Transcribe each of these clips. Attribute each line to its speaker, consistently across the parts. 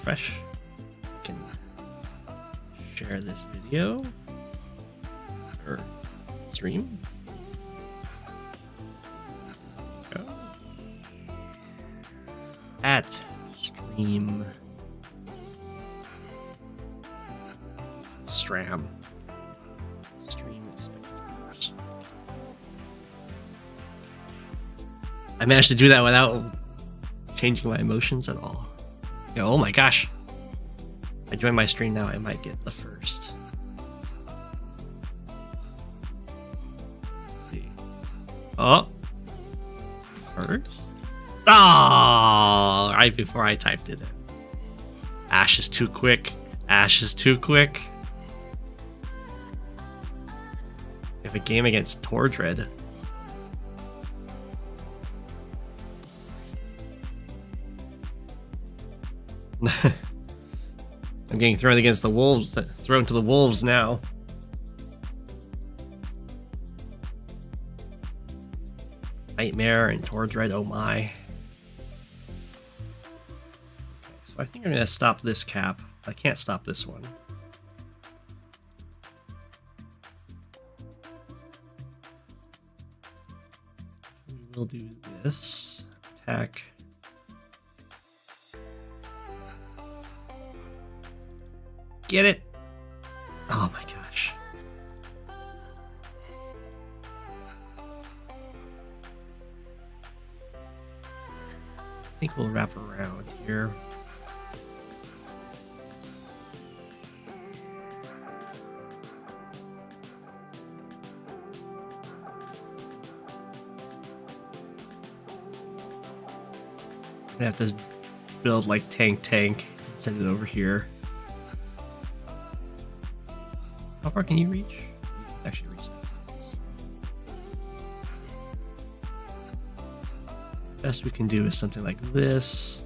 Speaker 1: refresh. I can share this video or stream. Go. At stream Stram. Stream spectators. I managed to do that without changing my emotions at all. Oh my gosh. If I join my stream now, I might get the first. Let's see. Oh. First? Oh, right before I typed it in. Ash is too quick. Ash is too quick. We have a game against Tordred. I'm getting thrown against the wolves, thrown to the wolves now. Nightmare and Tordred, oh my. So I think I'm gonna stop this cap. I can't stop this one. We'll do this. Attack. Get it? Oh my gosh. I think we'll wrap around here. I have to build like tank and send it over here. How far can you reach? You can actually reach that. Best we can do is something like this.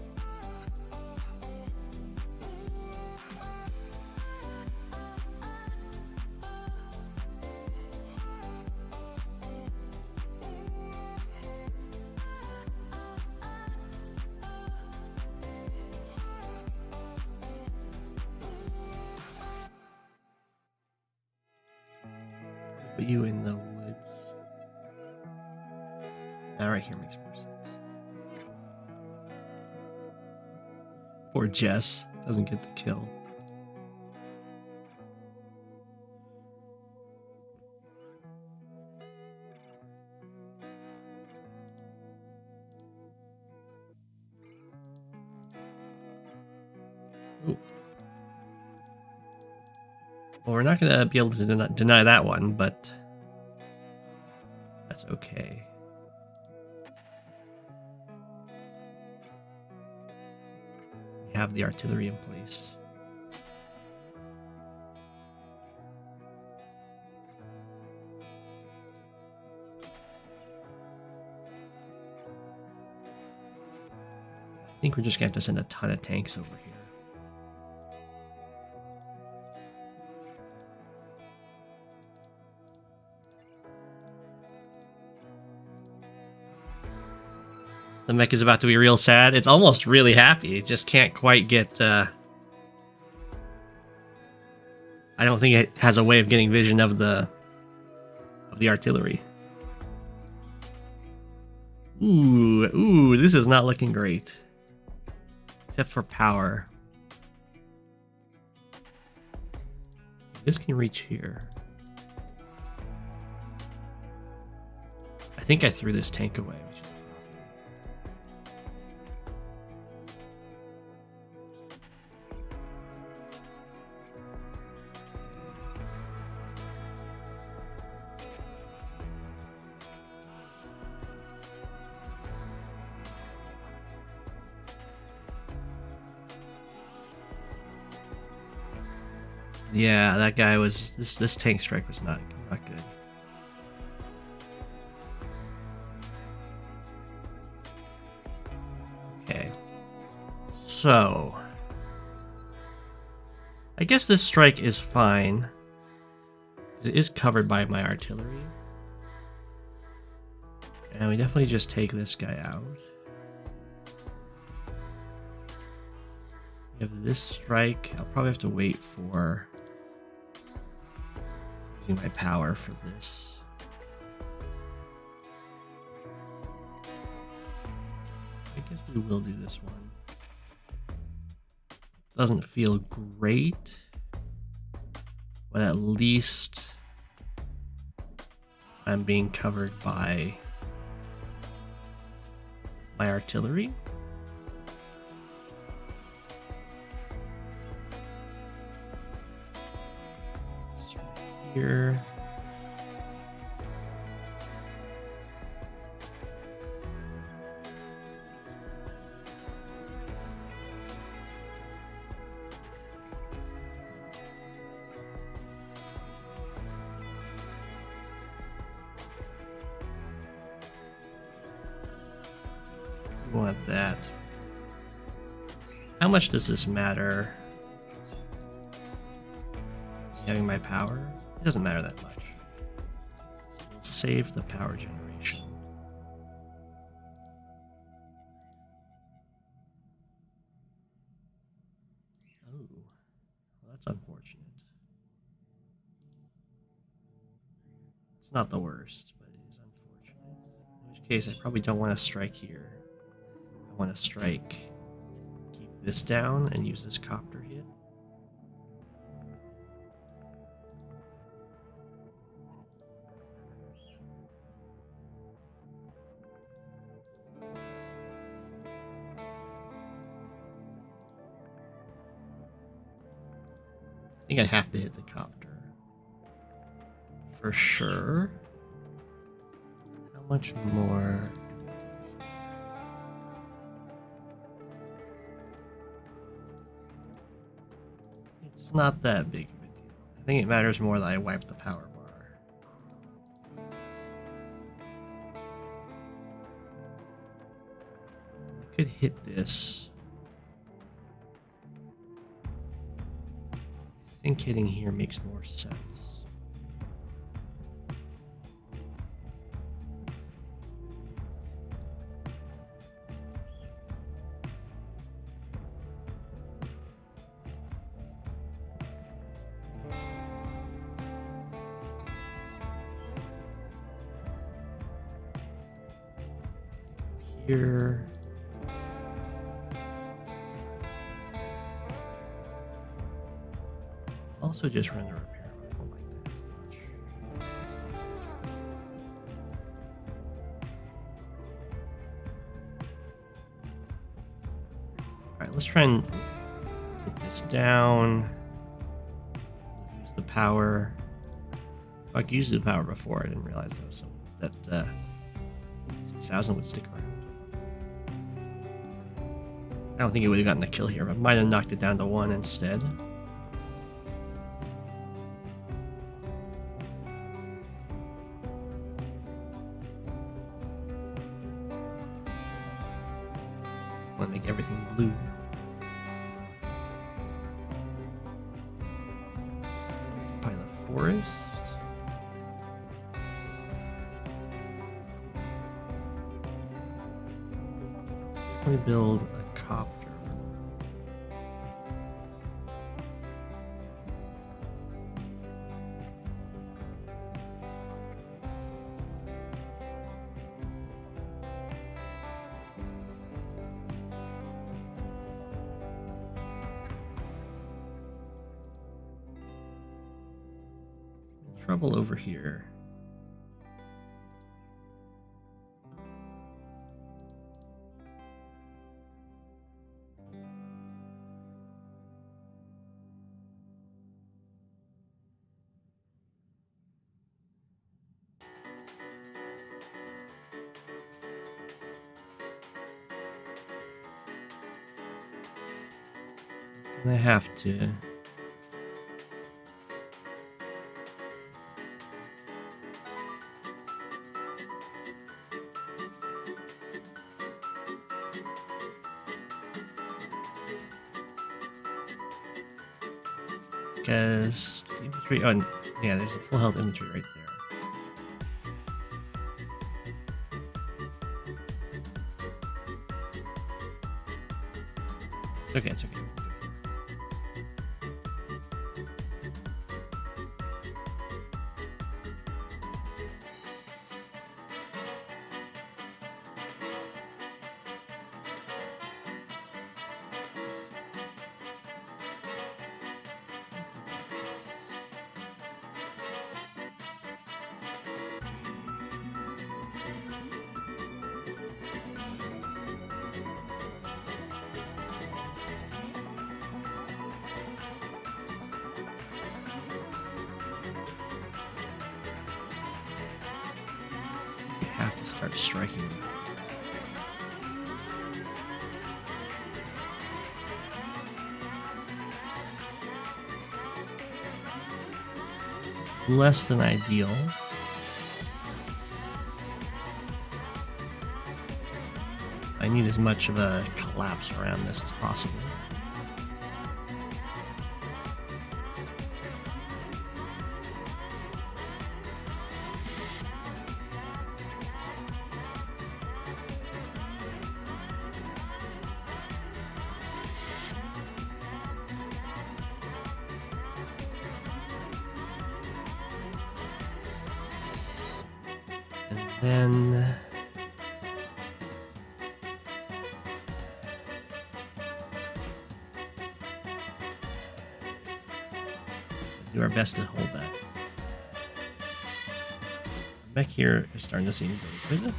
Speaker 1: Put you in the woods. That right here makes more sense. Poor Jess doesn't get the kill. Ooh. Well, we're not going to be able to deny that one, but that's okay. We have the artillery in place. I think we're just going to have to send a ton of tanks over here. The mech is about to be real sad. It's almost really happy. It just can't quite get... I don't think it has a way of getting vision of the artillery. Ooh, this is not looking great. Except for power. This can reach here. I think I threw this tank away. Yeah, that guy was... This tank strike was not good. Okay. So... I guess this strike is fine. It is covered by my artillery. And we definitely just take this guy out. We have this strike. I'll probably have to wait for using my power for this. I guess we will do this one. Doesn't feel great, but at least I'm being covered by my artillery. Here. We want that. How much does this matter? Having my power? It doesn't matter that much. So we'll save the power generation. Oh, well, that's unfortunate. It's not the worst, but it is unfortunate. In which case, I probably don't want to strike here. I want to strike, keep this down, and use this copter hit. I think I have to hit the copter. For sure. How much more? It's not that big of a deal. I think it matters more that I wipe the power bar. I could hit this. I think hitting here makes more sense. Here. Also just run the repair. I don't like that as much. Alright, let's try and put this down. Use the power. I could use the power before. I didn't realize that, so that 6,000 would stick around. I don't think it would have gotten the kill here, but might have knocked it down to 1 instead. Want to make everything blue. Pilot forest. Let me build a copter. Trouble over here. I have to. Because the infantry, oh yeah, there's a full health infantry right there. It's okay, it's okay. start striking. Less than ideal. I need as much of a collapse around this as possible. Then do our best to hold that. Mech here is starting to seem very good.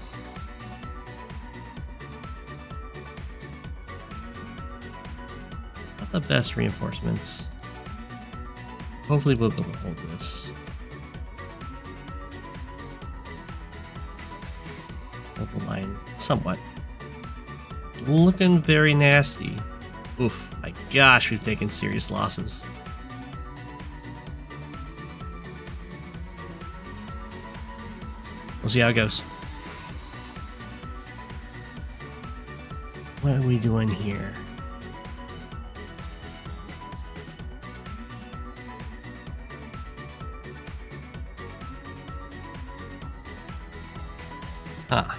Speaker 1: Not the best reinforcements. Hopefully we'll be able to hold this. Hold the line somewhat. Looking very nasty. Oof, my gosh, we've taken serious losses. We'll see how it goes. What are we doing here? Huh.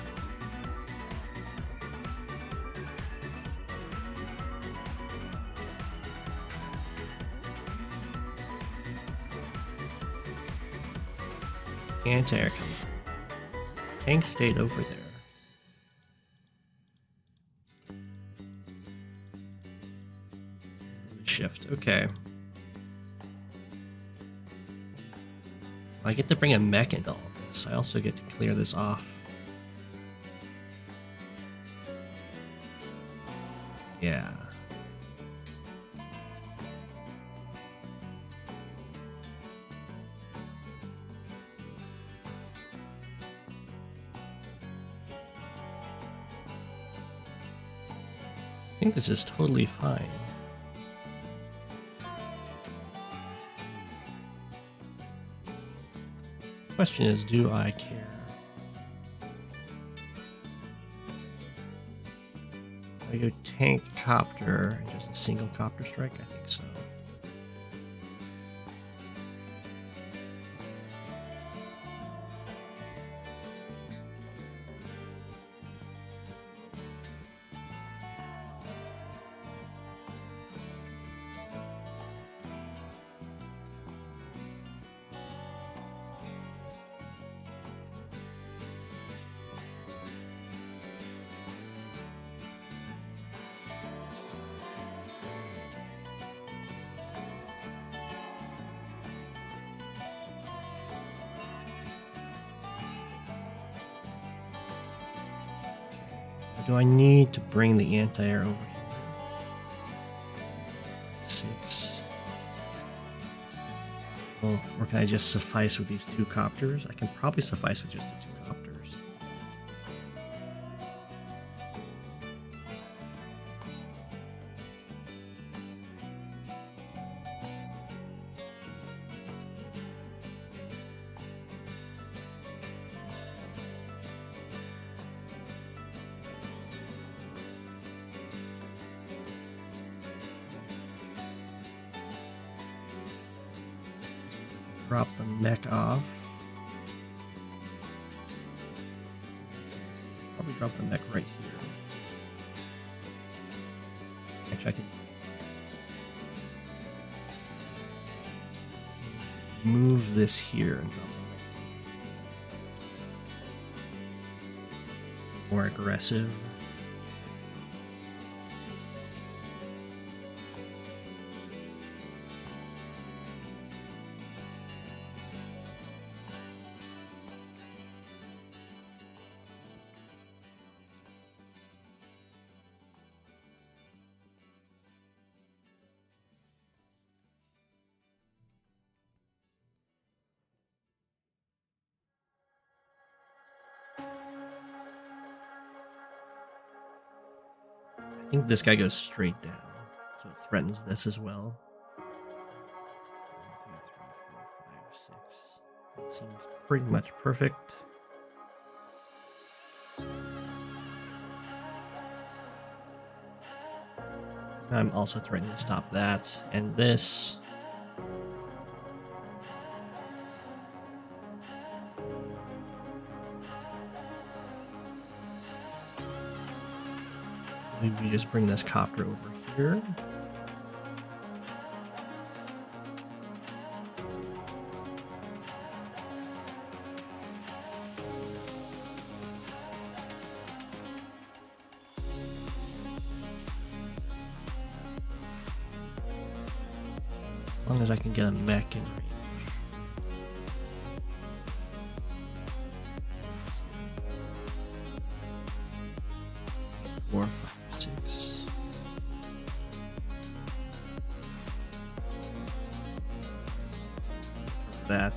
Speaker 1: Anti-air coming. Tank stayed over there. Shift, okay. I get to bring a mech into all this. I also get to clear this off. Yeah. I think this is totally fine. Question is, do I care? I go tank copter and just a single copter strike? I think so. Do I need to bring the anti-air over here? 6. Well, or can I just suffice with these 2 copters? I can probably suffice with just the 2 copters. Drop the mech off. Probably drop the mech right here. Actually, I could move this here and drop the mech. More aggressive. I think this guy goes straight down, so it threatens this as well. 1, 2, 3, 4, 5, 6. That seems pretty much perfect. I'm also threatening to stop that, and this. Maybe just bring this copter over here. As long as I can get a mech in range. 4, 5, 6. That.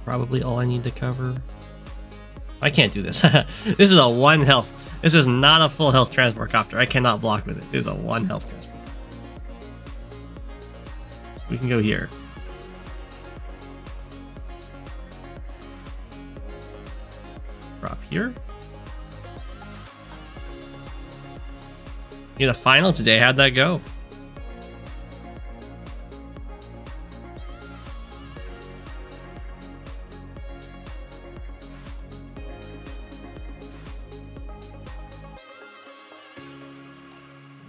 Speaker 1: Probably all I need to cover. I can't do this. This is a 1 health. This is not a full health transport copter. I cannot block with it. It is a 1 health transport. We can go here. Drop here. You're the final today. How'd that go?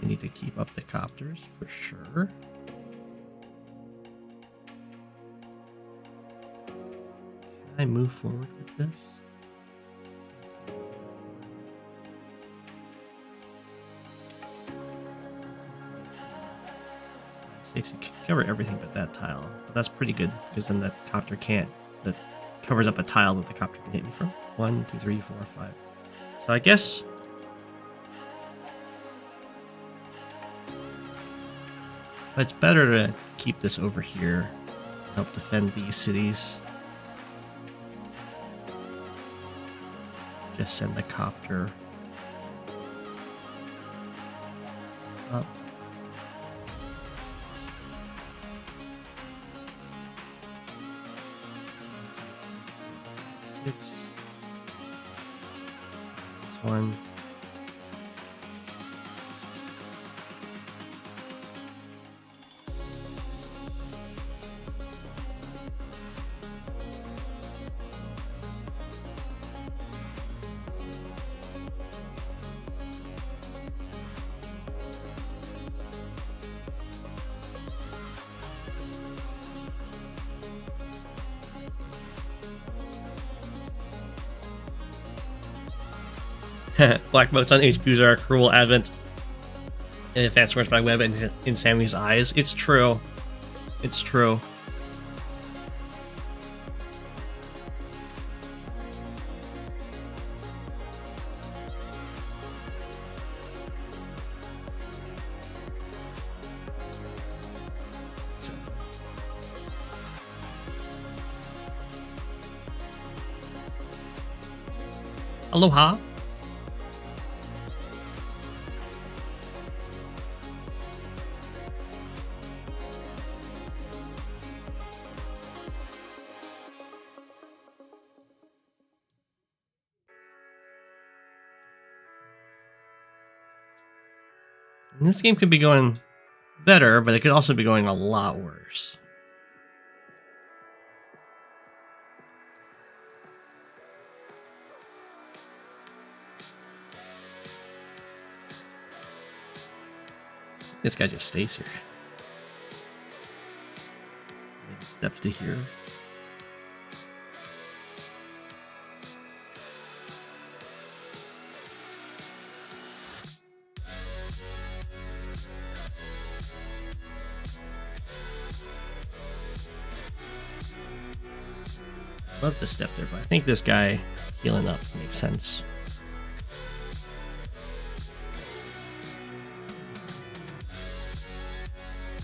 Speaker 1: Need to keep up the copters for sure. Can I move forward with this? 6, it can cover everything but that tile. But that's pretty good because then that copter can't. That covers up a tile that the copter can hit me from. 1, 2, 3, 4, 5. So I guess. It's better to keep this over here, help defend these cities. Just send the copter up. This one. Black motes on HQs are a cruel advent. And advanced words by web and in Sammy's eyes. It's true. It's true. So. Aloha. And this game could be going better, but it could also be going a lot worse. This guy just stays here. Steps to here. Love to step there, but I think this guy healing up makes sense.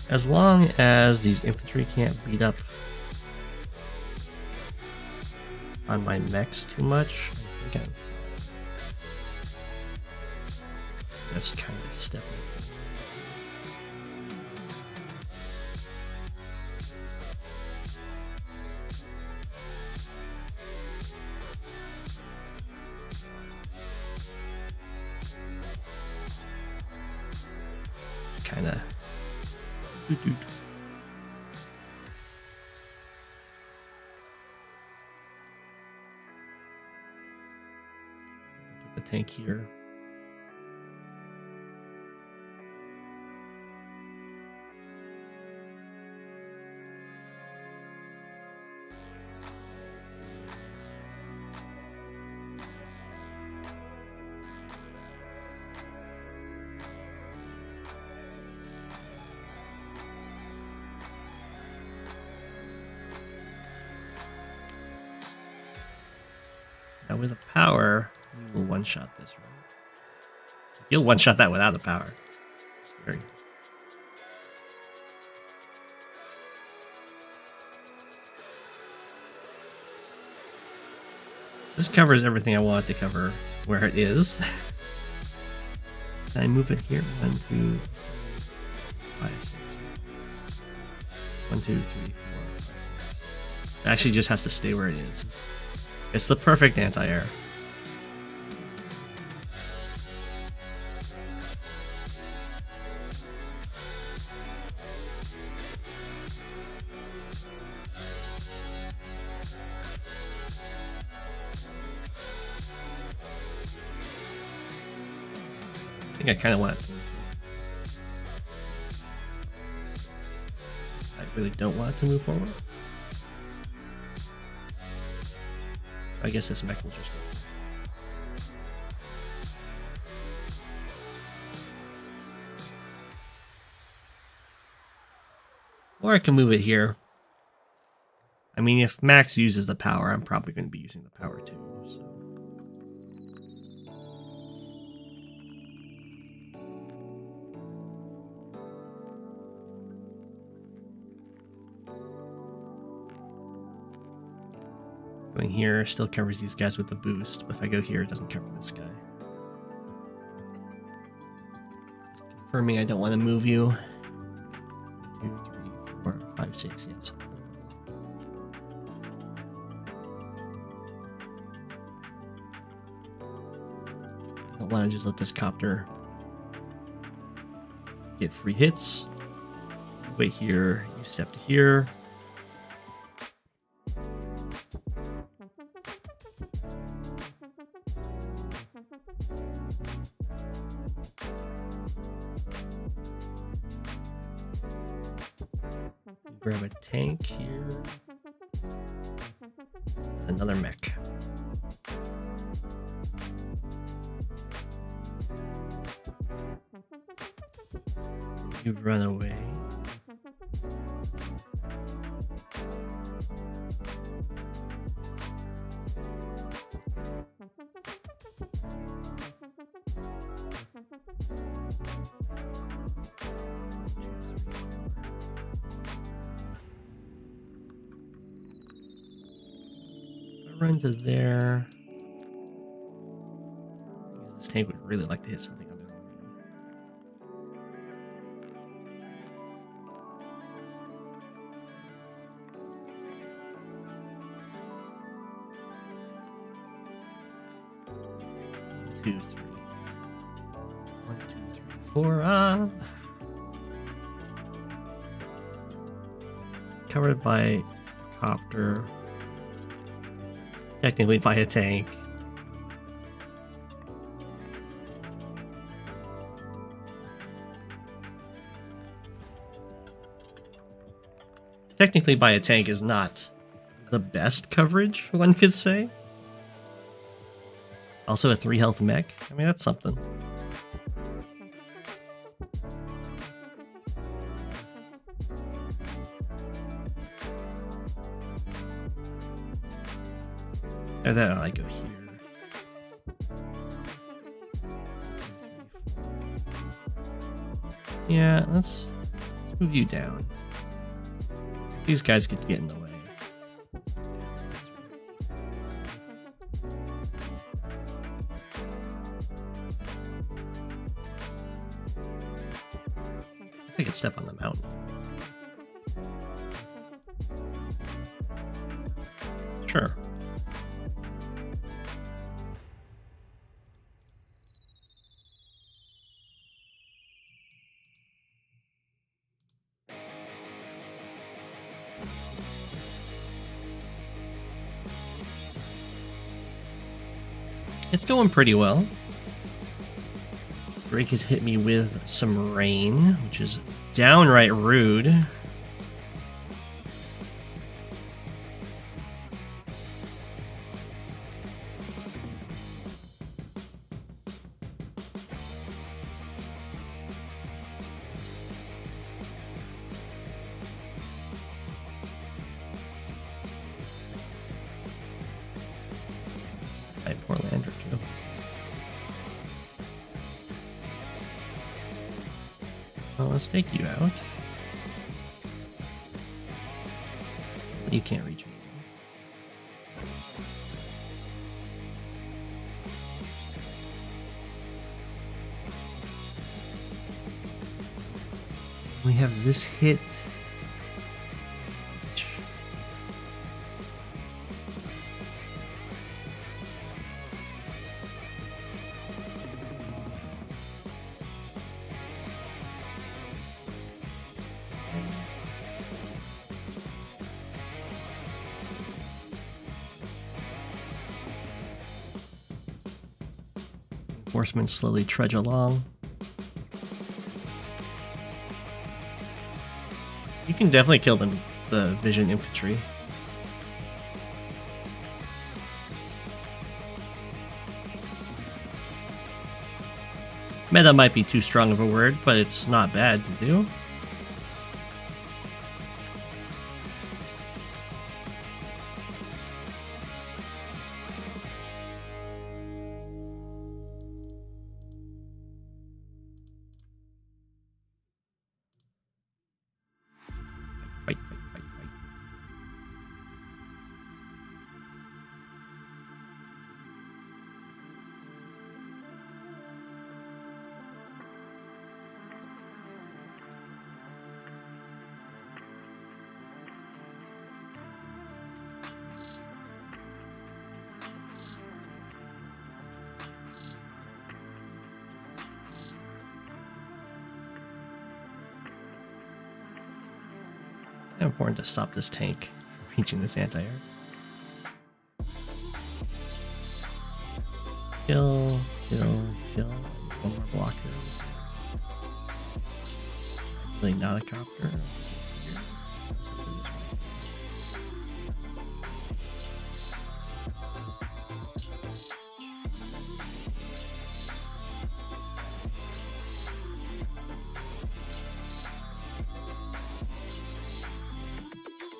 Speaker 1: As long as these infantry can't beat up on my mechs too much, I think I'm fine. just kind of stepping. Kind of. Put the tank here. Now with the power, we will one-shot this, right? You'll one-shot that without the power. Scary. This covers everything I want it to cover where it is. Can I move it here? 1, 2, 5, 6. 1, 2, 3, 4, 5, 6. It actually just has to stay where it is. It's the perfect anti-air. I think I kind of want it to move forward. I really don't want it to move forward. I guess this mech will just go. Or I can move it here. I mean, if Max uses the power, I'm probably going to be using the power too. So. Going here still covers these guys with the boost, but if I go here, it doesn't cover this guy. Confirming I don't want to move you. 2, 3, 4, 5, 6, yes. I don't want to just let this copter get free hits. Wait here, you step to here. Grab a tank here. Another mech. You run away. Run to there. This tank would really like to hit something on the One, 2, 3. 1, 2, 3, 4. Ah! Covered by copter. Technically by a tank. Technically by a tank is not the best coverage, one could say. Also a 3 health mech. I mean, that's something. And then I go here. Yeah, let's move you down. These guys could get in the way. I could step on the mountain. Sure. It's going pretty well. Drake has hit me with some rain, which is downright rude. Poor Lander too. Well, let's take you out. You can't reach me. We have this hit. Horsemen slowly trudge along. You can definitely kill the vision infantry. Meta might be too strong of a word, but it's not bad to do. Fight, fight, fight, fight. Important to stop this tank from reaching this anti-air. Kill, kill, kill. One more blocker. Really not a copter.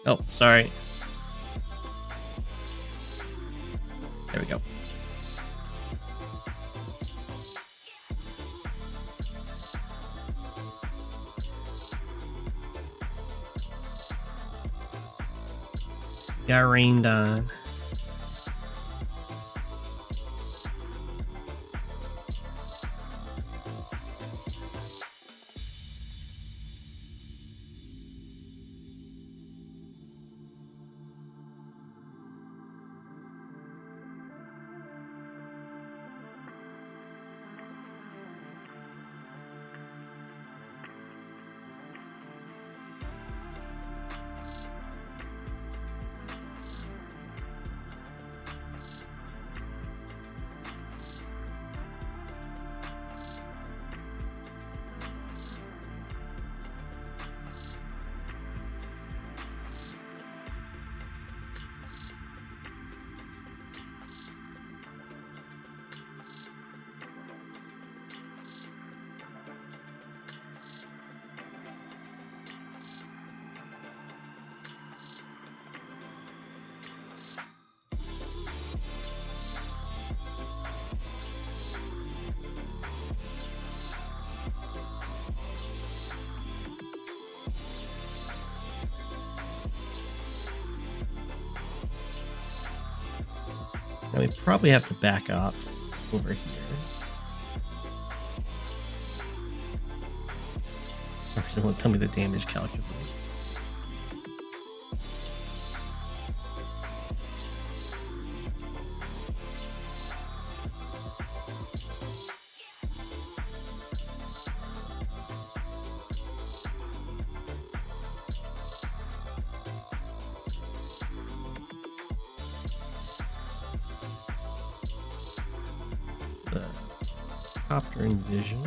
Speaker 1: Oh, sorry. There we go. Got rained on. Now we probably have to back up over here. Actually, won't tell me the damage calculation. Copter and vision.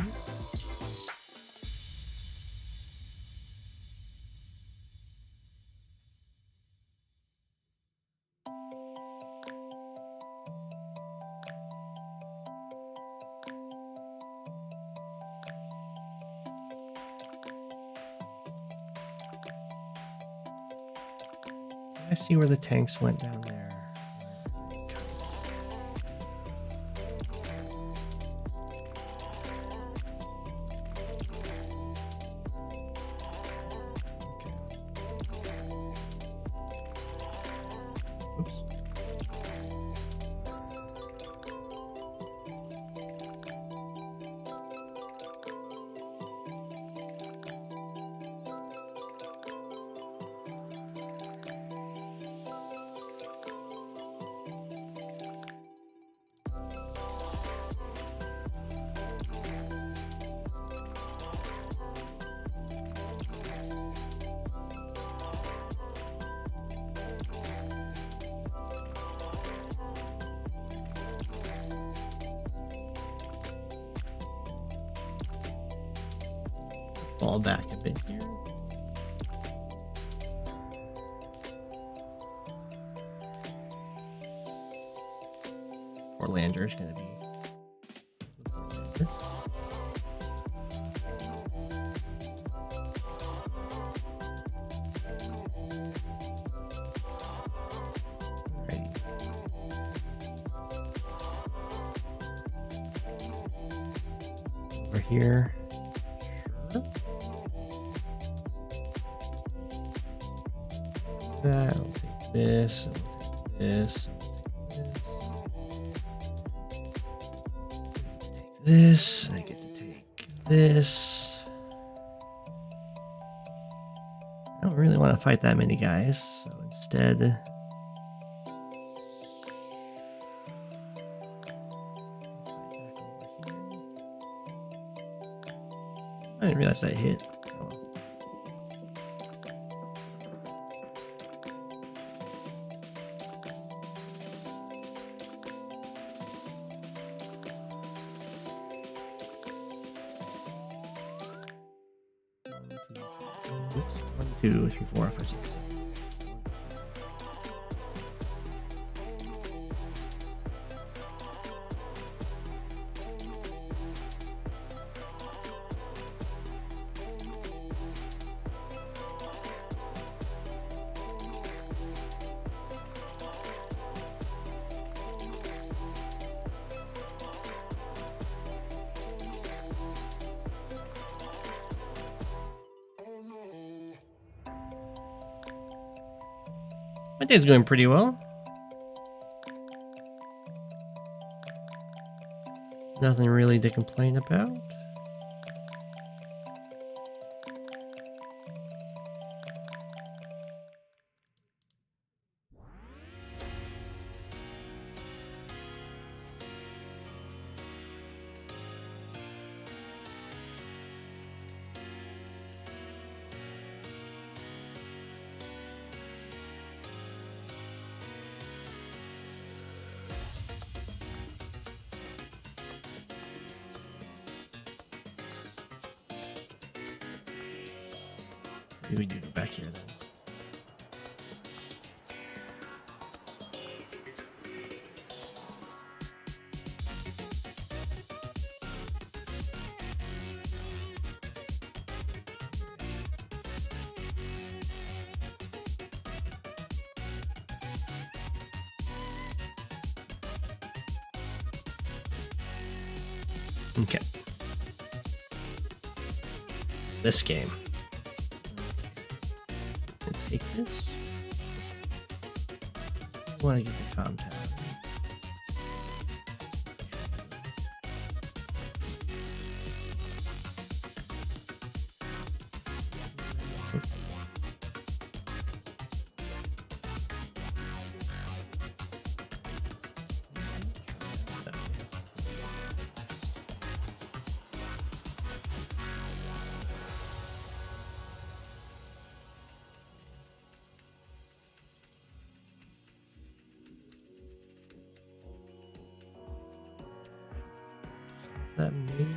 Speaker 1: I see where the tanks went down there. Fall back a bit here. Or Lander's gonna be. Alrighty. Over here. That, I'll take this, and we'll take this, and we'll take this. I get to take this. I don't really want to fight that many guys, so instead, I didn't realize that hit. Oops, 1, 2, 3, 4, 5, 6. My day's going pretty well. Nothing really to complain about. Maybe we do go back here then. Okay. This game. Take this. I want to get the comm tower. that maybe?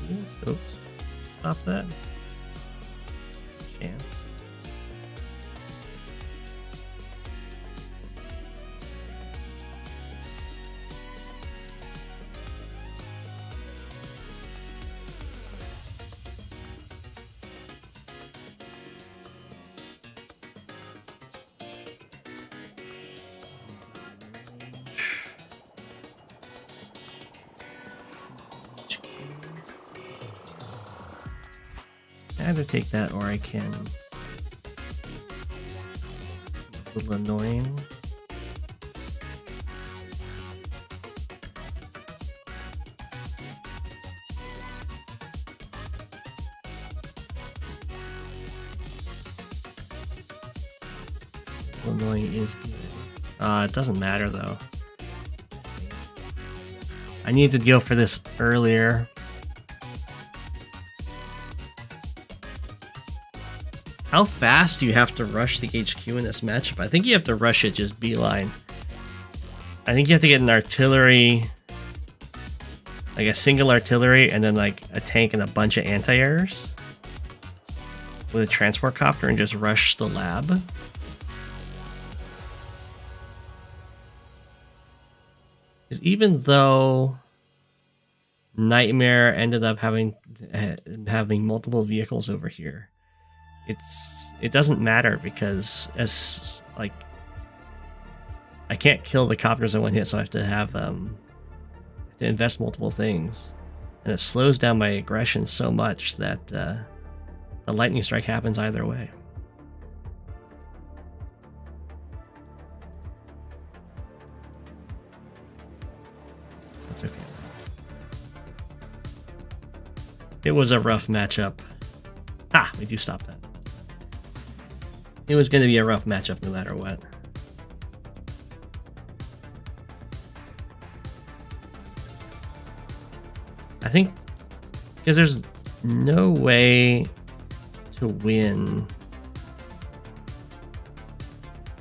Speaker 1: Yes, oops. Stop that. Chance. I either take that or I can. A little annoying. Annoying is good. It doesn't matter though. I need to go for this earlier. How fast do you have to rush the HQ in this matchup? I think you have to rush it just beeline. I think you have to get an artillery, like a single artillery, and then like a tank and a bunch of anti-airs with a transport copter and just rush the lab. Because even though Nightmare ended up having multiple vehicles over here, it doesn't matter because as like I can't kill the copters in one hit, so I have to have to invest multiple things, and it slows down my aggression so much that the lightning strike happens either way. That's okay. It was a rough matchup. Ah, we do stop that. It was going to be a rough matchup no matter what. I think because there's no way to win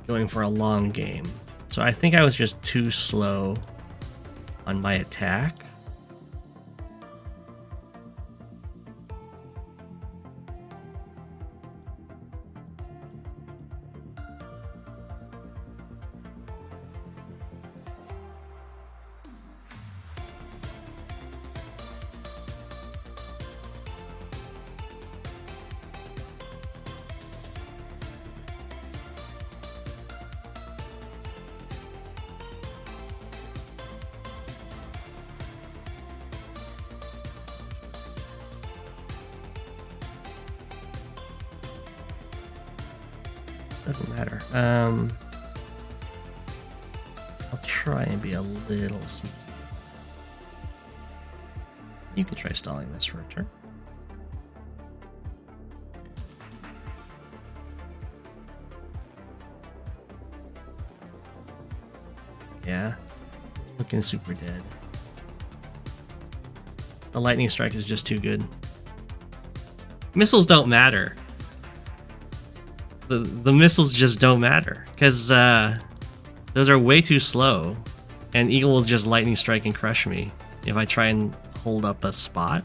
Speaker 1: going for a long game. So I think I was just too slow on my attack. Doesn't matter. I'll try and be a little sneaky. You can try stalling this for a turn. Yeah, looking super dead. The lightning strike is just too good. Missiles don't matter. The missiles just don't matter because those are way too slow, and Eagle will just lightning strike and crush me if I try and hold up a spot.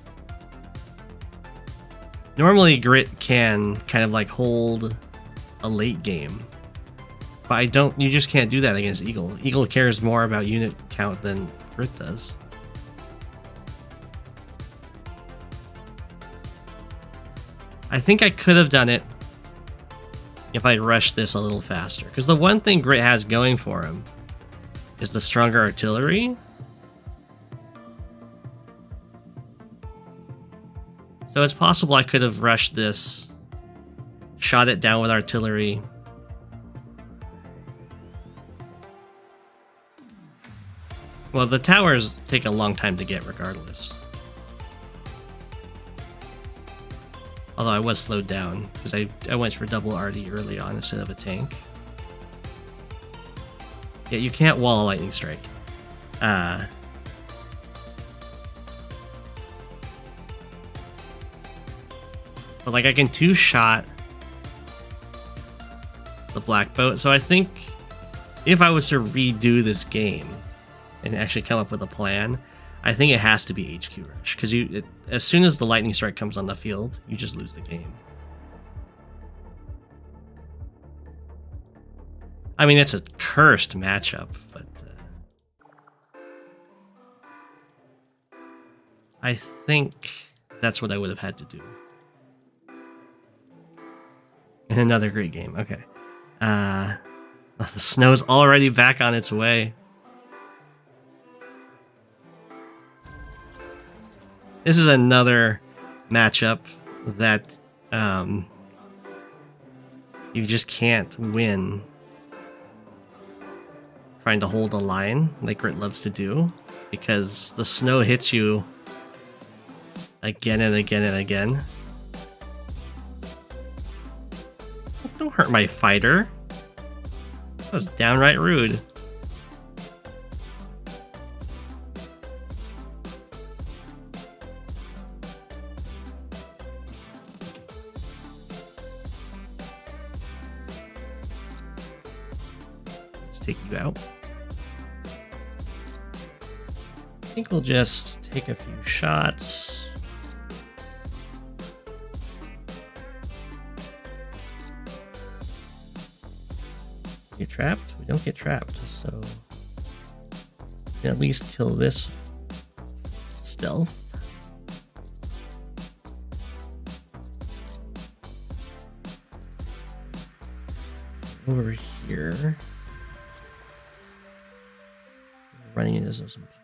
Speaker 1: Normally Grit can kind of like hold a late game, but I don't. You just can't do that against Eagle. Eagle cares more about unit count than Grit does. I think I could have done it if I rushed this a little faster. Because the one thing Grit has going for him is the stronger artillery. So it's possible I could have rushed this, shot it down with artillery. Well, the towers take a long time to get regardless. Although I was slowed down, because I went for double RD early on instead of a tank. Yeah, you can't wall a lightning strike. But like I can two-shot the black boat, so I think if I was to redo this game and actually come up with a plan, I think it has to be HQ Rush, because as soon as the lightning strike comes on the field, you just lose the game. I mean, it's a cursed matchup, but I think that's what I would have had to do. And another great game. Okay. The snow's already back on its way. This is another matchup that you just can't win trying to hold a line like Grit loves to do, because the snow hits you again and again and again. Don't hurt my fighter. That was downright rude. Let's take you out. I think we'll just take a few shots. Get trapped? We don't get trapped, so at least kill this stealth. Over here, running into some problems.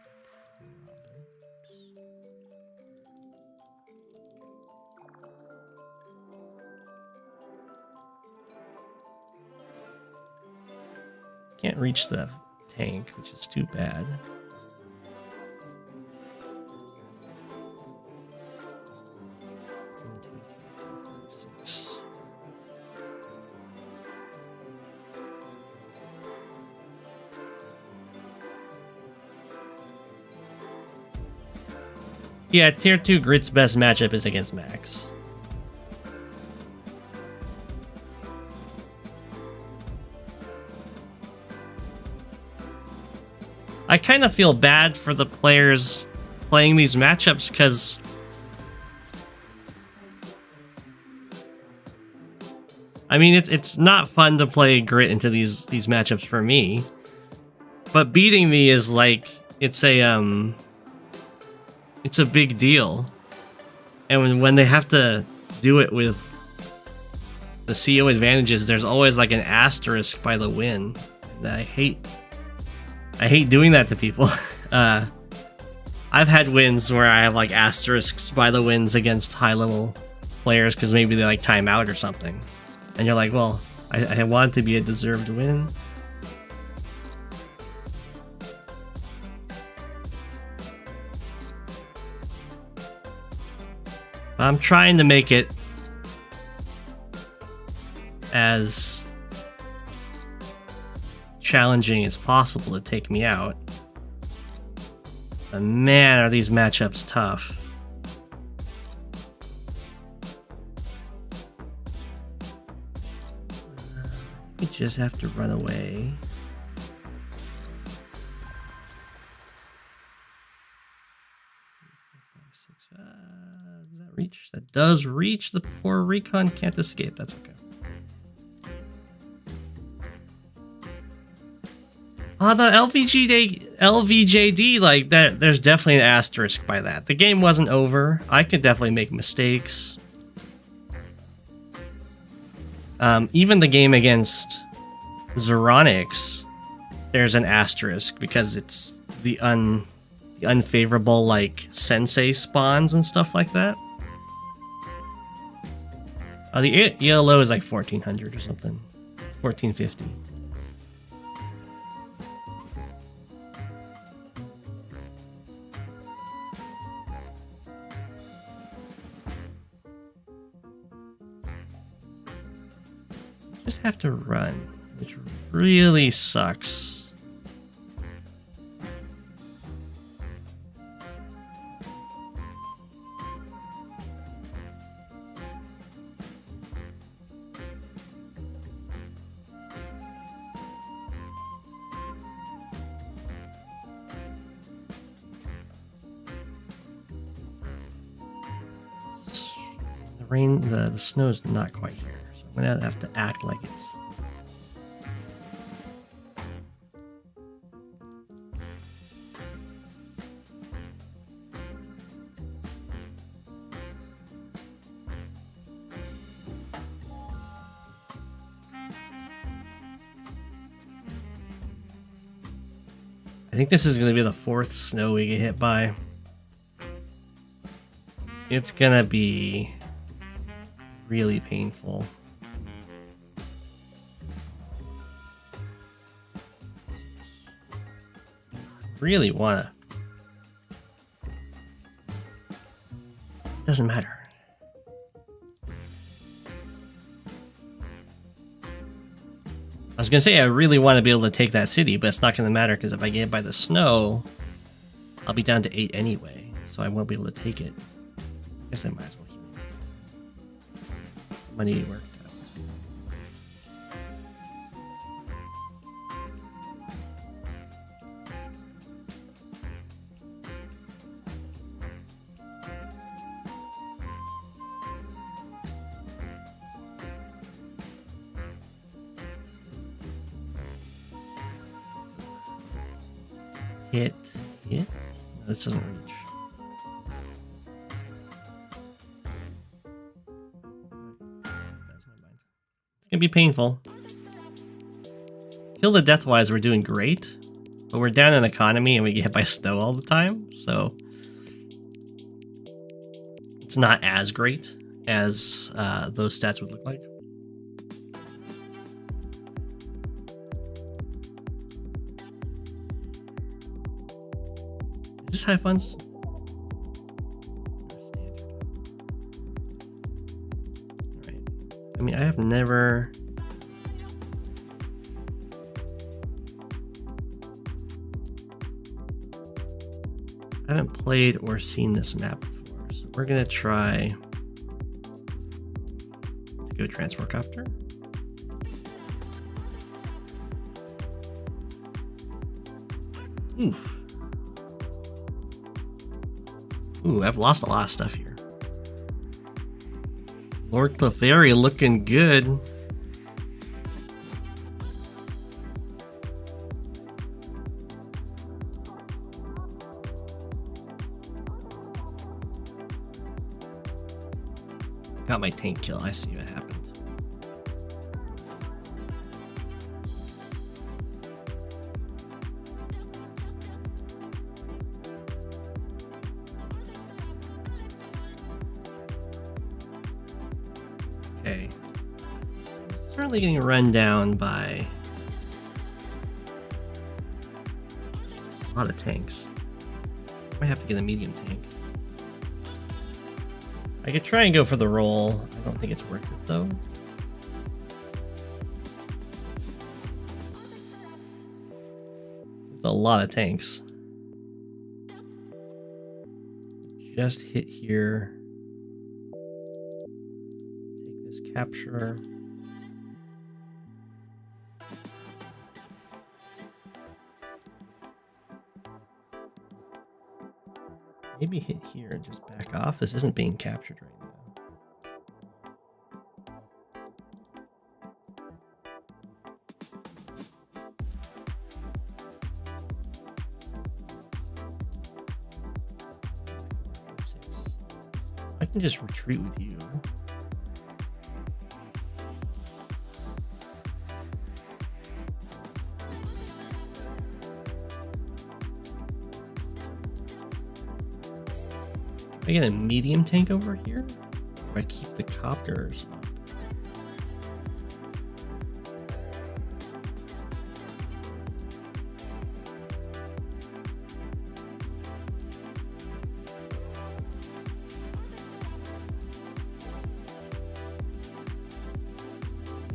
Speaker 1: Can't reach the tank, which is too bad. One, two, three, four, five, six. Yeah, tier 2 Grit's best matchup is against Max. I kind of feel bad for the players playing these matchups, because I mean, it's not fun to play Grit into these matchups for me, but beating me is like it's a big deal, and when they have to do it with the CO advantages, there's always like an asterisk by the win that I hate doing that to people. I've had wins where I have like asterisks by the wins against high level players because maybe they like time out or something. And you're like, well, I want it to be a deserved win. I'm trying to make it as challenging as possible to take me out. But man, are these matchups tough. We just have to run away. Does that reach? That does reach. The poor recon can't escape. That's okay. The LVJD, like that, there's definitely an asterisk by that. The game wasn't over. I could definitely make mistakes. Even the game against Xaronix, there's an asterisk because it's the unfavorable like sensei spawns and stuff like that. The ELO is like 1400 or something, 1450. Just have to run, which really sucks. rain, the snow's not quite here, so I'm gonna have to act like it's. I think this is going to be the 4th snow we get hit by. It's going to be really painful. Really want to. Doesn't matter. I was going to say I really want to be able to take that city, but it's not going to matter because if I get hit by the snow, I'll be down to 8 anyway, so I won't be able to take it. I guess I might as well keep it. Money worked out. Hit. No, this doesn't reach. It's gonna be painful. Kill the death wise, we're doing great, but we're down in economy and we get hit by snow all the time, so it's not as great as those stats would look like. Is this high funds? Alright. I mean, I have never... I haven't played or seen this map before, so we're gonna try to go transport copter. Oof. Ooh, I've lost a lot of stuff here. Lord Clefairy looking good. Got my tank kill. I see what happened. Okay. Certainly getting run down by a lot of tanks. Might have to get a medium tank. I could try and go for the roll. I don't think it's worth it though. It's a lot of tanks. Just hit here. Take this capture. Maybe hit here and just back off. This isn't being captured right now. I can just retreat with you. I get a medium tank over here? Or I keep the copters up?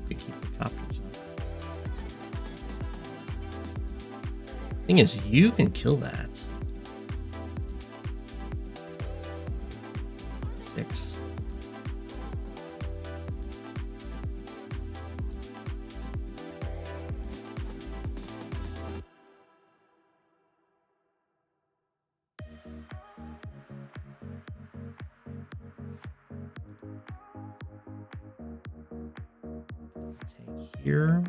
Speaker 1: I keep the copters up. Thing is, you can kill that. 6. tank here.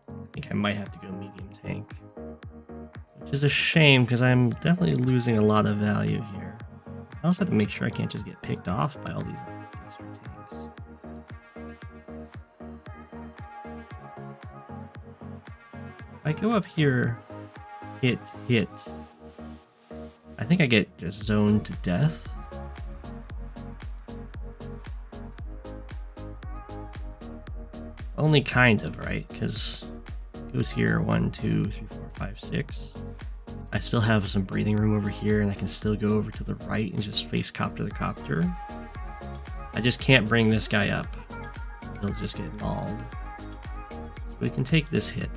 Speaker 1: I think I might have to go medium tank, which is a shame because I'm definitely losing a lot of value here. I also have to make sure I can't just get picked off by all these extra tanks. If I go up here, hit, I think I get just zoned to death. Only kind of, right? Because it goes here 1, 2, 3, 4, 5, 6. I still have some breathing room over here, and I can still go over to the right and just face copter the copter. I just can't bring this guy up. He'll just get mauled. So we can take this hit.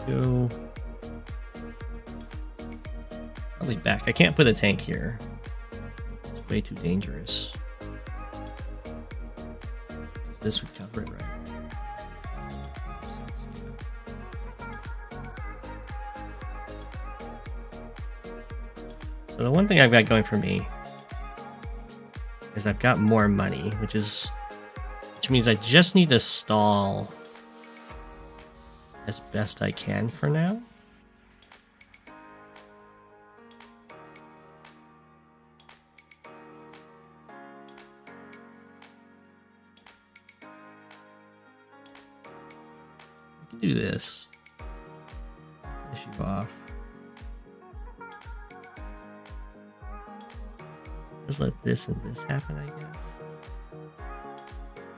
Speaker 1: Go. Probably back. I can't put a tank here. It's way too dangerous. This would cover it, right? So the one thing I've got going for me is I've got more money, which means I just need to stall as best I can for now. I can do this. Issue off. Just let this and this happen, I guess.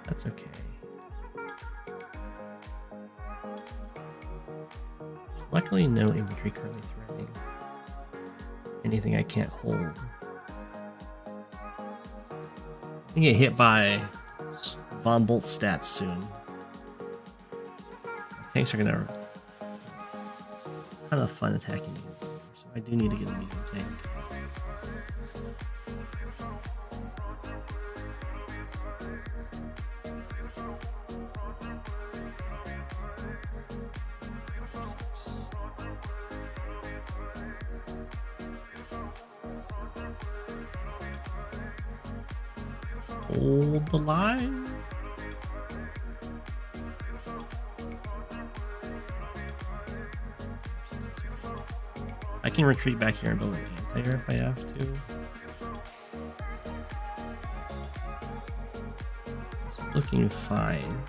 Speaker 1: That's okay. Luckily, no infantry currently threatening anything I can't hold. I can get hit by Von Bolt stats soon. Tanks are gonna kind of fun attacking me, so I do need to get a medium tank. Hold the line. I can retreat back here and build an anti-air if I have to. It's looking fine.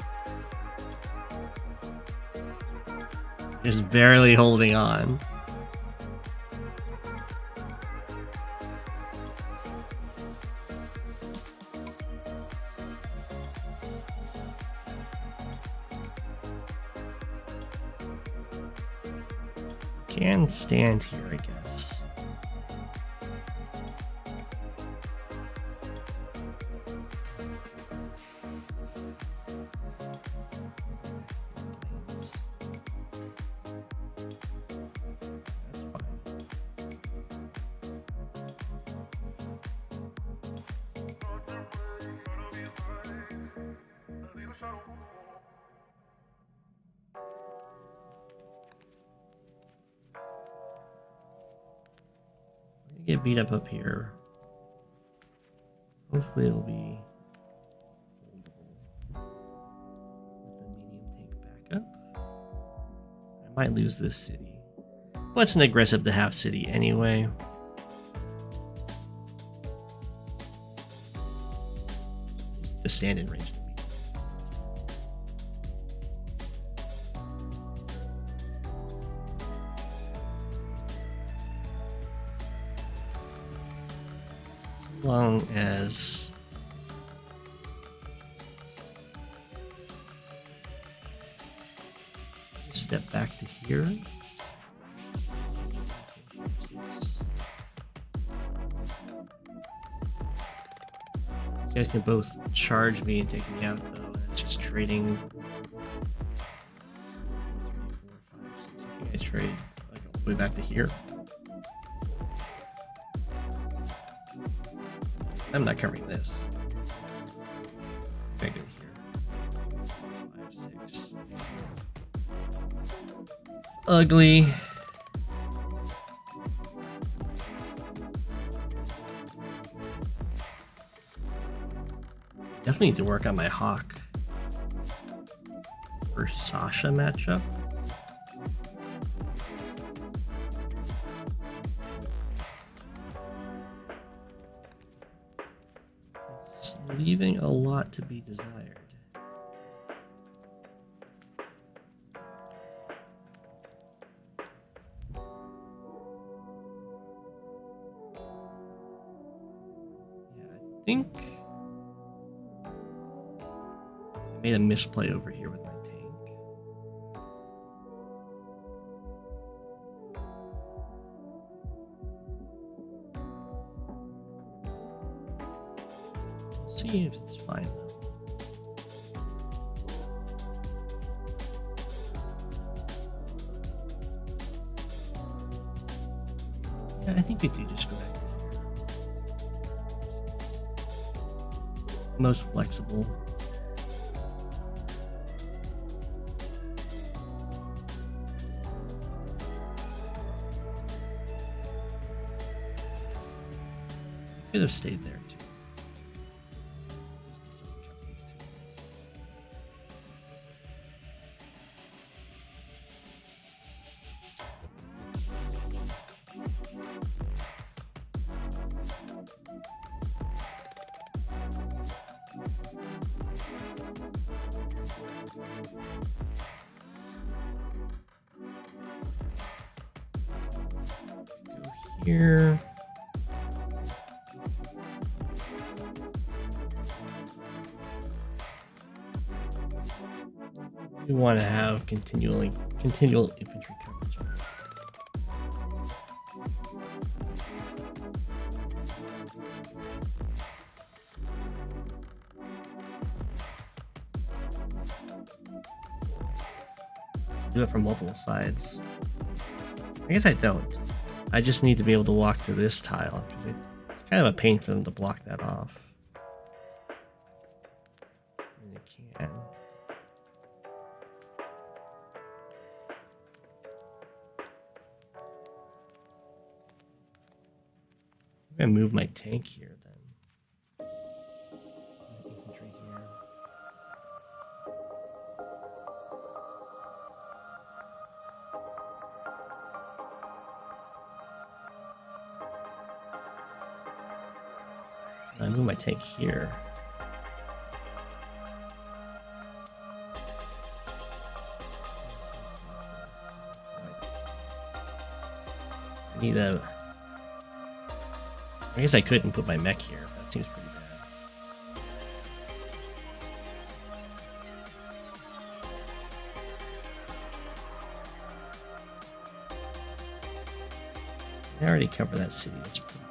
Speaker 1: Just barely holding on. Can stand here, I guess. That's fine. Get beat up here. Hopefully it'll be holdable with the medium tank backup. I might lose this city. But it's an aggressive to have city anyway. To stand in range. Long as step back to here. You guys can both charge me and take me out though. It's just trading 3, 4, 5, 6. I think I trade like all the way back to here. I'm not covering this. I go here. ugly. Definitely need to work on my Hawke versus Sasha matchup. It's leaving a lot to be desired. Yeah, I think I made a misplay over here with my tank. See if it's fine though. Yeah, I think we do just go back to here. Most flexible. Could have stayed there too. This doesn't count these two. Go here. We want to have continual infantry coverage on this. Do it from multiple sides. I guess I don't. I just need to be able to walk to this tile because it's kind of a pain for them to block that off. And they can. I'm gonna move my tank here then. Infantry here. I move my tank here. I need a. I guess I couldn't put my mech here. That seems pretty bad. I already covered that city. That's pretty bad.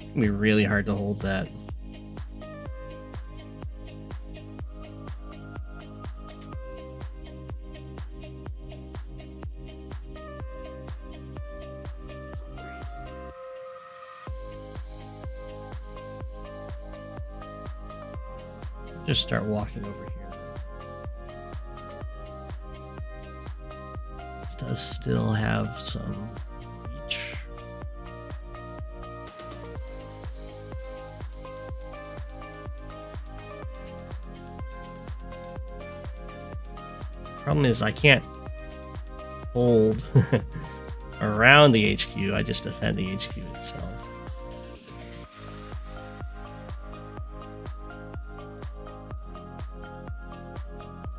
Speaker 1: It's gonna be really hard to hold that. Just start walking over here. This does still have some reach. Problem is I can't hold around the HQ, I just defend the HQ itself.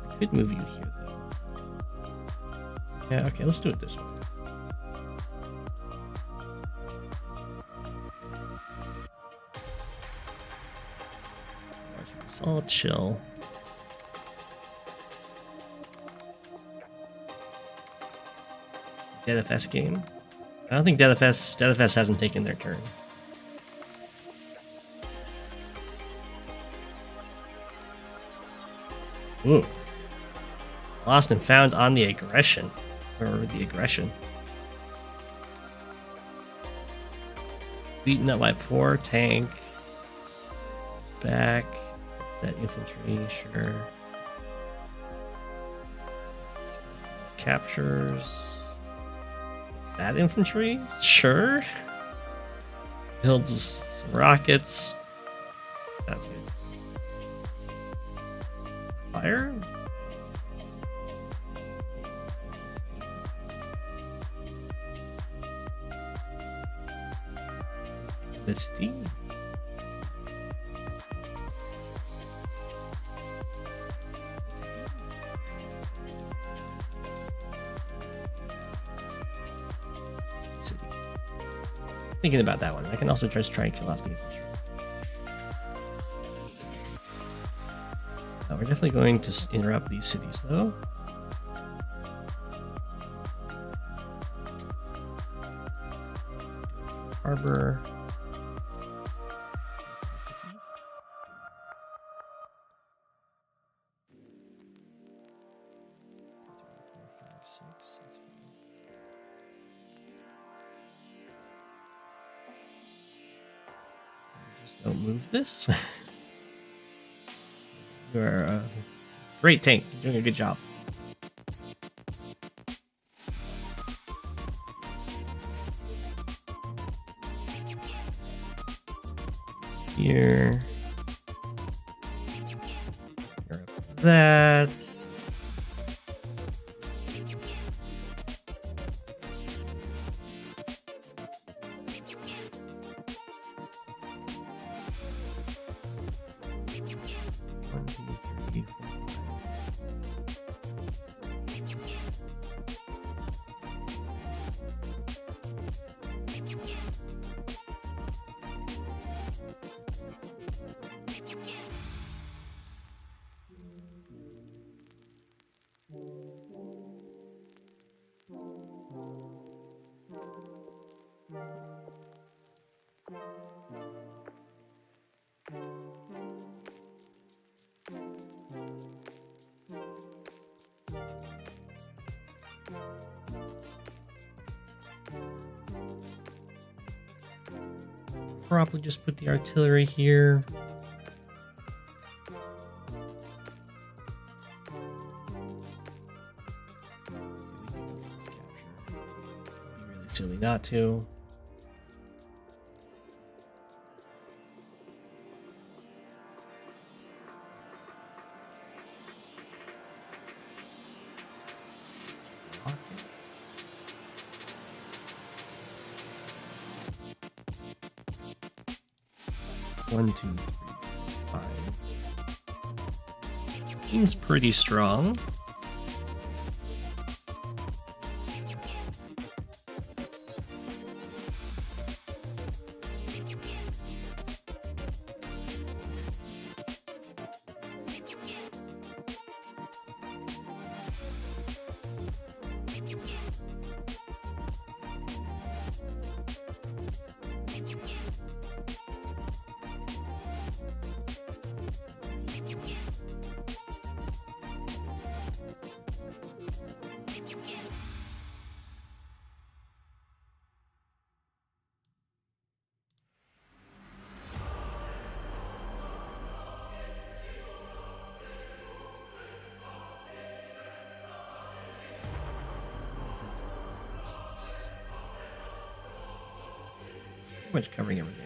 Speaker 1: I could move you here though. Yeah, okay, let's do it this way. It's all chill. DFS game. I don't think DFS hasn't taken their turn. Ooh. Lost and found on the aggression. Or the aggression. Beaten up by poor tank. Back. It's that infantry, sure. Captures. It's that infantry? Sure. Builds some rockets. Sounds good. Fire? The steam. Thinking about that one. I can also just try and kill off the infantry. We're definitely going to interrupt these cities, though. Harbor. Just don't move this. You're a great tank. You're doing a good job. Here. That. Probably just put the artillery here. Be really silly not to. One, two, three, 5. Seems pretty strong. Pretty much covering everything.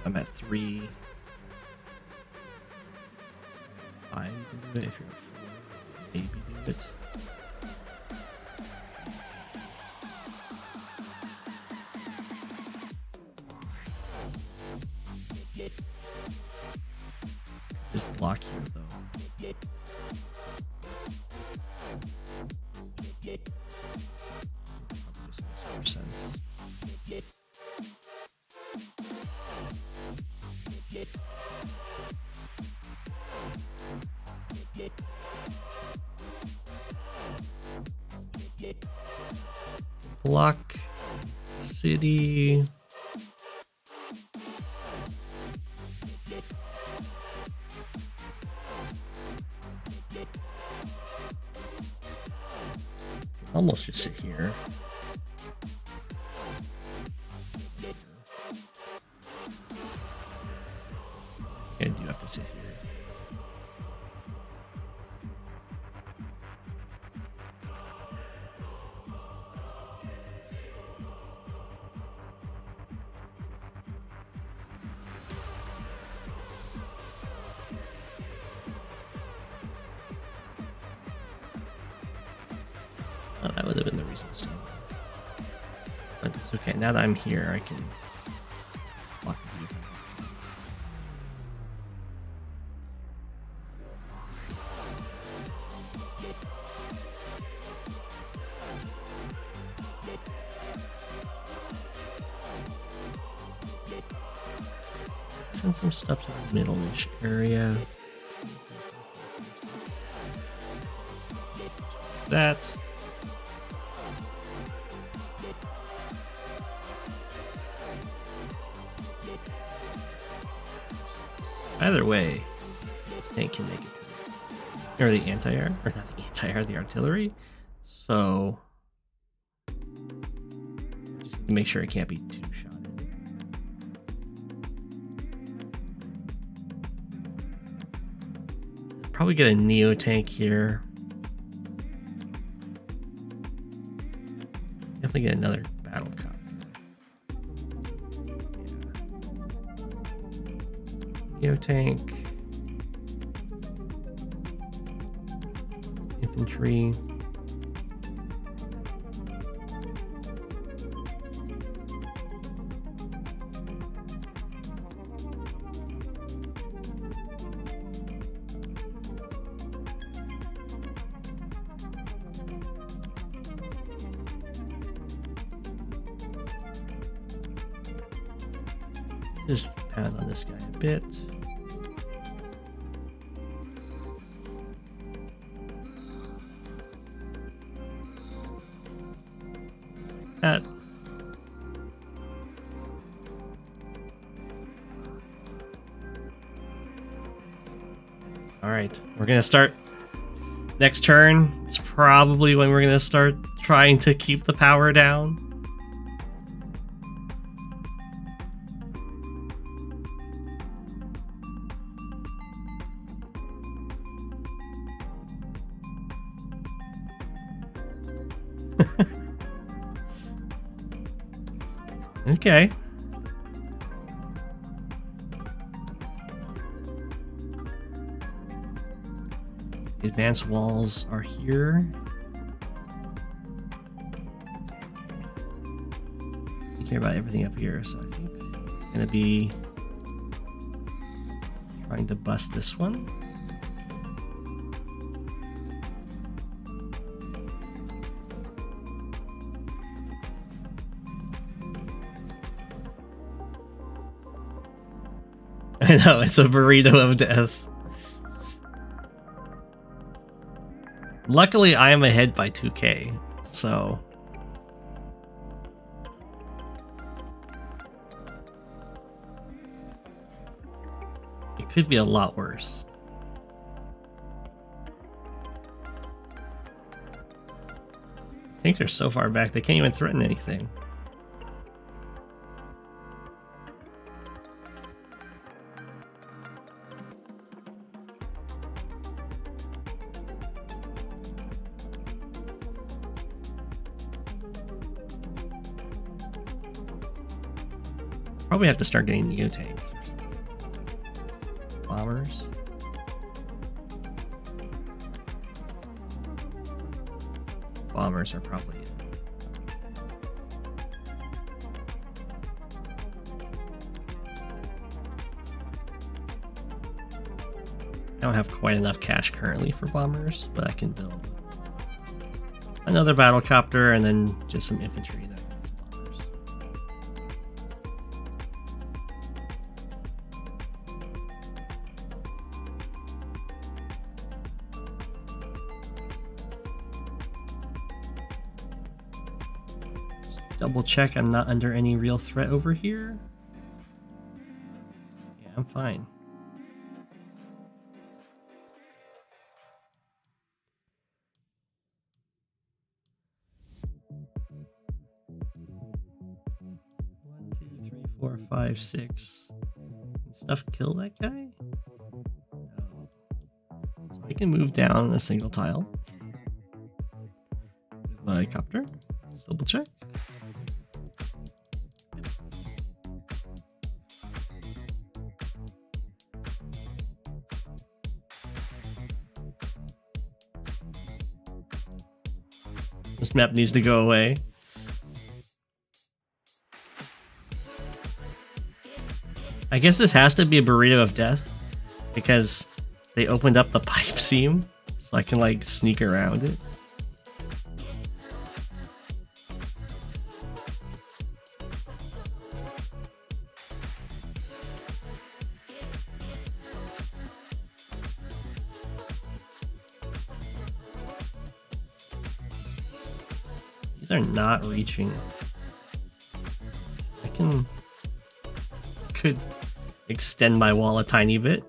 Speaker 1: I'm at 3. 5 you can do it if you're at 4. Maybe do it. Just block here though. Probably just makes more sense. block city. Almost just sit here. I do have to sit here. Oh, that would have been the reason still. But it's okay. Now that I'm here, I can block the view. Send some stuff to the middle-ish area. That. Either way, this tank can make it to or the anti-air, or not the anti-air, the artillery. So just to make sure it can't be two-shotted. Probably get a Neo tank here. Definitely get another battle cop. Neo tank, infantry, just pound on this guy a bit. That. All right, we're gonna start next turn. It's probably when we're gonna start trying to keep the power down. Okay. The advanced walls are here. You care about everything up here, so I think it's gonna be trying to bust this one. I know, it's a burrito of death. Luckily, I am ahead by 2K, so... it could be a lot worse. I think they're so far back, they can't even threaten anything. Probably have to start getting Neo tanks. Bombers. Bombers are probably it. I don't have quite enough cash currently for bombers, but I can build another battle copter and then just some infantry. Double check I'm not under any real threat over here. Yeah, I'm fine. One, 2, 3, 4, 5, 6. Can stuff kill that guy? No. So I can move down a single tile with my copter. Let's double check. This map needs to go away. I guess this has to be a burrito of death because they opened up the pipe seam so I can like sneak around it. These are not reaching. Could extend my wall a tiny bit.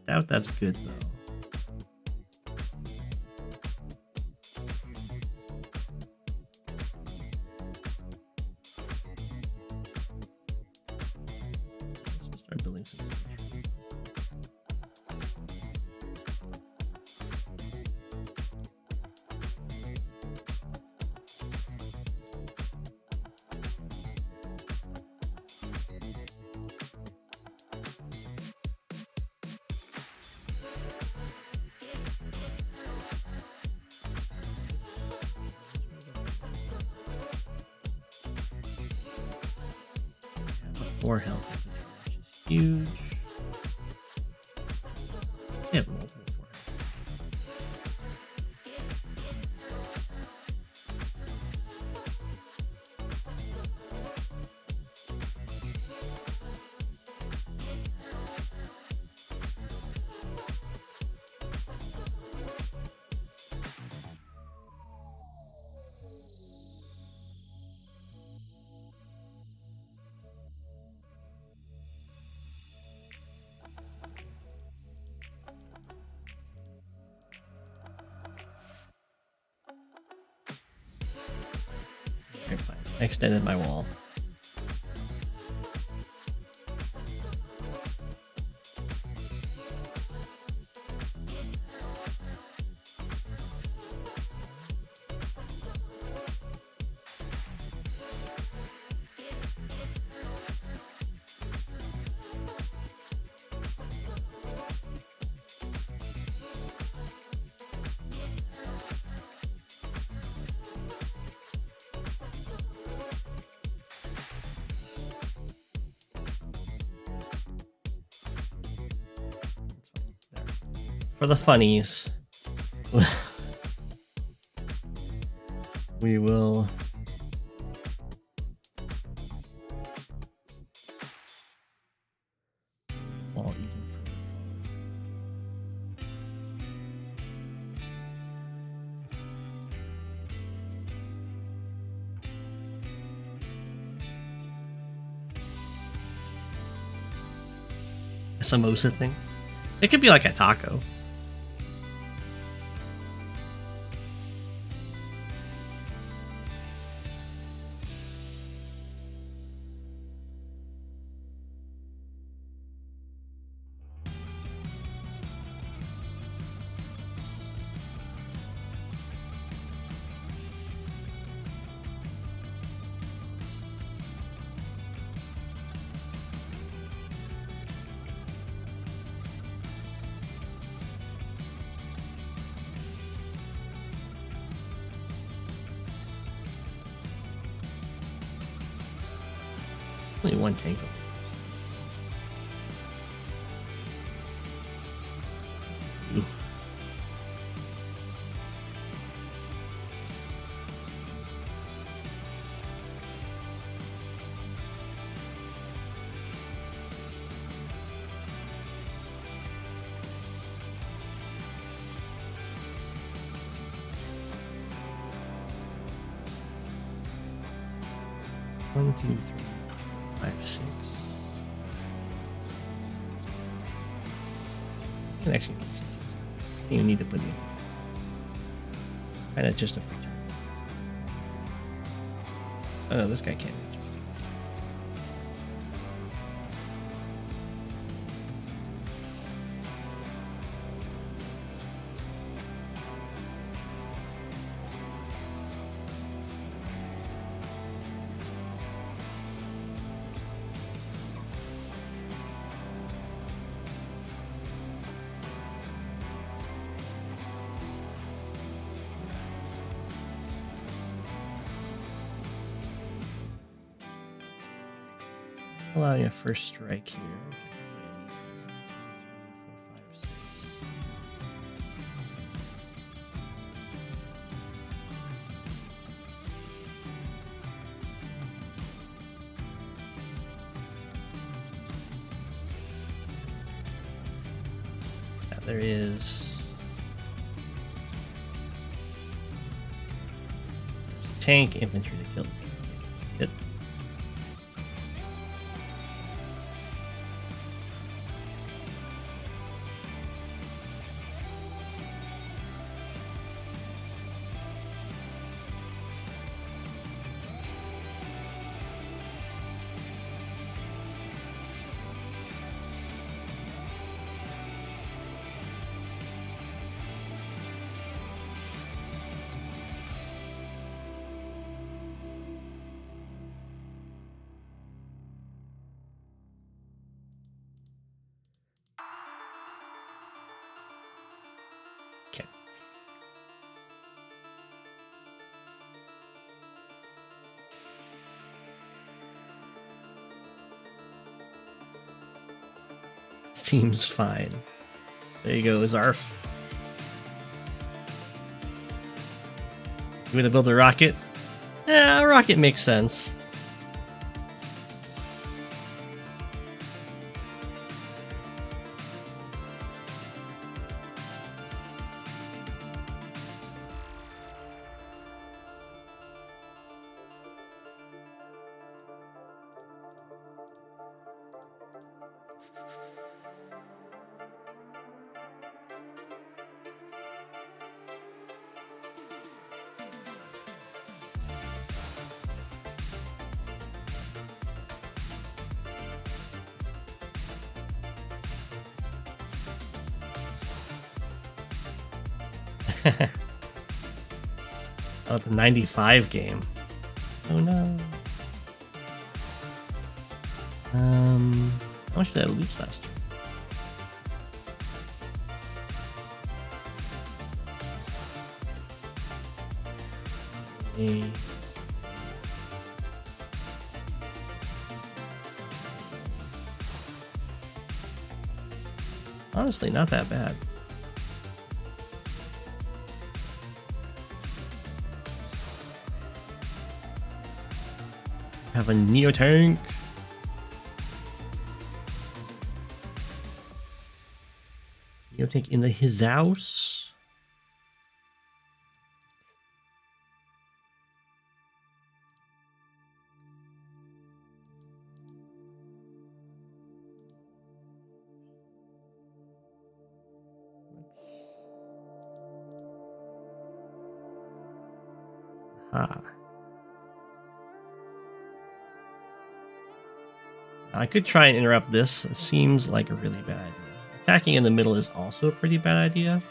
Speaker 1: Doubt that's good though. Let's start building some. Four health, which is huge. They have multiple 4 health. Okay, fine. I extended my wall. For the funnies, we will wall even further. A samosa thing. It could be like a taco. Only one tank. Oof. 1, 2, 3, 5, 6. I can actually you don't need to put it in. It's kind of just a free turn. Oh no, this guy can't reach. Allowing a first strike here. 3, 4, 5, 6. Yeah, there is. There's tank infantry to kill this thing. Hit. Okay. Seems fine. There you go, Zarf. You gonna build a rocket? Yeah, a rocket makes sense. Oh, the 95 game. Oh no. How much did I lose last year? Honestly, not that bad. Have a Neo tank. Neo tank in his house. I could try and interrupt this. It seems like a really bad idea. Attacking in the middle is also a pretty bad idea.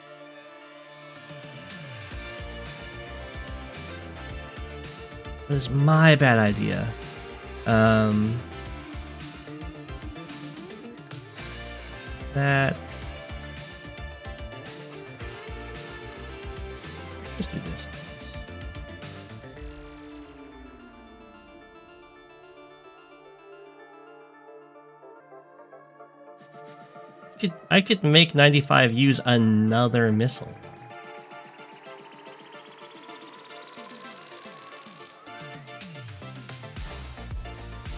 Speaker 1: But it's my bad idea. That. Let's do this. I could make 95 use another missile.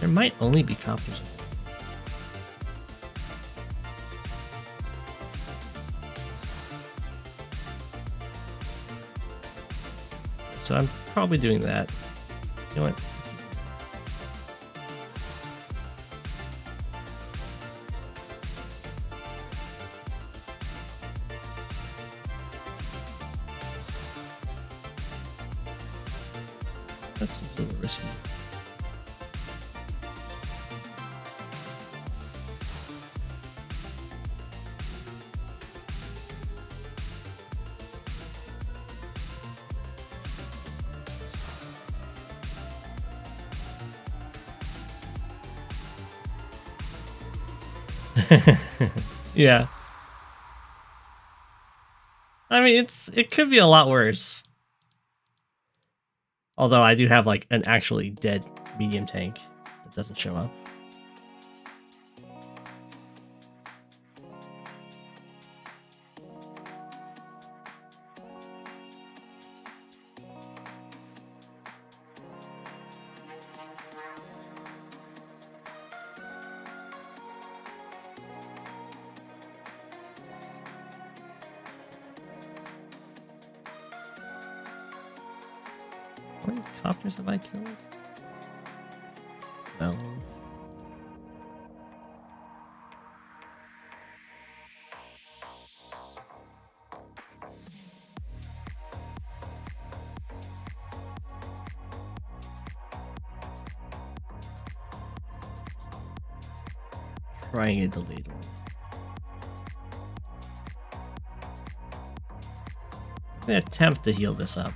Speaker 1: There might only be copters. So I'm probably doing that. You know what? That's a little risky. Yeah. I mean, it could be a lot worse. Although I do have like an actually dead medium tank that doesn't show up. How many copters have I killed? Well, trying a delayed one. I'm gonna attempt to heal this up.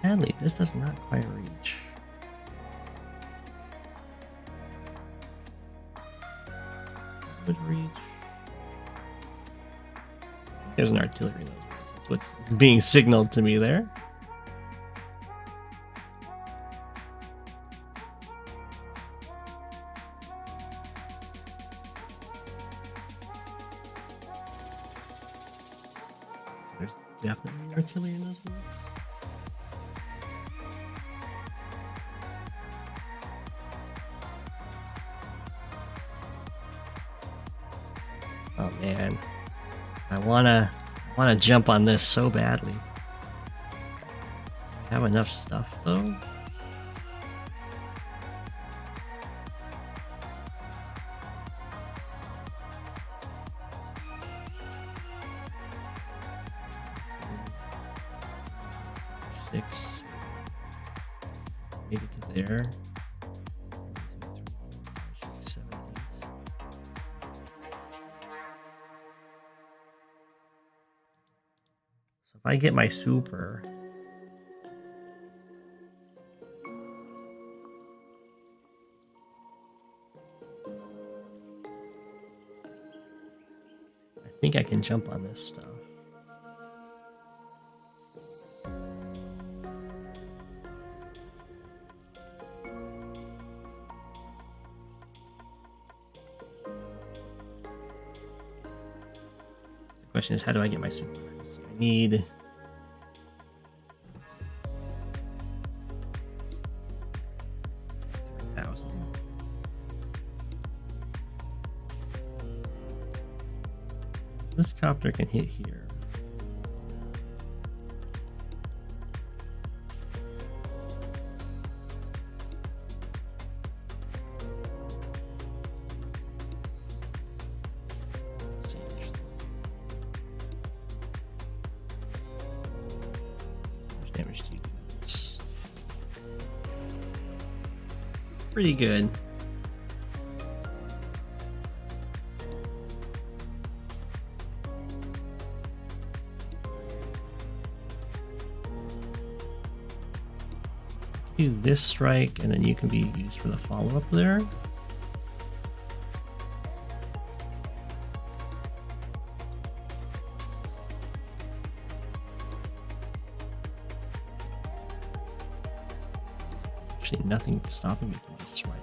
Speaker 1: Sadly, this does not quite reach. Would reach. There's an artillery nose. That's what's being signaled to me there. There's definitely an artillery nose. Oh man, I wanna jump on this so badly. I have enough stuff though. Six, maybe to there. 1, 2, 3, 4, 5, 6, 7, 8. If I get my super, I think I can jump on this stuff. The question is, how do I get my super? I need this copter can hit here. Let's see. damage do you do? It's pretty good. Do this strike, and then you can be used for the follow-up there. Actually, nothing stopping me from just swiping.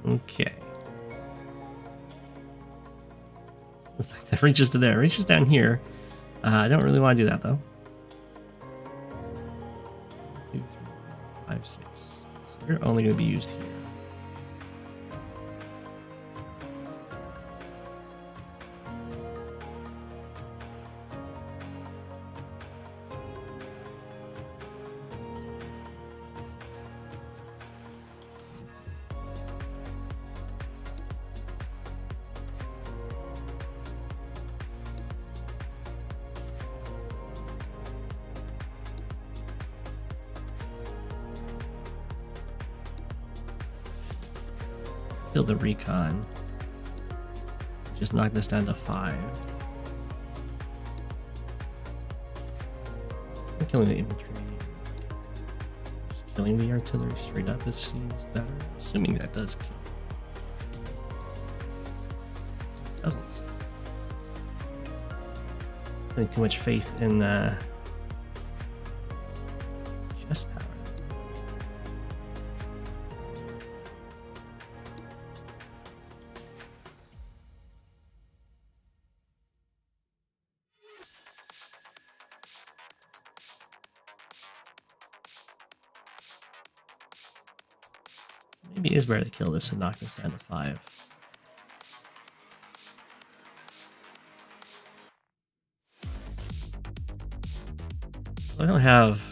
Speaker 1: Okay. Looks like that reaches to there. It reaches down here. I don't really want to do that though. 2, 3, 4, 5, 6. So you're only going to be used here. Kill the recon. Just knock this down to 5. I'm killing the infantry. Just killing the artillery straight up, it seems better. Assuming that does kill. It doesn't. Putting too much faith in chest power. Maybe it is better to kill this and knock this down to 5. I don't have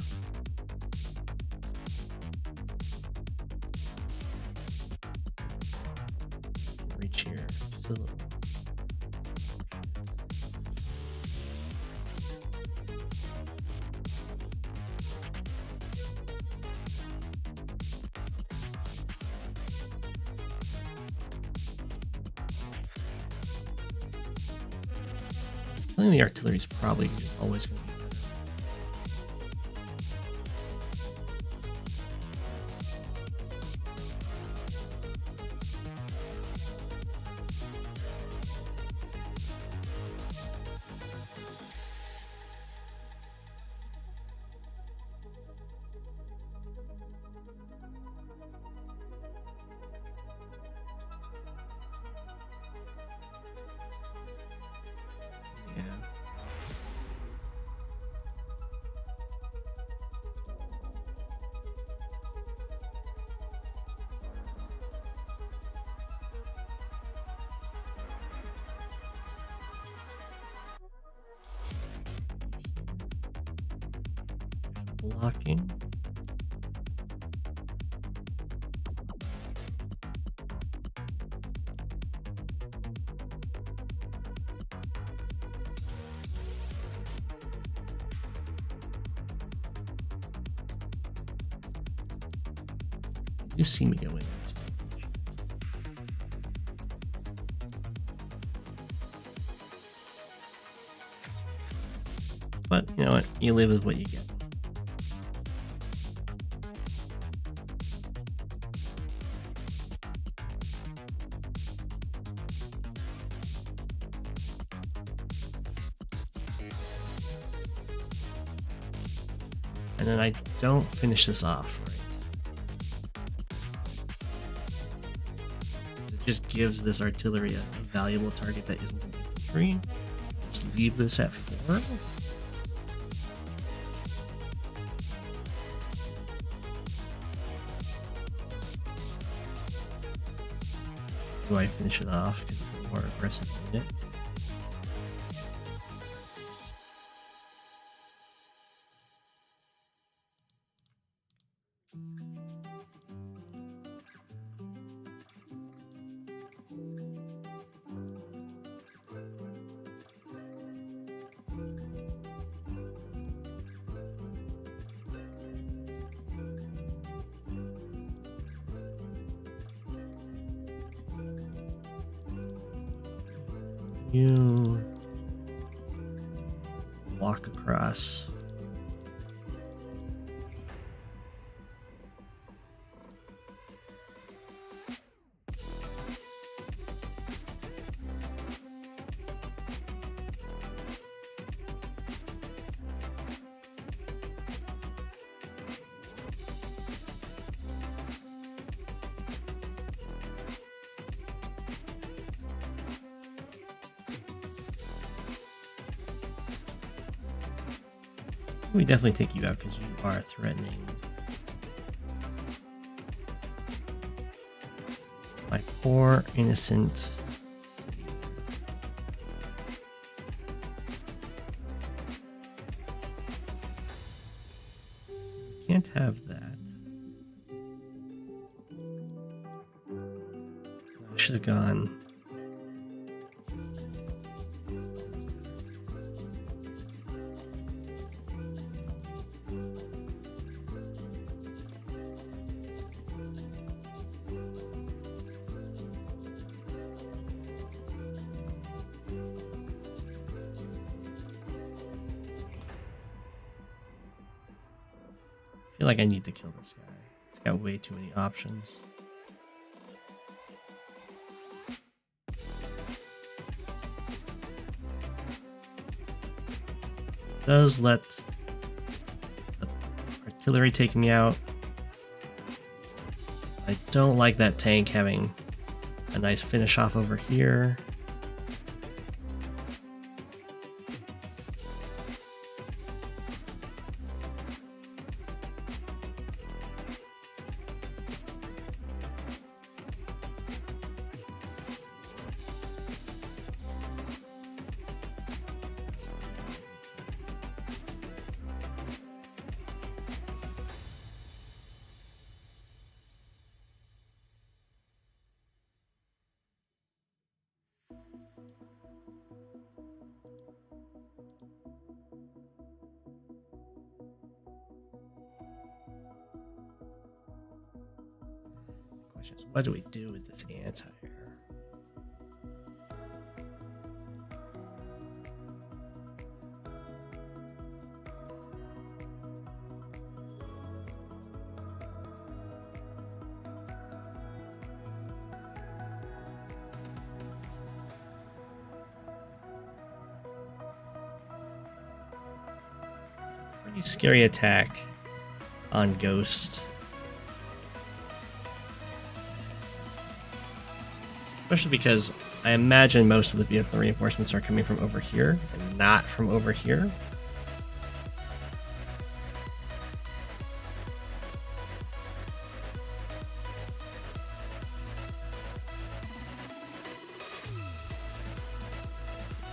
Speaker 1: reach here, just a little. I think the artillery is probably just always going to be better. Blocking. You see me go in. But you know what? You live with what you get. And then I don't finish this off, right? It just gives this artillery a valuable target that isn't an infantry. Just leave this at 4. Do I finish it off because it's a more aggressive unit? You walk across. We definitely take you out because you are threatening my poor innocent city. Can't have that. I should have gone. I feel like I need to kill this guy. He's got way too many options. Does let the artillery take me out. I don't like that tank having a nice finish off over here. What do we do with this anti-air? Pretty scary attack on Ghost. Especially because I imagine most of the vehicle reinforcements are coming from over here and not from over here.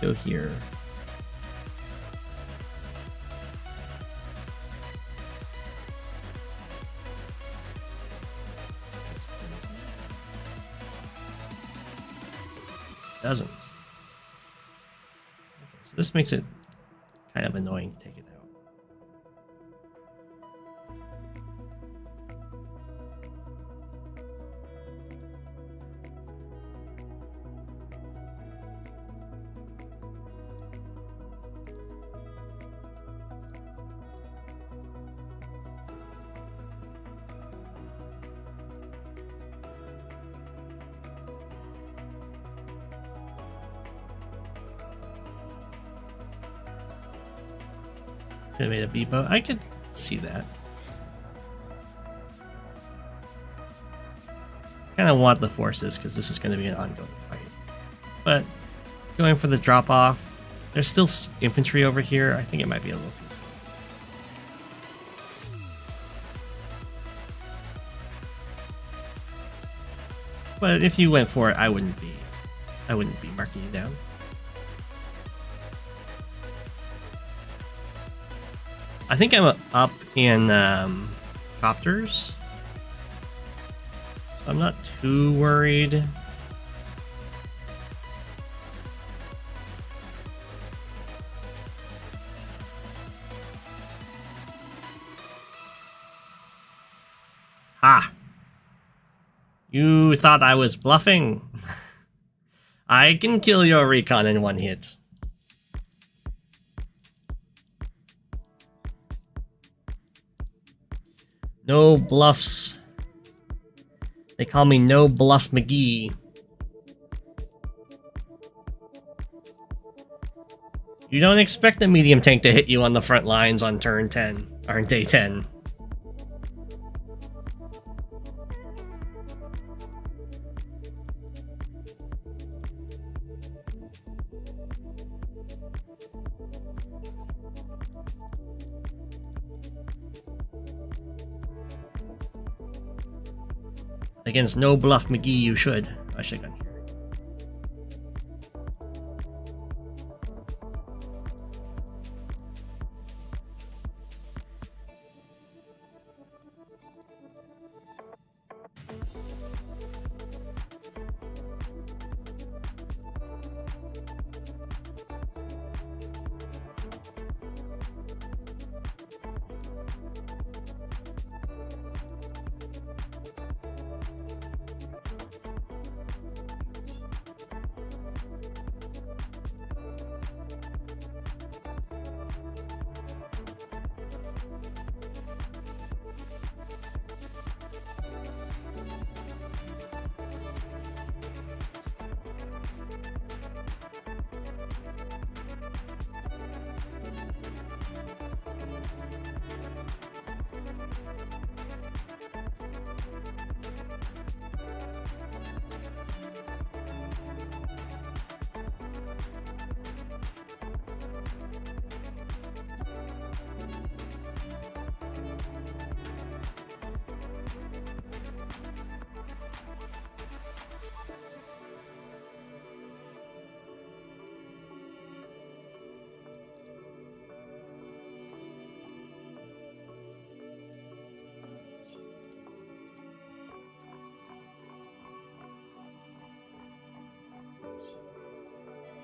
Speaker 1: Go here. Doesn't. Okay, so this makes it kind of annoying to take it out. Could have made a B-boat. I could see that. Kind of want the forces because this is going to be an ongoing fight. But going for the drop off There's still infantry over here. I think it might be a little too slow. But if you went for it, I wouldn't be marking you down. I think I'm up in copters. I'm not too worried. Ah! You thought I was bluffing? I can kill your recon in one hit. No bluffs. They call me No Bluff McGee. You don't expect the medium tank to hit you on the front lines on turn 10, or on day 10. Against No Bluff McGee, you should. I should have gone here.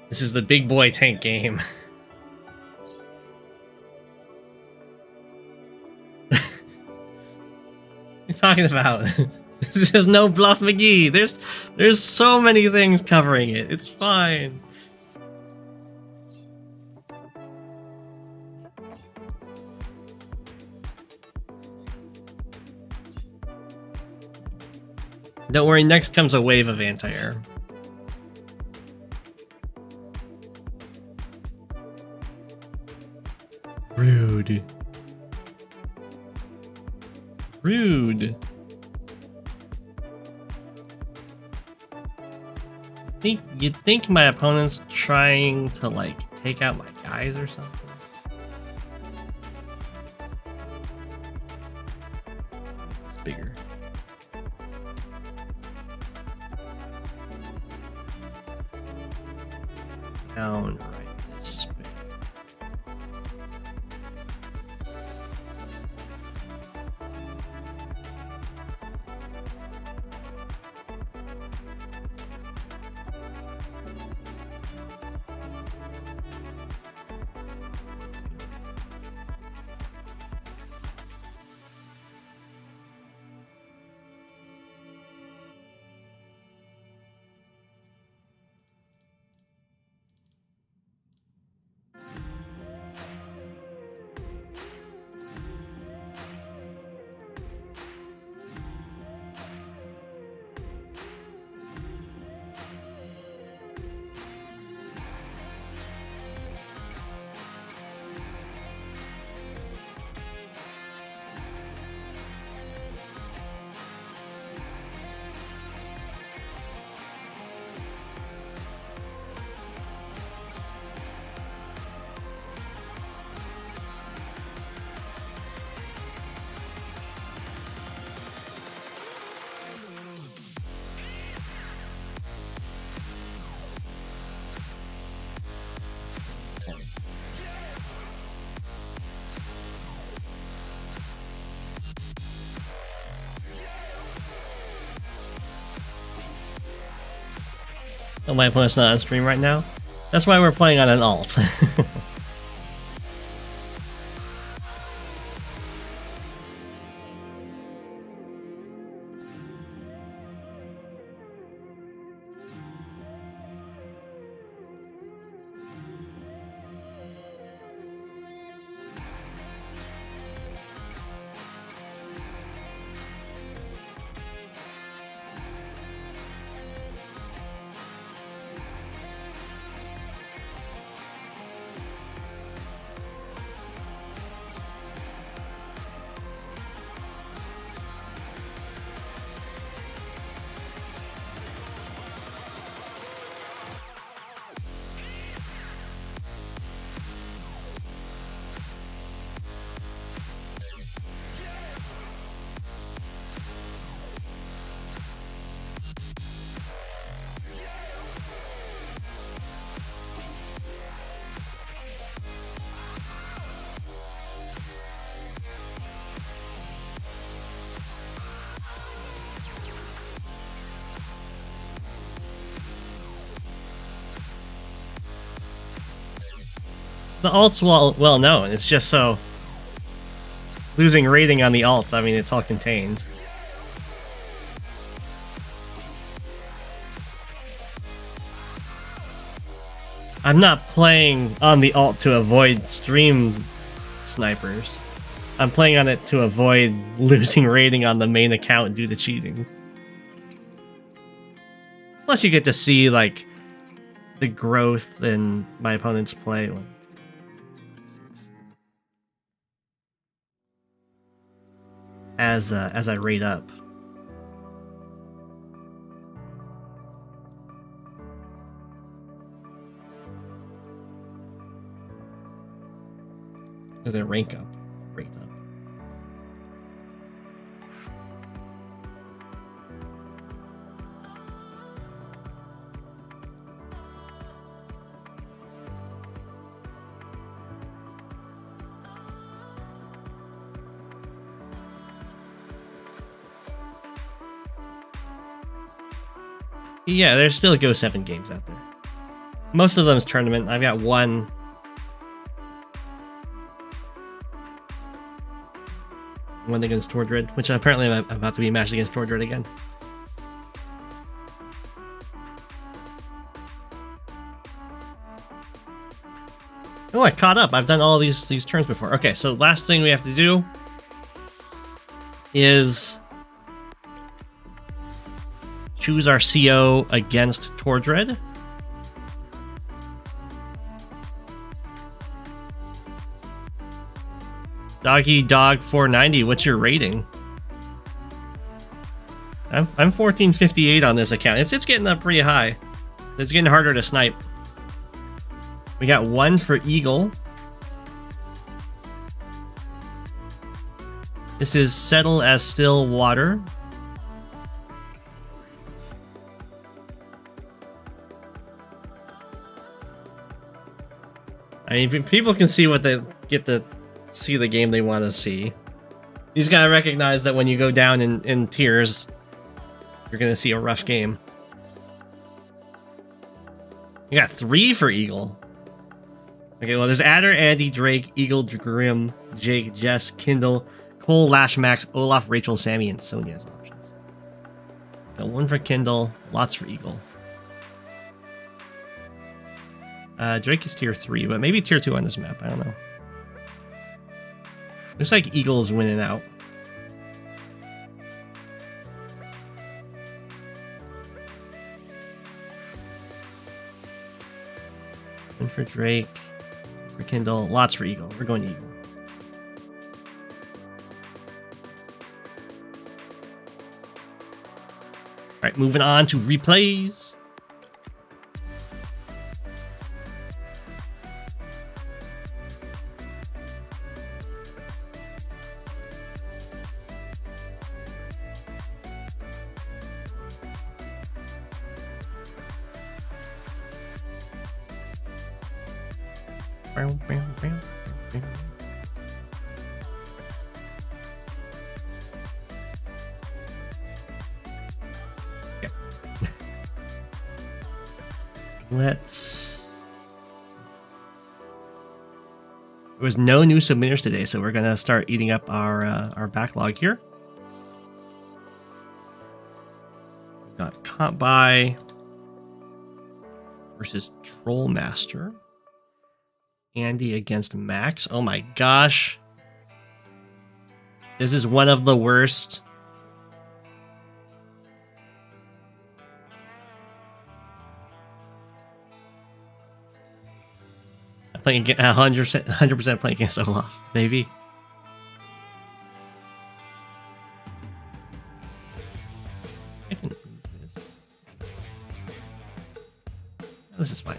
Speaker 1: This is the big boy tank game. What are you talking about? This is No Bluff McGee. There's so many things covering it. It's fine. Don't worry, next comes a wave of anti-air. Rude. Rude. You'd think my opponent's trying to, like, take out my guys or something. It's bigger. Down right this way. Oh, my opponent's not on stream right now. That's why we're playing on an alt. The alt's well known. It's just so losing rating on the alt. I mean, it's all contained. I'm not playing on the alt to avoid stream snipers. I'm playing on it to avoid losing rating on the main account due to cheating. Plus, you get to see like the growth in my opponent's play. As I rate up. As I rank up, rate up. Yeah, there's still Go7 games out there. Most of them is tournament. I've got one. One against Tordred, which apparently I'm about to be matched against Tordred again. Oh, I caught up. I've done all these turns before. Okay, so last thing we have to do is choose our CO against Tordred. Doggy Dog 490, what's your rating? I'm 1458 on this account. It's getting up pretty high. It's getting harder to snipe. We got one for Eagle. This is Settle as Still Water. I mean, people can see what they get to see the game they want to see. You just gotta recognize that when you go down in tiers, you're gonna see a rough game. You got 3 for Eagle. Okay, well, there's Adder, Andy, Drake, Eagle, Grim, Jake, Jess, Kindle, Cole, Lash, Max, Olaf, Rachel, Sammy, and Sonya as options. Got 1 for Kindle, lots for Eagle. Drake is tier 3, but maybe tier 2 on this map. I don't know. Looks like Eagle is winning out. One for Drake, for Kindle, lots for Eagle. We're going Eagle. Alright, moving on to replays. Let's... There was no new submitters today, so we're gonna start eating up our backlog here. We've got Kantbei versus Trollmaster. Andy against Max. Oh my gosh. This is one of the worst. I'm playing 100% playing against Olaf, maybe. I can move this. This is fine.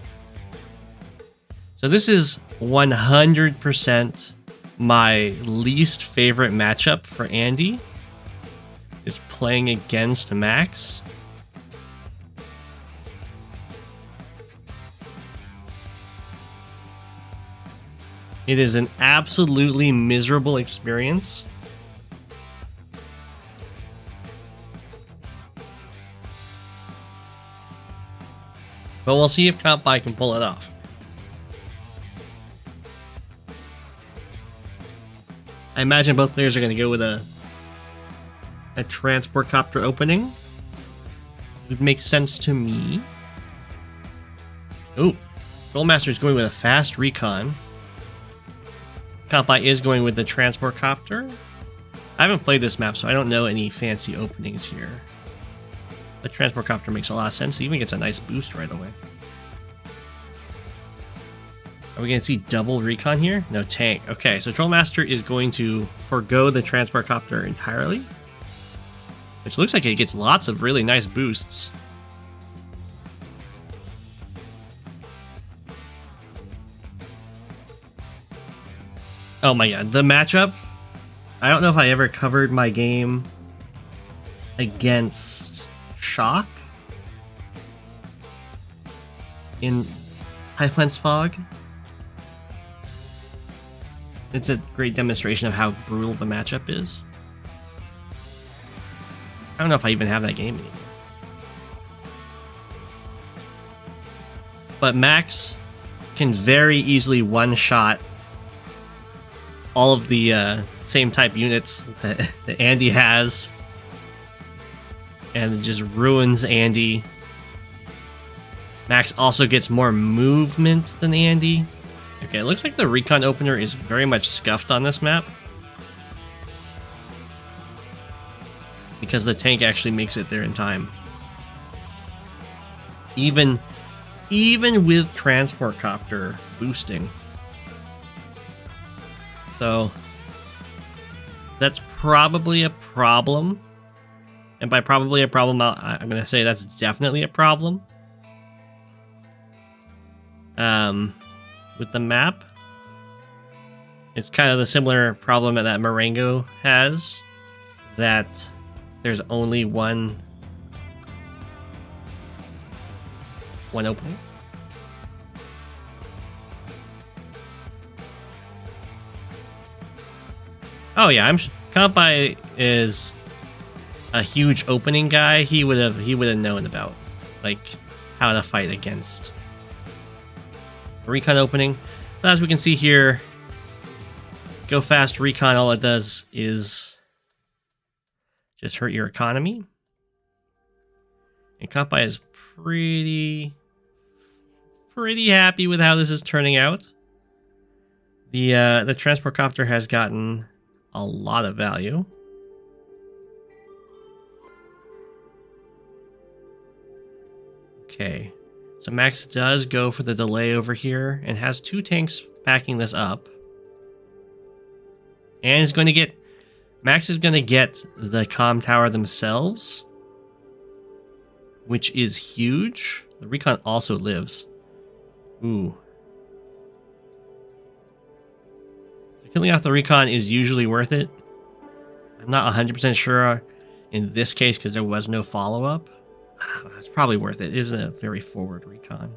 Speaker 1: So this is 100% my least favorite matchup for Andy, is playing against Max. It is an absolutely miserable experience. But we'll see if Kantbei can pull it off. I imagine both players are going to go with a transport copter opening. It would make sense to me. Oh, Trollmaster is going with a fast recon. Kantbei is going with the transport copter. I haven't played this map, so I don't know any fancy openings here. The transport copter makes a lot of sense. It even gets a nice boost right away. Are we going to see double recon here? No tank. Okay, so Trollmaster is going to forego the transport copter entirely, which looks like it gets lots of really nice boosts. Oh my god, the matchup. I don't know if I ever covered my game against Shock in Highlands Fog. It's a great demonstration of how brutal the matchup is. I don't know if I even have that game anymore. But Max can very easily one-shot all of the same type units that Andy has, and it just ruins Andy. Max also gets more movement than Andy. Okay, it looks like the recon opener is very much scuffed on this map, because the tank actually makes it there in time. Even with transport copter boosting. So that's probably a problem. And by probably a problem, I'm going to say that's definitely a problem. With the map, it's kind of the similar problem that Marengo has, that there's only one opening. Oh yeah, Kantbei is a huge opening guy. He would have known about like how to fight against the recon opening. But as we can see here, go fast recon, all it does is just hurt your economy. And Kantbei is pretty happy with how this is turning out. The transport copter has gotten a lot of value. Okay, so Max does go for the delay over here and has two tanks backing this up. And is going to get... Max is going to get the comm tower themselves, which is huge. The recon also lives. Ooh. So killing off the recon is usually worth it. I'm not 100% sure in this case because there was no follow-up. It's probably worth it. It is a very forward recon.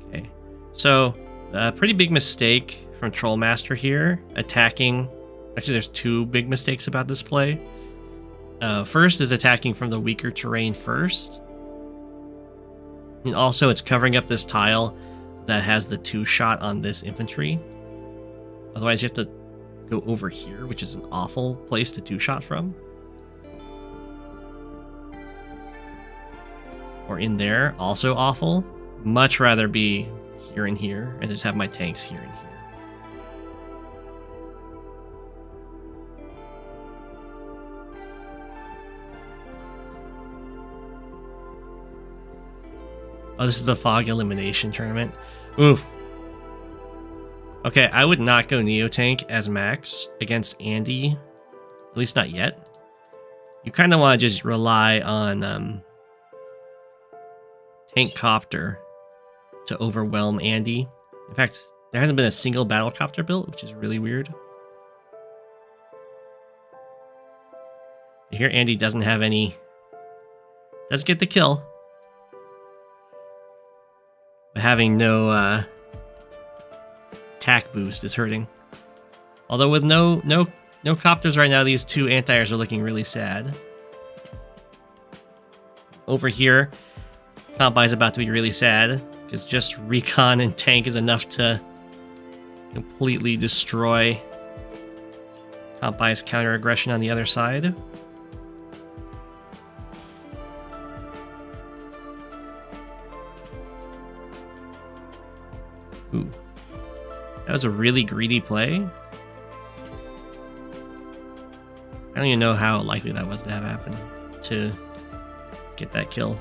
Speaker 1: Okay. So, a pretty big mistake from Trollmaster here. Attacking... Actually, there's two big mistakes about this play. First is attacking from the weaker terrain first. And also it's covering up this tile that has the 2-shot on this infantry. Otherwise you have to go over here, which is an awful place to 2-shot from. Or in there, also awful. Much rather be here and here, and just have my tanks here and here. Oh, this is the fog elimination tournament. Oof. Okay, I would not go Neo Tank as Max against Andy. At least not yet. You kind of want to just rely on Tank Copter to overwhelm Andy. In fact, there hasn't been a single battle copter built, which is really weird. Here Andy doesn't have any. Does get the kill. But having no attack boost is hurting. Although with no copters right now, these two anti-airs are looking really sad. Over here, Kantbei is about to be really sad because just recon and tank is enough to completely destroy Kantbei's counter aggression on the other side. Ooh. That was a really greedy play. I don't even know how likely that was to have happened to get that kill.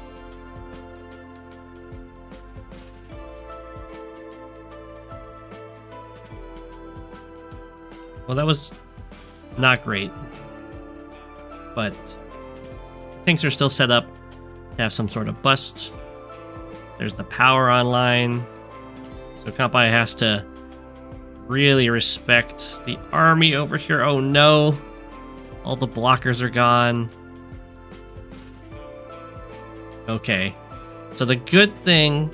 Speaker 1: Well, that was not great, but things are still set up to have some sort of bust. There's the power online. So Kantbei has to really respect the army over here. Oh no! All the blockers are gone. Okay. So the good thing,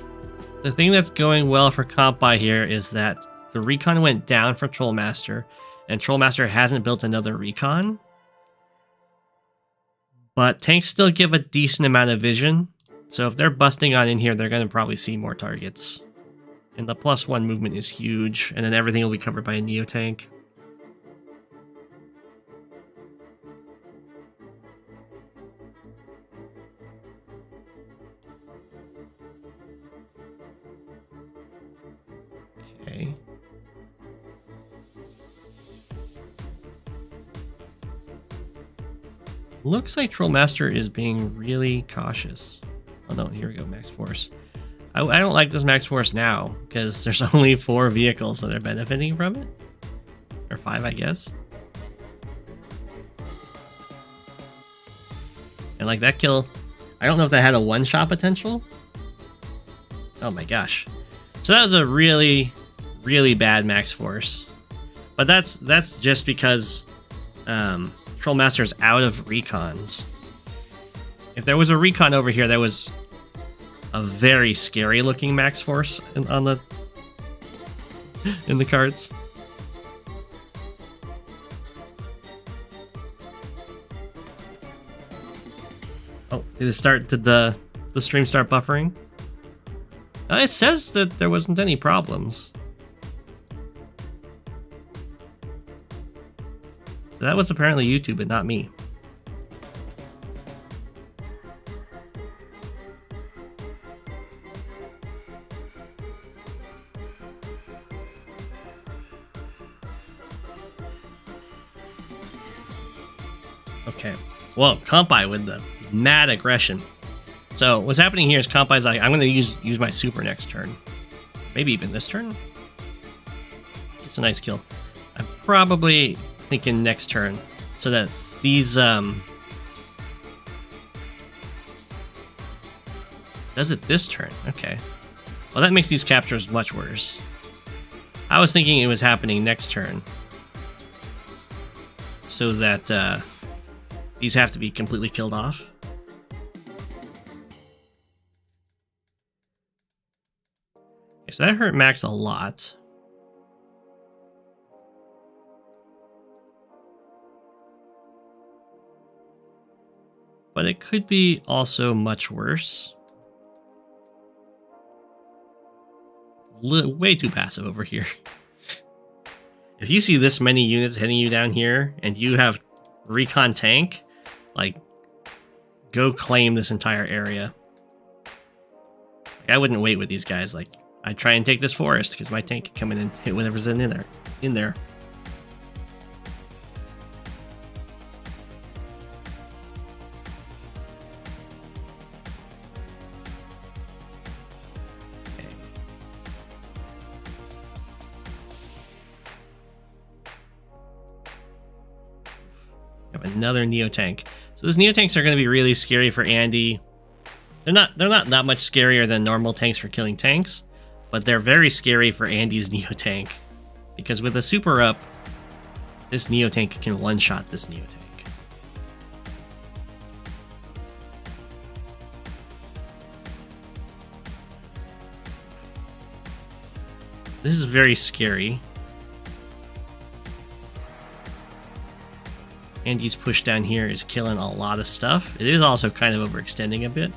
Speaker 1: the thing that's going well for Kantbei here is that the recon went down for Trollmaster, and Trollmaster hasn't built another recon. But tanks still give a decent amount of vision. So if they're busting on in here, they're going to probably see more targets. And the +1 movement is huge, and then everything will be covered by a Neo tank. Okay. Looks like Trollmaster is being really cautious. Oh no, here we go, Max Force. I don't like this Max Force now, because there's only 4 vehicles that are benefiting from it. Or 5, I guess. And like that kill, I don't know if that had a one-shot potential. Oh my gosh. So that was a really, really bad Max Force. But that's just because Trollmaster's out of recons. If there was a recon over here, there was a very scary looking Max Force in the cards. Oh, did the stream start buffering? It says that there wasn't any problems. That was apparently YouTube, but not me. Okay. Well, Kantbei with the mad aggression. So what's happening here is Kantbei's like, I'm going to use my super next turn. Maybe even this turn. It's a nice kill. I'm probably thinking next turn so that these does it this turn. Okay. Well, that makes these captures much worse. I was thinking it was happening next turn so that these have to be completely killed off. Okay, so that hurt Max a lot. But it could be also much worse. way too passive over here. If you see this many units hitting you down here, and you have recon tank, like, go claim this entire area. Like, I wouldn't wait with these guys. Like, I'd try and take this forest, because my tank can come in and hit whatever's in there. Another Neo tank. So those Neo tanks are going to be really scary for Andy. They're not that much scarier than normal tanks for killing tanks, but they're very scary for Andy's Neo tank, because with a super up, this Neo tank can one-shot this Neo tank. This is very scary. Andy's push down here is killing a lot of stuff. It is also kind of overextending a bit.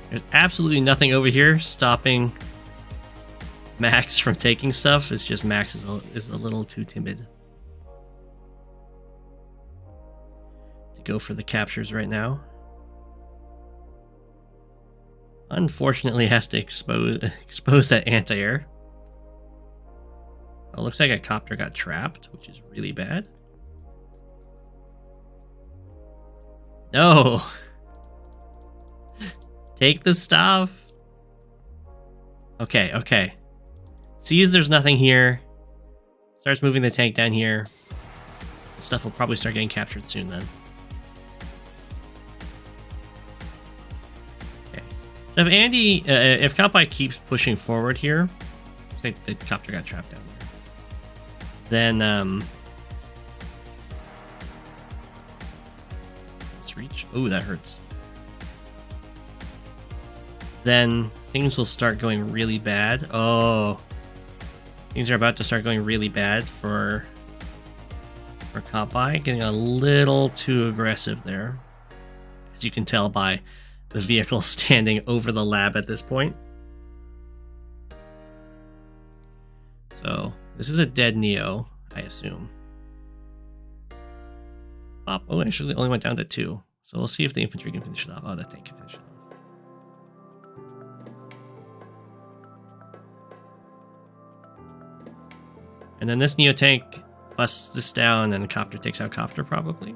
Speaker 1: There's absolutely nothing over here stopping Max from taking stuff. It's just Max is a little too timid to go for the captures right now. Unfortunately, has to expose that anti-air. It looks like a copter got trapped, which is really bad. No! Take the stuff! Okay. Sees there's nothing here. Starts moving the tank down here. The stuff will probably start getting captured soon then. Okay. So if Andy, if Kantbei keeps pushing forward here, looks like the copter got trapped down there. Then, let's reach. Oh, that hurts. Then things will start going really bad. Oh, things are about to start going really bad for Kantbei. Getting a little too aggressive there, as you can tell by the vehicle standing over the lab at this point. So this is a dead Neo, I assume. Oh, actually, it only went down to 2. So we'll see if the infantry can finish it off. Oh, that tank can finish it off. And then this Neo tank busts this down, and Copter takes out Copter, probably.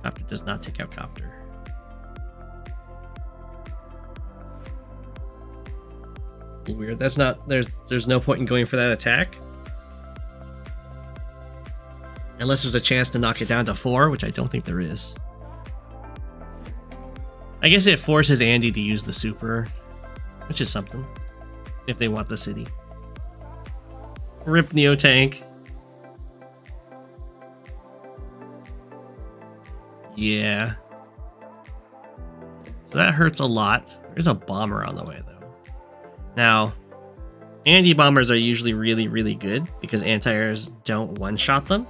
Speaker 1: Copter does not take out Copter. Weird. That's not. There's no point in going for that attack. Unless there's a chance to knock it down to 4, which I don't think there is. I guess it forces Andy to use the super, which is something, if they want the city. Rip Neo tank. Yeah. So that hurts a lot. There's a bomber on the way, though. Now, anti-bombers are usually really, really good because anti-airs don't one-shot them.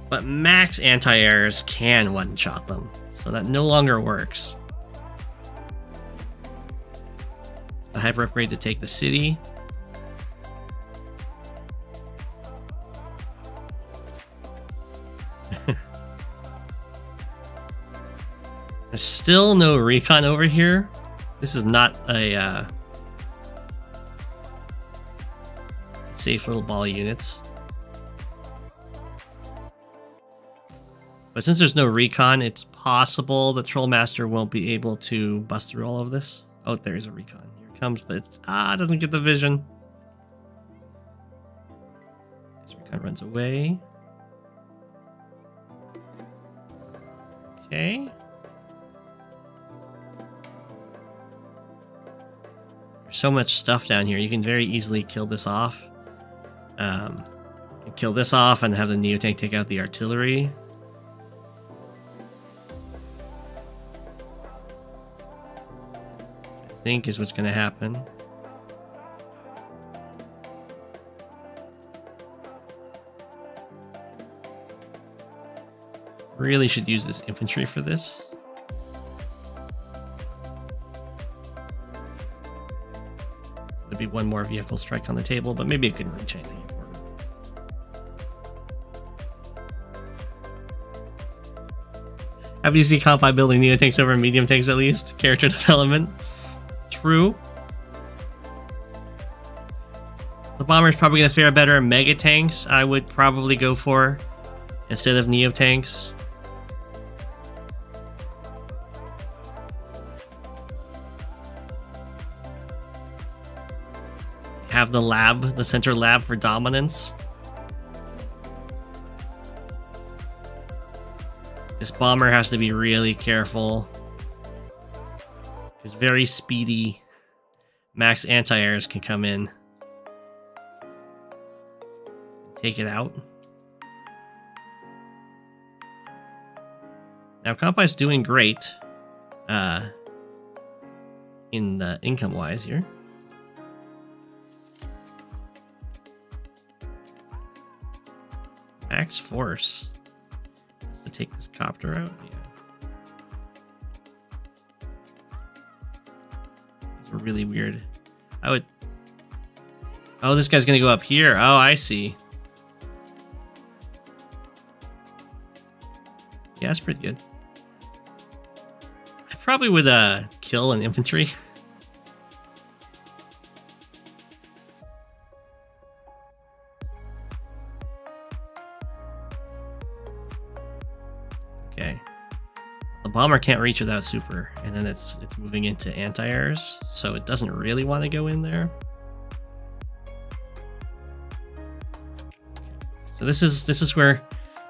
Speaker 1: But max anti-airs can one-shot them, so that no longer works. The hyper upgrade to take the city. There's still no recon over here. This is not a safe little ball of units. But since there's no recon, it's possible the Trollmaster won't be able to bust through all of this. Oh, there's a recon. Here it comes, but it's, it doesn't get the vision. This recon runs away. Okay. There's so much stuff down here. You can very easily kill this off. Kill this off and have the Neo tank take out the artillery. I think is what's going to happen. Really should use this infantry for this. There'd be one more vehicle strike on the table, but maybe it couldn't reach anything important. Have you seen Kantbei building neo tanks over medium tanks at least? Character development. True. The bomber is probably going to fare better. Mega tanks, I would probably go for instead of neo tanks. Have the lab, the center lab for dominance. This bomber has to be really careful. It's very speedy. Max anti-airs can come in. Take it out. Now Kantbei's doing great. In the income-wise here. Max force. Just to take this copter out. Yeah. These are really weird. I would. Oh, this guy's gonna go up here. Oh, I see. Yeah, that's pretty good. I probably would kill an infantry. Okay. The bomber can't reach without super, and then it's moving into anti-airs, so it doesn't really want to go in there. So this is where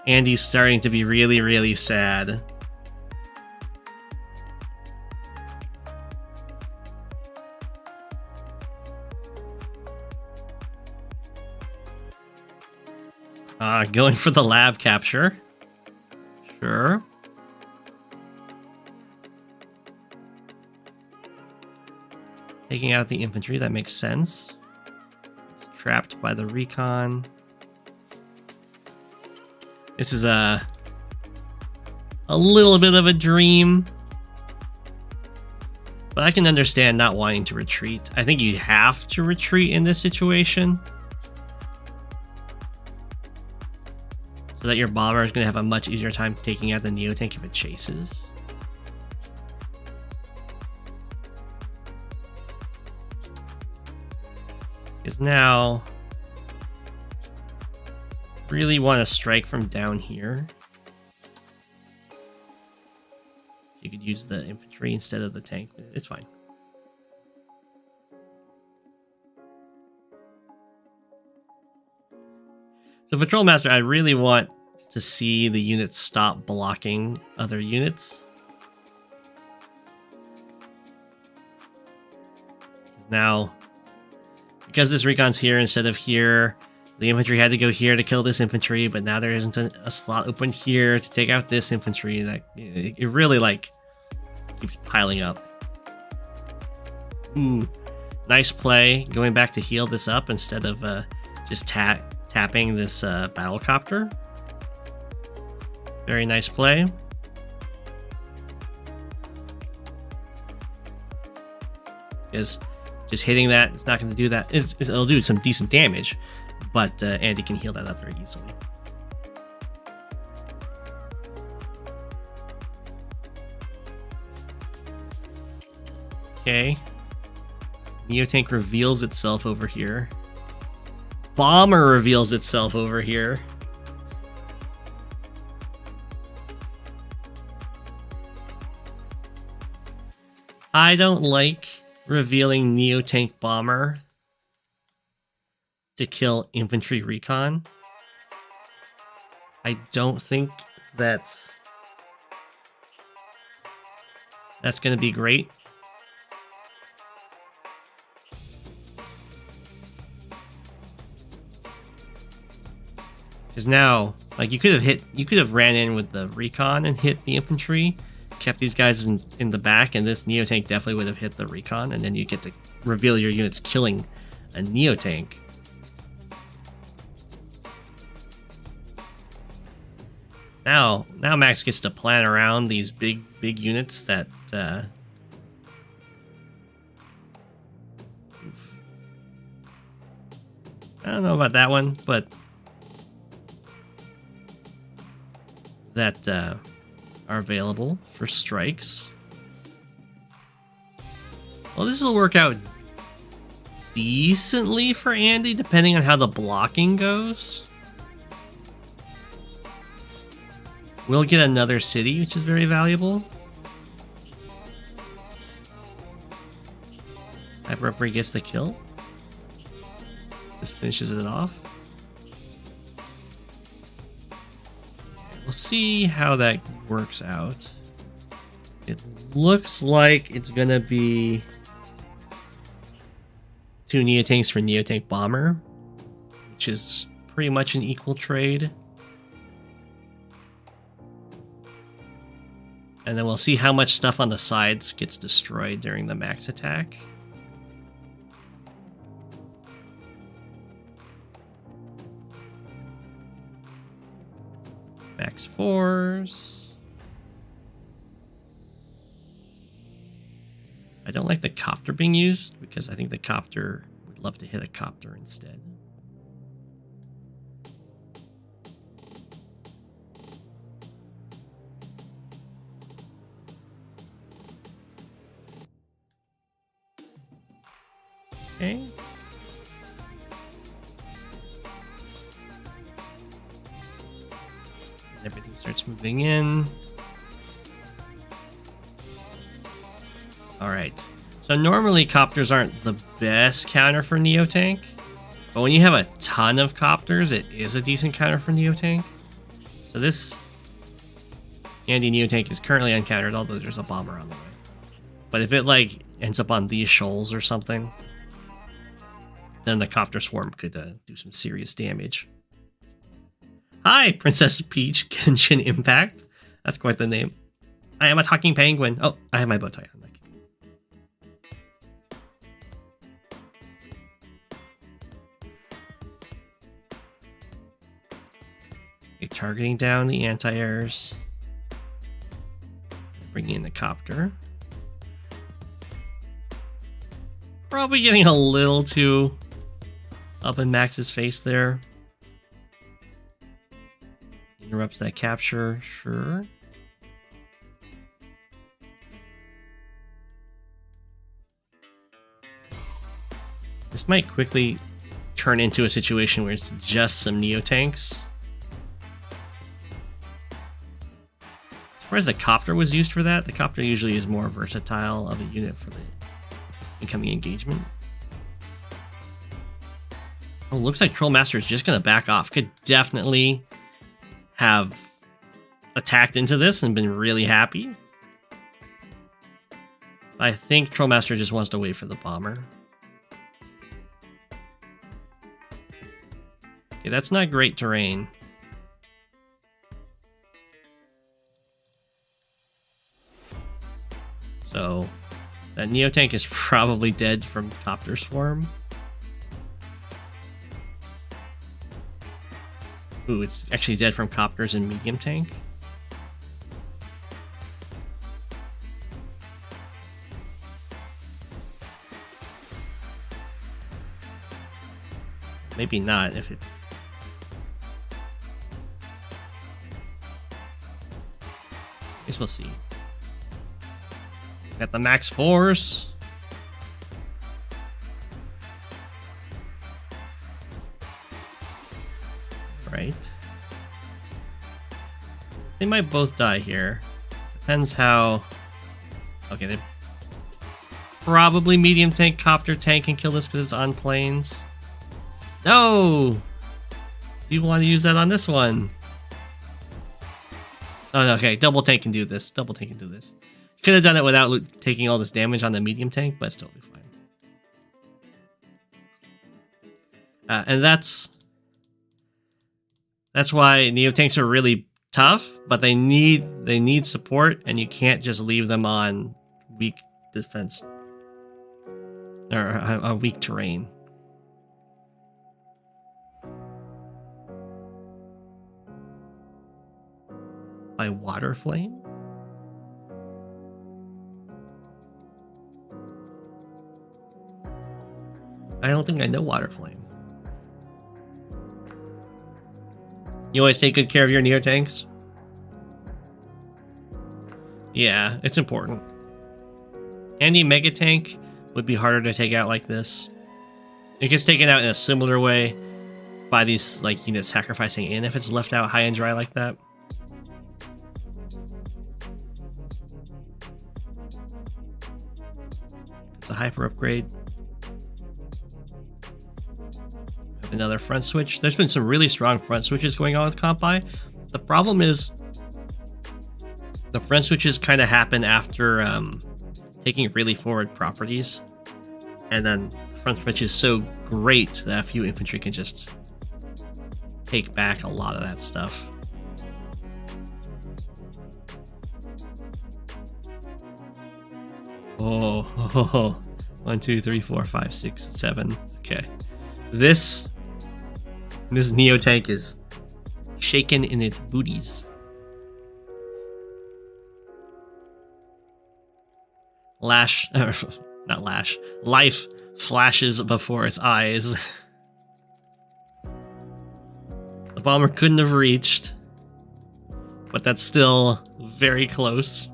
Speaker 1: Andy's starting to be really, really sad. Going for the lab capture. Sure. Taking out the infantry, that makes sense. It's trapped by the recon. This is a little bit of a dream. But I can understand not wanting to retreat. I think you have to retreat in this situation. So that your bomber is going to have a much easier time taking out the neo tank if it chases. Because now really want to strike from down here. You could use the infantry instead of the tank, but it's fine. So Patrol Master, I really want to see the units stop blocking other units. Now, because this recon's here instead of here, the infantry had to go here to kill this infantry, but now there isn't a slot open here to take out this infantry. That it really like keeps piling up. Ooh, nice play, going back to heal this up instead of just tapping this battlecopter. Very nice play. Is just hitting that, it's not going to do that. It'll do some decent damage, but Andy can heal that up very easily. Okay. Neotank reveals itself over here. Bomber reveals itself over here. I don't like revealing Neotank Bomber to kill infantry recon. I don't think that's going to be great. Because now, like, you could have ran in with the recon and hit the infantry, kept these guys in the back, and this Neotank definitely would have hit the recon, and then you get to reveal your units killing a Neotank. Now Max gets to plan around these big units that I don't know about that one, but that are available for strikes. Well, this will work out decently for Andy, depending on how the blocking goes. We'll get another city, which is very valuable. Hyper Upgrade gets the kill. This finishes it off. We'll see how that works out. It looks like it's gonna be 2 Neotanks for Neotank Bomber, which is pretty much an equal trade. And then we'll see how much stuff on the sides gets destroyed during the max attack. Max 4s. I don't like the copter being used because I think the copter would love to hit a copter instead. Okay. Everything starts moving in. Alright. So normally copters aren't the best counter for Neotank, but when you have a ton of copters, it is a decent counter for Neotank. So this Andy Neotank is currently uncountered, although there's a bomber on the way. But if it like ends up on these shoals or something, then the copter swarm could do some serious damage. Hi, Princess Peach Genshin Impact. That's quite the name. I am a talking penguin. Oh, I have my bow tie on. Okay, targeting down the anti-airs. Bringing in the copter. Probably getting a little too up in Max's face there. Interrupts that capture, sure. This might quickly turn into a situation where it's just some Neotanks. As far as the copter was used for that, the copter usually is more versatile of a unit for the incoming engagement. Oh, looks like Trollmaster is just going to back off. Could definitely have attacked into this and been really happy. I think Trollmaster just wants to wait for the bomber. Okay, that's not great terrain. So that Neotank is probably dead from Copter Swarm. Ooh, it's actually dead from Copters and Medium Tank. Maybe not if it... I guess we'll see. Got the max force. Right. They might both die here. Depends how... Okay, they probably medium tank, copter tank can kill this because it's on planes. No! You want to use that on this one. Oh, no, okay, double tank can do this. Double tank can do this. Could have done it without taking all this damage on the medium tank, but it's totally fine. And that's why Neotanks are really tough, but they need support, and you can't just leave them on weak defense or weak terrain. by Water Flame? I don't think I know Water Flame. You always take good care of your Neo tanks? Yeah, it's important. Any Mega Tank would be harder to take out like this. It gets taken out in a similar way by these like units sacrificing in if it's left out high and dry like that. The hyper upgrade. Have another front switch. There's been some really strong front switches going on with Kantbei. The problem is the front switches kind of happen after taking really forward properties, and then the front switch is so great that a few infantry can just take back a lot of that stuff. Oh, 1, 2, 3, 4, 5, 6, 7. Okay, this Neo tank is shaken in its booties. Life flashes before its eyes. The bomber couldn't have reached, but that's still very close.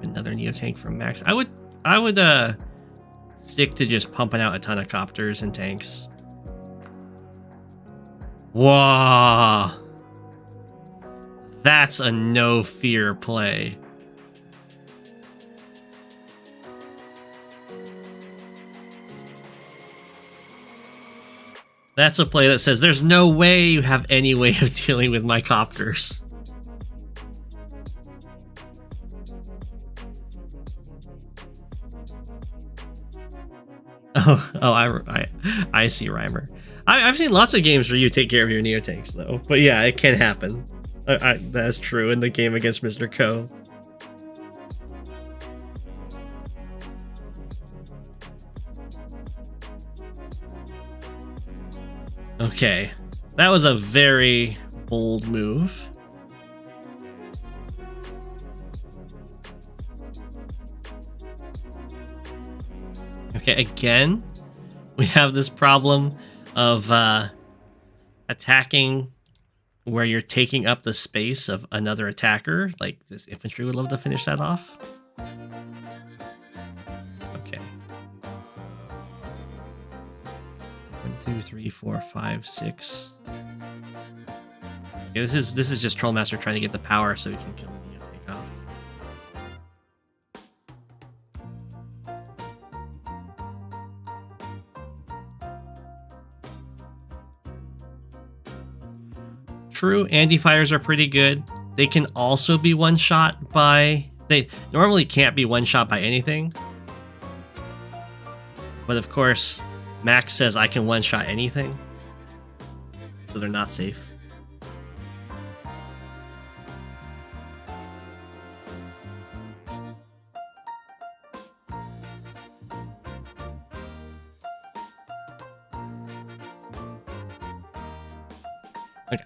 Speaker 1: Another Neo tank from Max. I would stick to just pumping out a ton of copters and tanks. Whoa. That's a no fear play. That's a play that says there's no way you have any way of dealing with my copters. I see, Reimer. I've seen lots of games where you take care of your Neo tanks though, but yeah, it can happen. That's true in the game against Mr. Co. Okay, that was a very bold move. Okay, again, we have this problem of attacking where you're taking up the space of another attacker. Like, this infantry would love to finish that off. Okay. 1, 2, 3, 4, 5, 6. Okay, this is just Trollmaster trying to get the power so he can kill me and take off. True, anti-fires are pretty good. They can also be one-shot by... They normally can't be one-shot by anything. But of course, Max says I can one-shot anything. So they're not safe. Okay.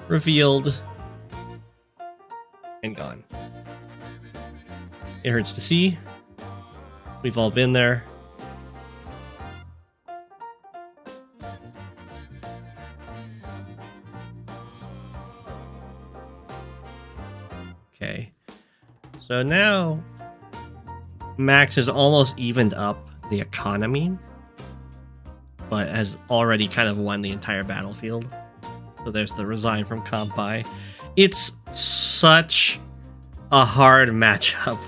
Speaker 1: Revealed and gone. It hurts to see. We've all been there. Okay. So now Max has almost evened up the economy, but has already kind of won the entire battlefield. So there's the resign from Kantbei. It's such a hard matchup.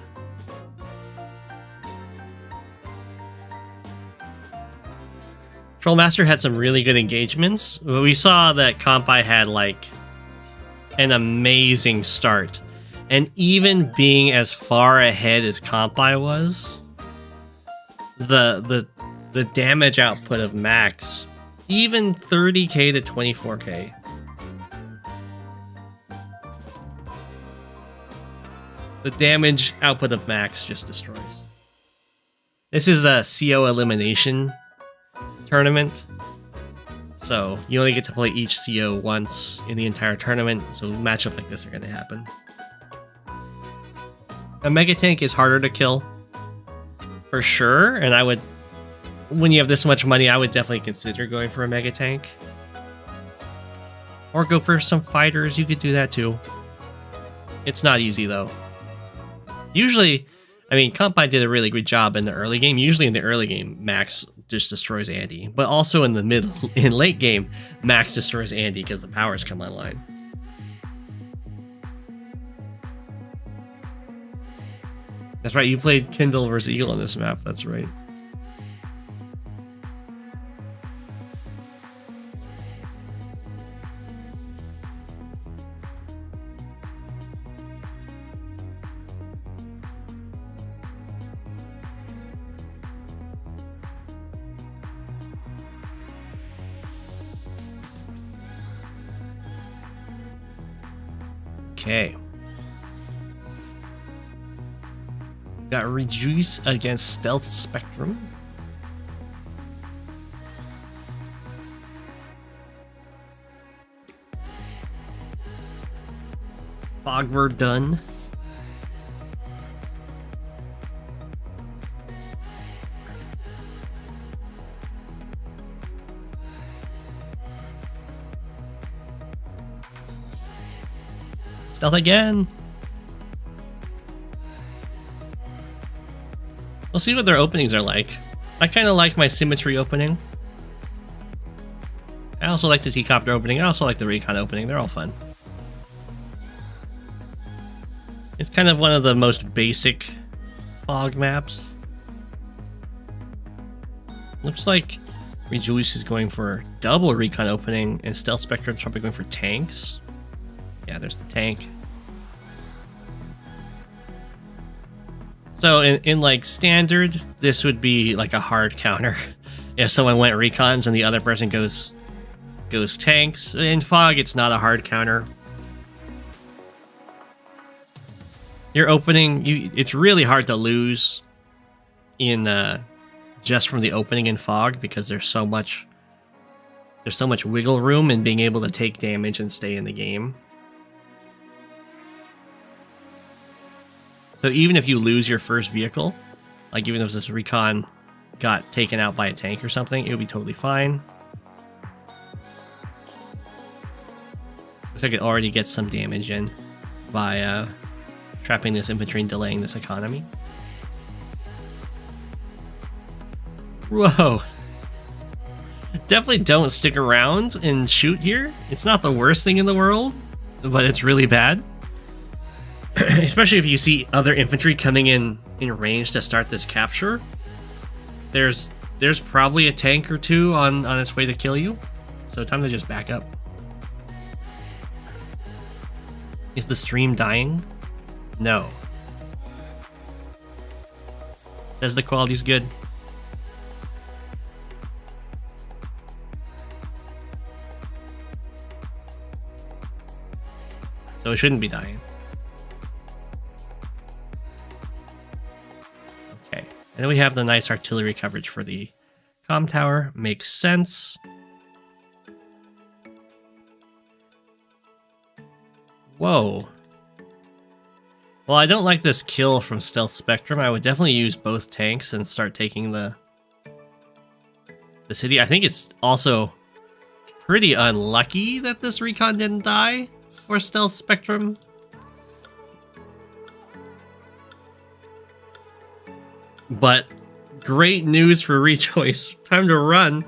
Speaker 1: Trollmaster had some really good engagements. We saw that Kantbei had like an amazing start. And even being as far ahead as Kantbei was, the damage output of Max, even 30k to 24k. The damage output of Max just destroys. This is a CO elimination tournament. So you only get to play each CO once in the entire tournament, so matchups like this are going to happen. A Mega Tank is harder to kill, for sure, and I would, when you have this much money, I would definitely consider going for a Mega Tank. Or go for some fighters, you could do that too. It's not easy though. Usually, I mean, Kantbei did a really good job in the early game. Usually in the early game, Max just destroys Andy. But also in the late game, Max destroys Andy because the powers come online. That's right, you played Kindle versus Eel on this map, that's right. Okay. Got Rejeuce against Stealth Spectrum. Verdun. Stealth again. We'll see what their openings are like. I kind of like my symmetry opening. I also like the T-Copter opening. I also like the Recon opening. They're all fun. It's kind of one of the most basic fog maps. Looks like Rejeuce is going for double Recon opening, and Stealth Spectrum's probably going for tanks. Yeah, there's the tank. So in like standard, this would be like a hard counter. If someone went recons and the other person goes tanks. In fog, it's not a hard counter. Your opening, it's really hard to lose in just from the opening in fog because there's so much wiggle room in being able to take damage and stay in the game. So even if you lose your first vehicle, like even if this recon got taken out by a tank or something, it would be totally fine. Looks like it already gets some damage in by trapping this infantry and delaying this economy. Whoa. Definitely don't stick around and shoot here. It's not the worst thing in the world, but it's really bad. Especially if you see other infantry coming in range to start this capture. There's probably a tank or two on its way to kill you. So time to just back up. Is the stream dying? No. Says the quality's good. So it shouldn't be dying. Okay. And then we have the nice artillery coverage for the comm tower. Makes sense. Whoa. Well, I don't like this kill from Stealth Spectrum. I would definitely use both tanks and start taking the city. I think it's also pretty unlucky that this recon didn't die for Stealth Spectrum. But great news for Rejeuce. Time to run.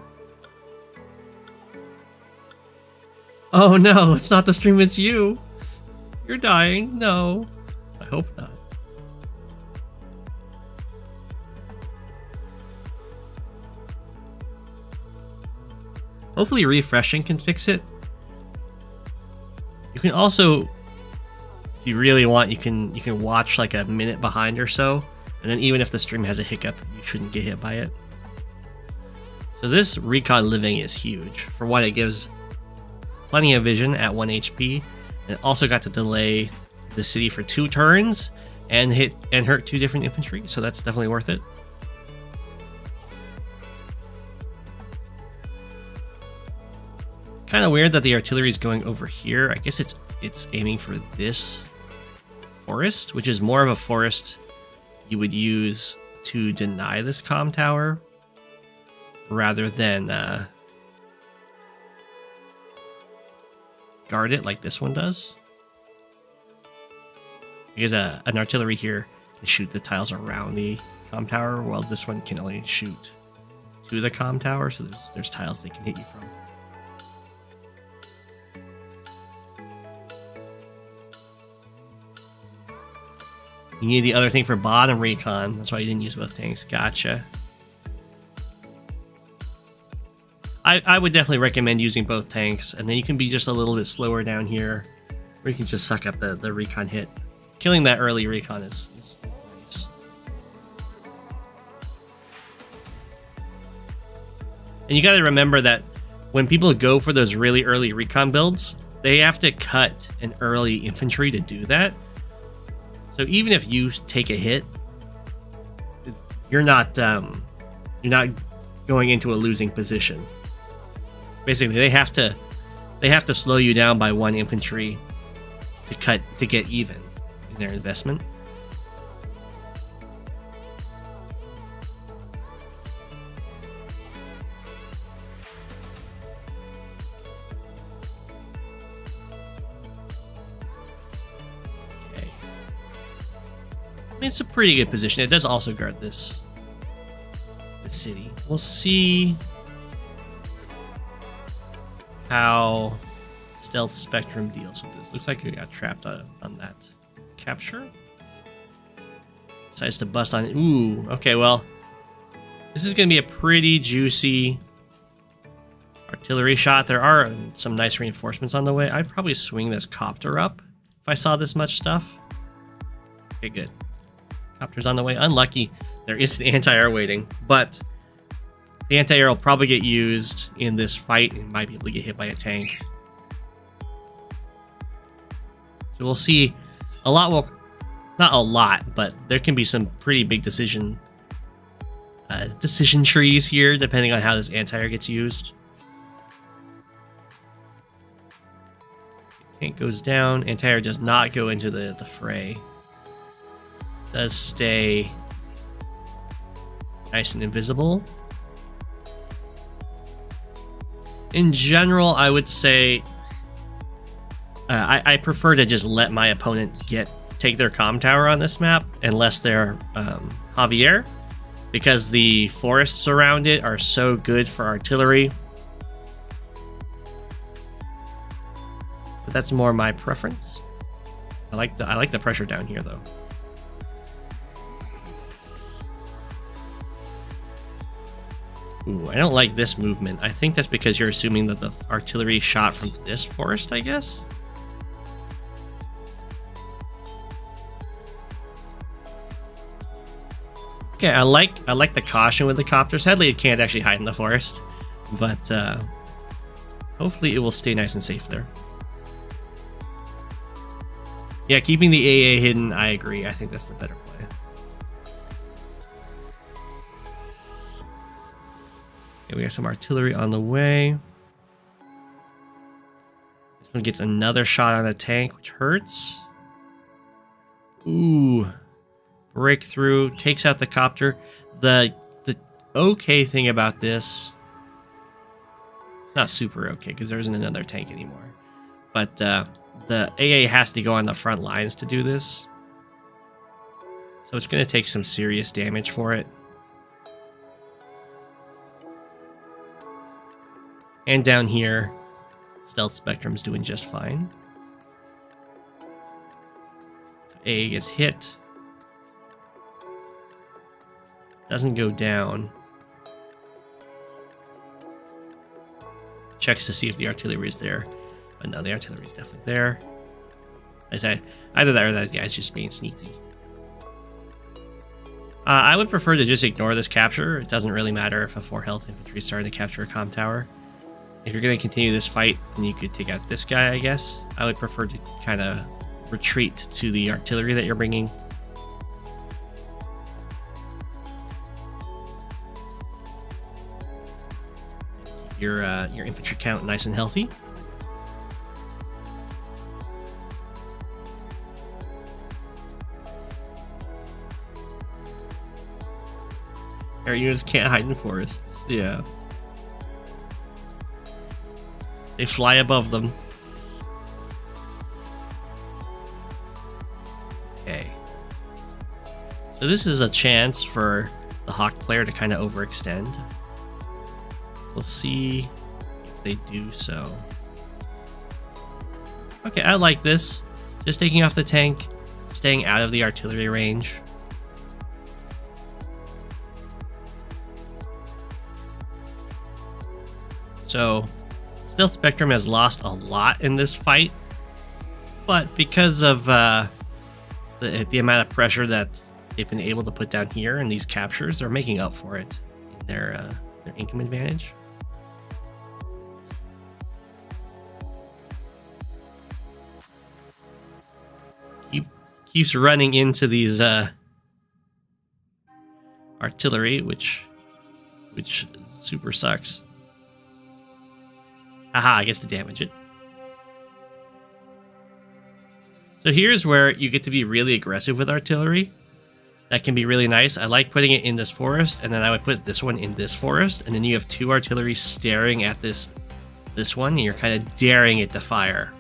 Speaker 1: Oh no, it's not the stream, it's you. You're dying. No. I hope not. Hopefully refreshing can fix it. You can also, if you really want, you can watch like a minute behind or so, and then even if the stream has a hiccup, you shouldn't get hit by it. So this recon living is huge. For one, it gives plenty of vision at 1 HP, and it also got to delay the city for 2 turns and hurt 2 different infantry, so that's definitely worth it. Kind of weird that the artillery is going over here. I guess it's aiming for this forest, which is more of a forest you would use to deny this comm tower rather than guard it like this one does. Because an artillery here can shoot the tiles around the comm tower, while this one can only shoot to the comm tower, so there's tiles they can hit you from. You need the other thing for bottom recon. That's why you didn't use both tanks. Gotcha. I would definitely recommend using both tanks, and then you can be just a little bit slower down here, or you can just suck up the recon hit. Killing that early recon is nice. And you got to remember that when people go for those really early recon builds, they have to cut an early infantry to do that. So even if you take a hit, you're not going into a losing position. Basically, they have to slow you down by 1 infantry to get even in their investment. Okay. I mean, it's a pretty good position. It does also guard this city. We'll see how Stealth Spectrum deals with this. Looks like we got trapped on that capture. Decides to bust on it. Ooh, okay, well, this is going to be a pretty juicy artillery shot. There are some nice reinforcements on the way. I'd probably swing this copter up if I saw this much stuff. Okay, good. Copter's on the way. Unlucky. There is an anti-air waiting, but the anti-air will probably get used in this fight and might be able to get hit by a tank. So we'll see a lot. Well, not a lot, but there can be some pretty big decision trees here, depending on how this anti-air gets used. Tank goes down. Anti-air does not go into the fray. Does stay nice and invisible. In general, I would say I prefer to just let my opponent take their comm tower on this map, unless they're Javier, because the forests around it are so good for artillery. But that's more my preference. I like the pressure down here though. Ooh, I don't like this movement. I think that's because you're assuming that the artillery shot from this forest, I guess. Okay, I like the caution with the copter. Sadly, it can't actually hide in the forest, but hopefully it will stay nice and safe there. Yeah, keeping the AA hidden, I agree. I think that's the better play. Okay, we got some artillery on the way. This one gets another shot on the tank, which hurts. Ooh. Breakthrough, takes out the copter. The okay thing about this, it's not super okay because there isn't another tank anymore. But the AA has to go on the front lines to do this. So it's going to take some serious damage for it. And down here, Stealth Spectrum's doing just fine. AA gets hit. Doesn't go down. Checks to see if the artillery is there. But no, the artillery is definitely there. Either that or that guy's just being sneaky. I would prefer to just ignore this capture. It doesn't really matter if a 4 health infantry is starting to capture a comm tower. If you're going to continue this fight, then you could take out this guy, I guess. I would prefer to kind of retreat to the artillery that you're bringing. your infantry count nice and healthy. Air units can't hide in forests. Yeah. They fly above them. Okay. So this is a chance for the Hawke player to kind of overextend. We'll see if they do so. Okay, I like this. Just taking off the tank, staying out of the artillery range. So, Stealth Spectrum has lost a lot in this fight, but because of the amount of pressure that they've been able to put down here in these captures, they're making up for it in their income advantage. Keeps running into these artillery, which super sucks. Haha, I guess to damage it. So here's where you get to be really aggressive with artillery. That can be really nice. I like putting it in this forest, and then I would put this one in this forest, and then you have two artillery staring at this one, and you're kind of daring it to fire.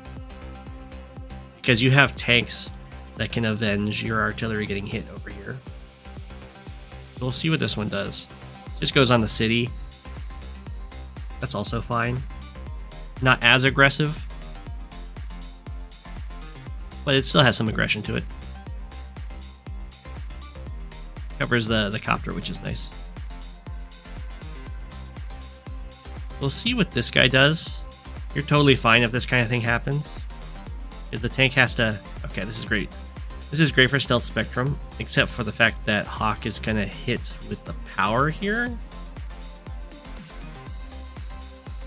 Speaker 1: Because you have tanks that can avenge your artillery getting hit over here. We'll see what this one does. Just goes on the city. That's also fine. Not as aggressive, but it still has some aggression to it. Covers the copter, which is nice. We'll see what this guy does. You're totally fine if this kind of thing happens, because the tank has to... Okay, this is great. This is great for Stealth Spectrum, except for the fact that Hawke is going to hit with the power here,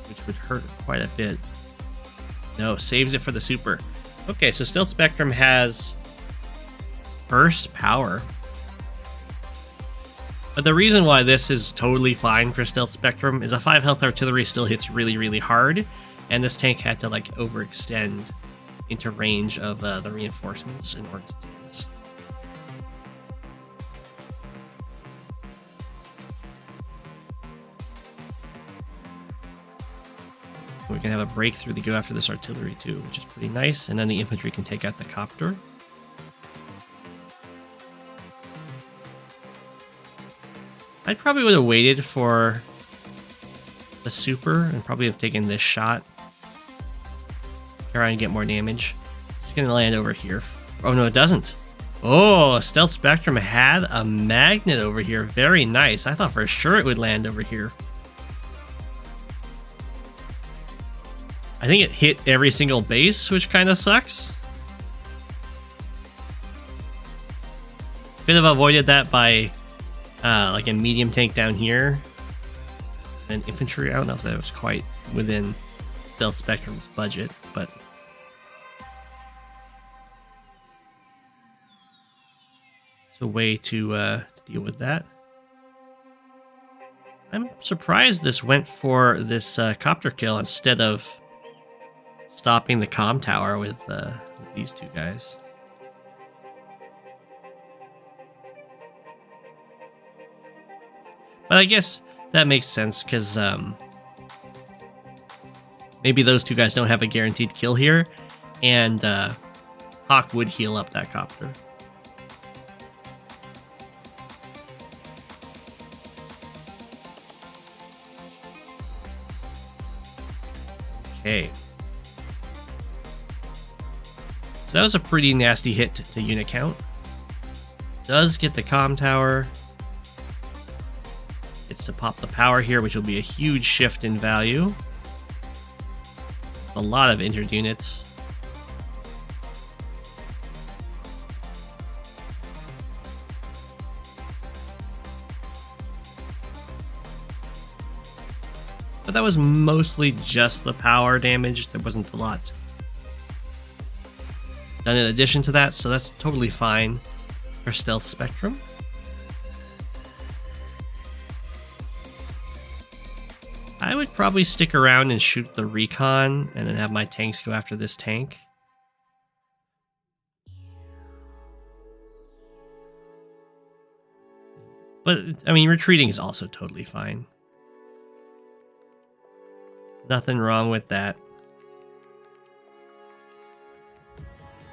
Speaker 1: which would hurt quite a bit. No, saves it for the super. Okay, so Stealth Spectrum has burst power. But the reason why this is totally fine for Stealth Spectrum is a 5 health artillery still hits really, really hard, and this tank had to like overextend into range of the reinforcements in order to do this. We can have a breakthrough to go after this artillery too, which is pretty nice, and then the infantry can take out the copter. I probably would have waited for the super and probably have taken this shot. Try and get more damage. It's going to land over here. Oh, no, it doesn't. Oh, Stealth Spectrum had a magnet over here. Very nice. I thought for sure it would land over here. I think it hit every single base, which kind of sucks. Could have avoided that by like a medium tank down here. And infantry. I don't know if that was quite within Stealth Spectrum's budget, but it's a way to deal with that. I'm surprised this went for this copter kill instead of stopping the comm tower with these two guys. But I guess that makes sense, because maybe those two guys don't have a guaranteed kill here, and Hawke would heal up that copter. Okay. So that was a pretty nasty hit to unit count. Does get the comm tower. Gets to pop the power here, which will be a huge shift in value. A lot of injured units. But that was mostly just the power damage. There wasn't a lot done in addition to that, so that's totally fine for Stealth Spectrum. I would probably stick around and shoot the recon and then have my tanks go after this tank. But, I mean, retreating is also totally fine. Nothing wrong with that.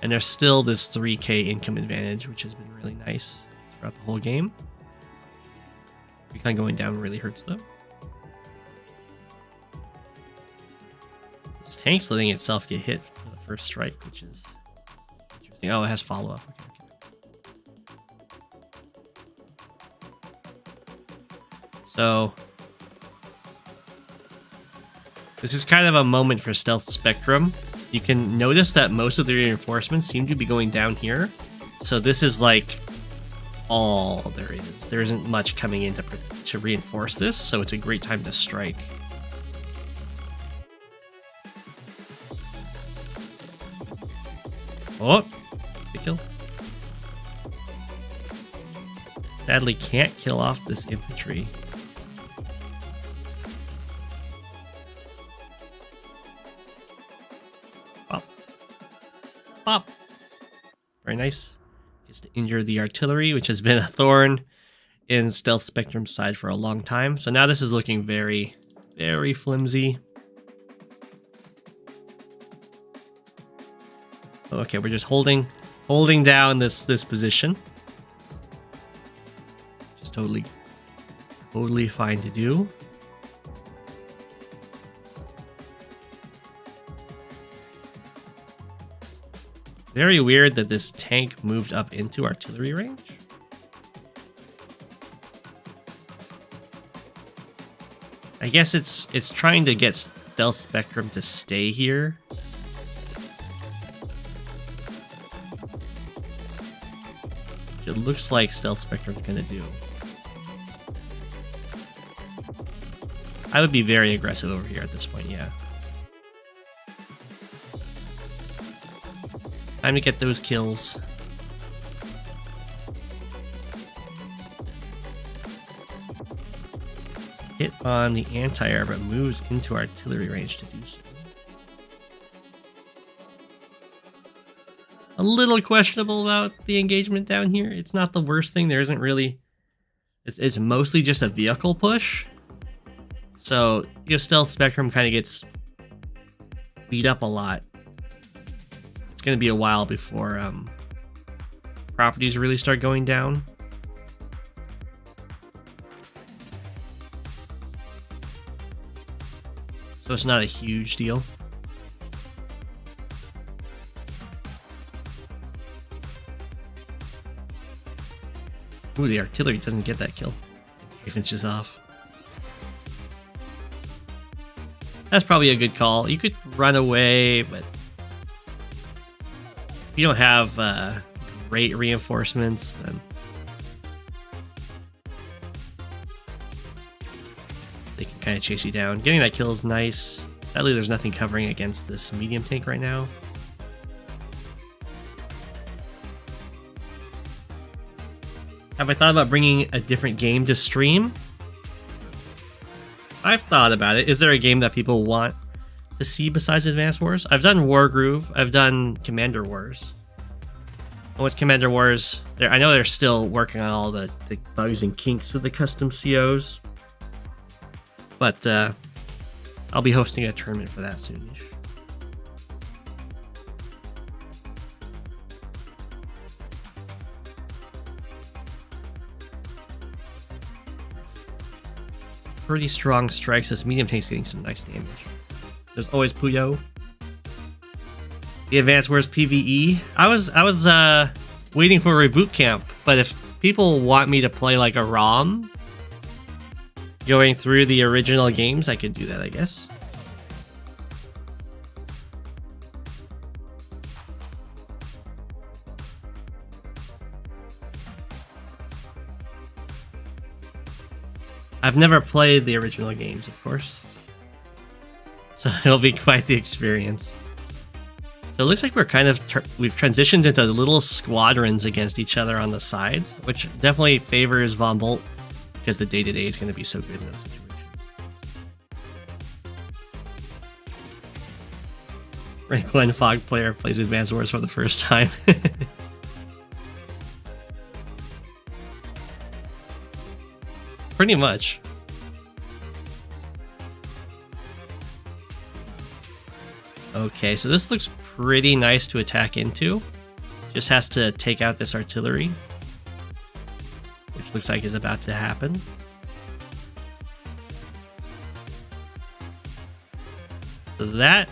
Speaker 1: And there's still this 3k income advantage, which has been really nice throughout the whole game. Recon going down really hurts, though. This tank's letting itself get hit for the first strike, which is interesting. Oh, it has follow-up. Okay. So, this is kind of a moment for Stealth Spectrum. You can notice that most of the reinforcements seem to be going down here. So this is like all there is. There isn't much coming in to reinforce this, so it's a great time to strike. Oh, the kill. Sadly, can't kill off this infantry. Pop. Very nice. Just to injure the artillery, which has been a thorn in Stealth Spectrum's side for a long time. So now this is looking very, very flimsy. Okay, we're just holding down this position. Just totally fine to do. Very weird that this tank moved up into artillery range. I guess it's trying to get Stealth Spectrum to stay here. It looks like Stealth Spectrum's gonna do. I would be very aggressive over here at this point, yeah. Time to get those kills. Hit on the anti-air, but moves into artillery range to do so. A little questionable about the engagement down here. It's not the worst thing. There isn't really... It's mostly just a vehicle push. So, Stealth Spectrum kind of gets beat up a lot. It's going to be a while before properties really start going down. So it's not a huge deal. Ooh, the artillery doesn't get that kill. Defense is off. That's probably a good call. You could run away, but if you don't have great reinforcements, then they can kind of chase you down. Getting that kill is nice. Sadly, there's nothing covering against this medium tank right now. Have I thought about bringing a different game to stream? I've thought about it. Is there a game that people want to see besides Advanced Wars? I've done Wargroove. I've done Commander Wars. And with Commander Wars, I know they're still working on all the bugs and kinks with the custom COs. But I'll be hosting a tournament for that soonish. Pretty strong strikes. This medium tank's getting some nice damage. There's always Puyo. The Advanced Wars PvE. I was waiting for a reboot camp, but if people want me to play like a ROM, going through the original games, I could do that, I guess. I've never played the original games, of course. So it'll be quite the experience. So it looks like we're kind of we've transitioned into little squadrons against each other on the sides, which definitely favors Von Bolt because the day-to-day is going to be so good in those situations. Rank 1 Fog player plays Advanced Wars for the first time. Pretty much. Okay, so this looks pretty nice to attack into. Just has to take out this artillery, which looks like is about to happen. So that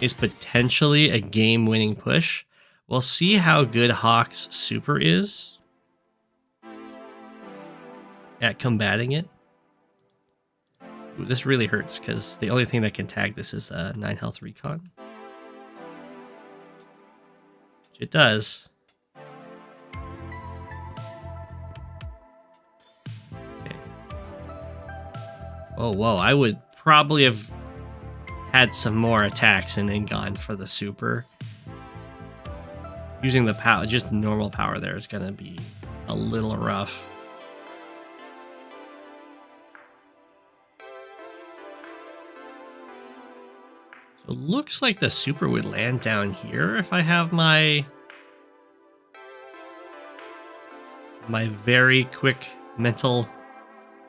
Speaker 1: is potentially a game-winning push. We'll see how good Hawke's super is at combating it. Ooh, this really hurts because the only thing that can tag this is 9 health recon. Which it does. Okay. Oh, whoa, I would probably have had some more attacks and then gone for the super. Using the power, just the normal power there is going to be a little rough. So it looks like the super would land down here if I have my very quick mental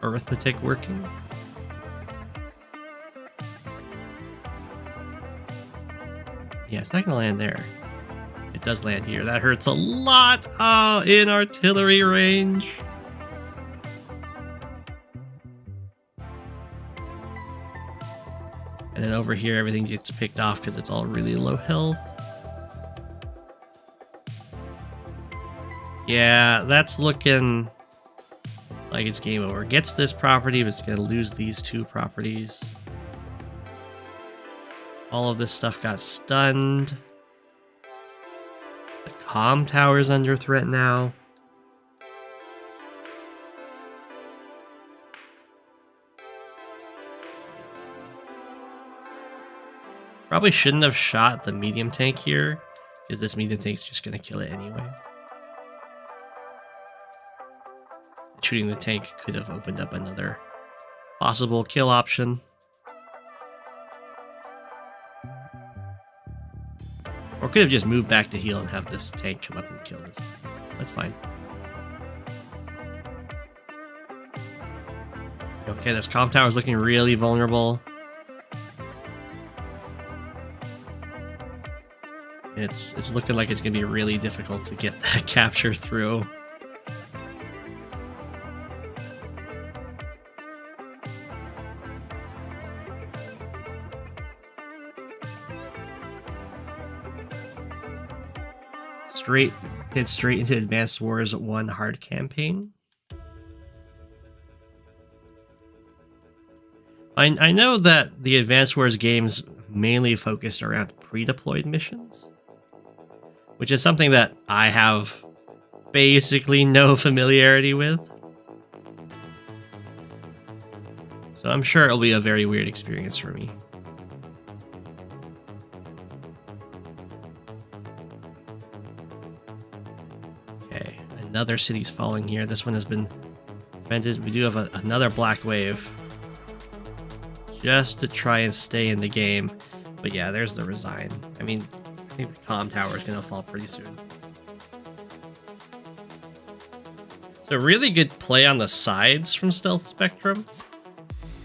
Speaker 1: arithmetic working. Yeah, it's not going to land there. It does land here. That hurts a lot in artillery range. And then over here, everything gets picked off because it's all really low health. Yeah, that's looking like it's game over. Gets this property, but it's going to lose these two properties. All of this stuff got stunned. The comm tower is under threat now. Probably shouldn't have shot the medium tank here, because this medium tank's just going to kill it anyway. Shooting the tank could have opened up another possible kill option. Or could have just moved back to heal and have this tank come up and kill this. That's fine. Okay, this comm tower is looking really vulnerable. It's looking like it's going to be really difficult to get that capture through. Hit straight into Advanced Wars 1 hard campaign. I know that the Advanced Wars games mainly focused around pre-deployed missions, which is something that I have basically no familiarity with. So I'm sure it'll be a very weird experience for me. Another city's falling here. This one has been prevented. We do have another black wave just to try and stay in the game. But yeah, there's the resign. I mean, I think the comm tower is going to fall pretty soon. So really good play on the sides from Stealth Spectrum.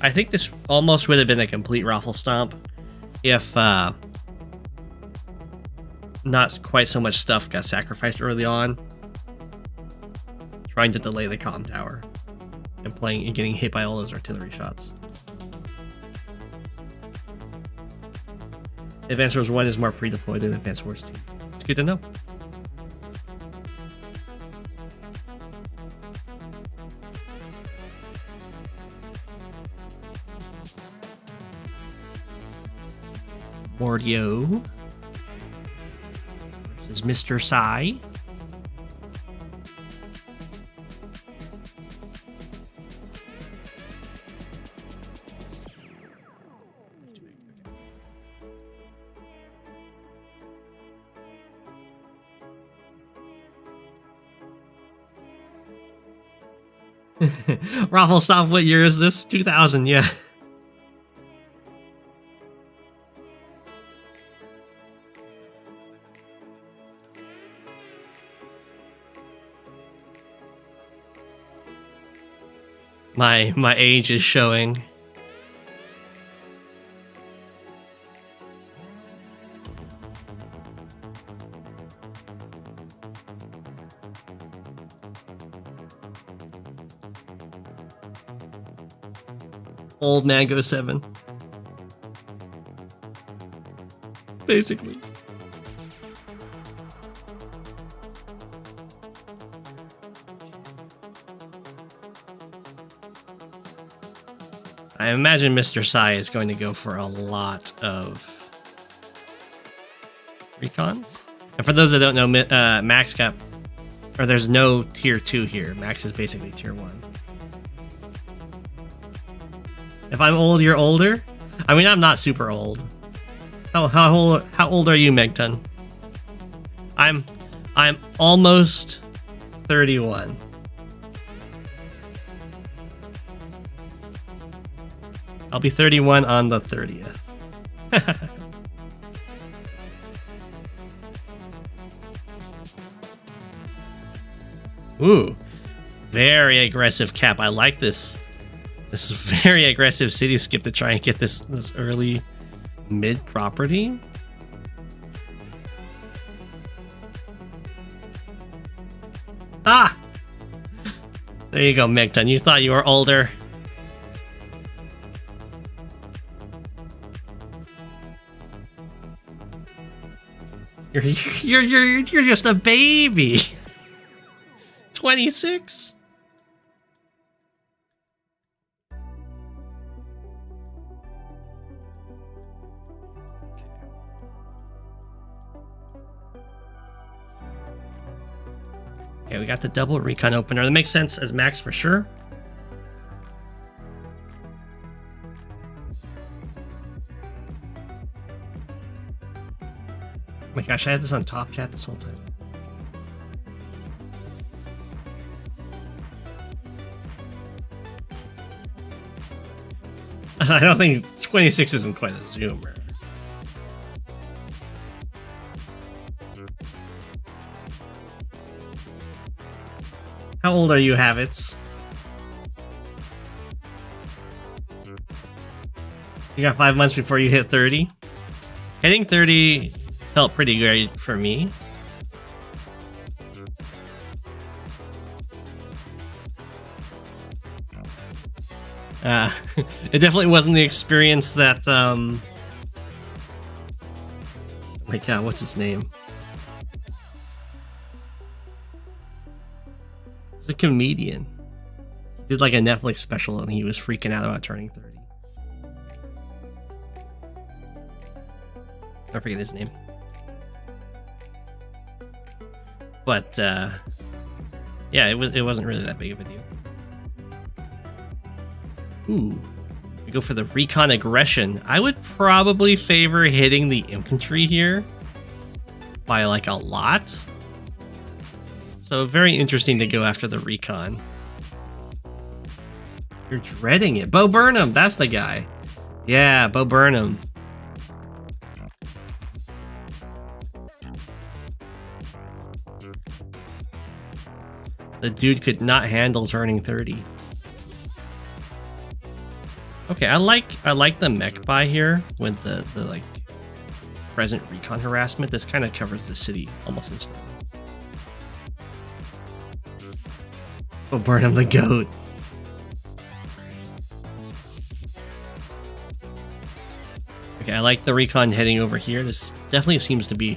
Speaker 1: I think this almost would have been a complete raffle stomp if not quite so much stuff got sacrificed early on, trying to delay the comm tower and playing and getting hit by all those artillery shots. Advanced Wars 1 is more pre-deployed than Advanced Wars 2. It's good to know. Mordio versus Mr. Sai. Raffle Soft, what year is this? 2000, yeah. My age is showing. Old man Go7. Basically. I imagine Mr. Sai is going to go for a lot of recons. And for those that don't know, Max got... Or there's no tier 2 here. Max is basically tier 1. If I'm old, you're older? I mean, I'm not super old. How old are you, Megton? I'm almost 31. I'll be 31 on the 30th. Ooh, very aggressive cap. I like this. This is very aggressive city skip to try and get this early mid property. Ah! There you go, Megton. You thought you were older. You're just a baby. 26. Okay, we got the double recon opener. That makes sense as Max for sure. Oh my gosh, I had this on top chat this whole time. I don't think 26 isn't quite a zoomer. How old are you, Habits? You got 5 months before you hit 30? Hitting 30 felt pretty great for me. It definitely wasn't the experience that, oh my god, what's his name? He's a comedian. He did like a Netflix special and he was freaking out about turning 30. I forget his name. But, yeah, it wasn't really that big of a deal. Ooh, we go for the recon aggression. I would probably favor hitting the infantry here by like a lot. So very interesting to go after the recon. You're dreading it. Bo Burnham, that's the guy. Yeah, Bo Burnham. The dude could not handle turning 30. Okay, I like the mech buy here with the like present recon harassment. This kind of covers the city almost instantly. Oh, Burnham the goat. Okay, I like the recon heading over here. This definitely seems to be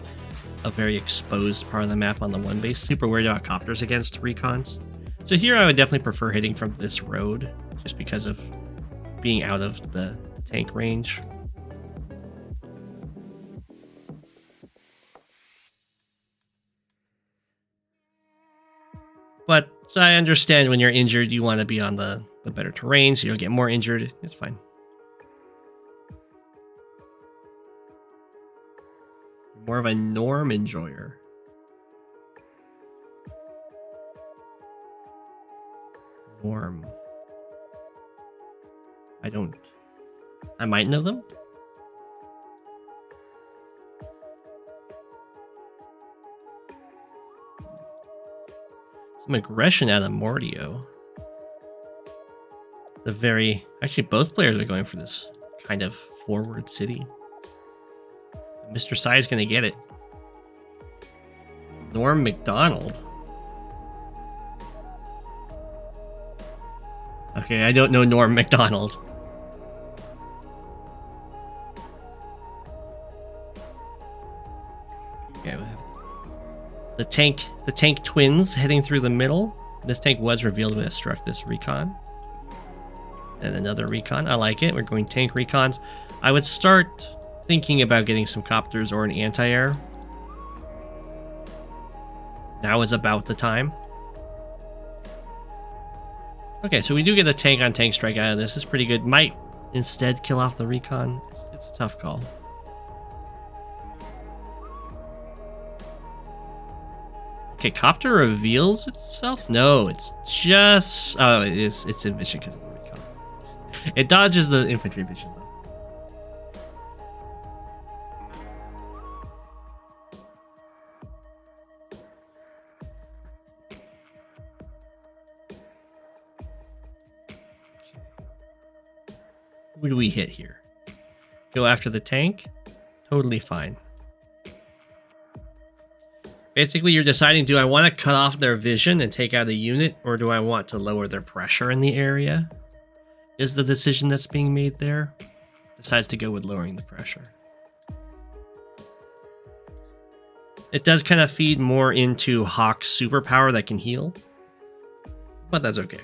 Speaker 1: a very exposed part of the map on the one base. Super worried about copters against recons. So here I would definitely prefer hitting from this road just because of being out of the tank range. But I understand when you're injured, you want to be on the better terrain, so you'll get more injured. It's fine. More of a norm enjoyer. Norm. I might know them. Some aggression out of Mordio. The very actually both players are going for this kind of forward city. Mr. Sai is going to get it. Norm McDonald. Okay, I don't know Norm McDonald. Okay, we have the tank twins heading through the middle. This tank was revealed when it struck this recon. And another recon. I like it. We're going tank recons. I would start thinking about getting some copters or an anti-air. Now is about the time. Okay, so we do get a tank on tank strike out of this. It's pretty good. Might instead kill off the recon. It's a tough call. Okay, copter reveals itself? No, it's just... Oh, it's in vision because of the recon. It dodges the infantry vision, though. Who do we hit here? Go after the tank? Totally fine. Basically, you're deciding, do I want to cut off their vision and take out a unit, or do I want to lower their pressure in the area? Is the decision that's being made there. Decides to go with lowering the pressure. It does kind of feed more into Hawke's superpower that can heal, but that's okay.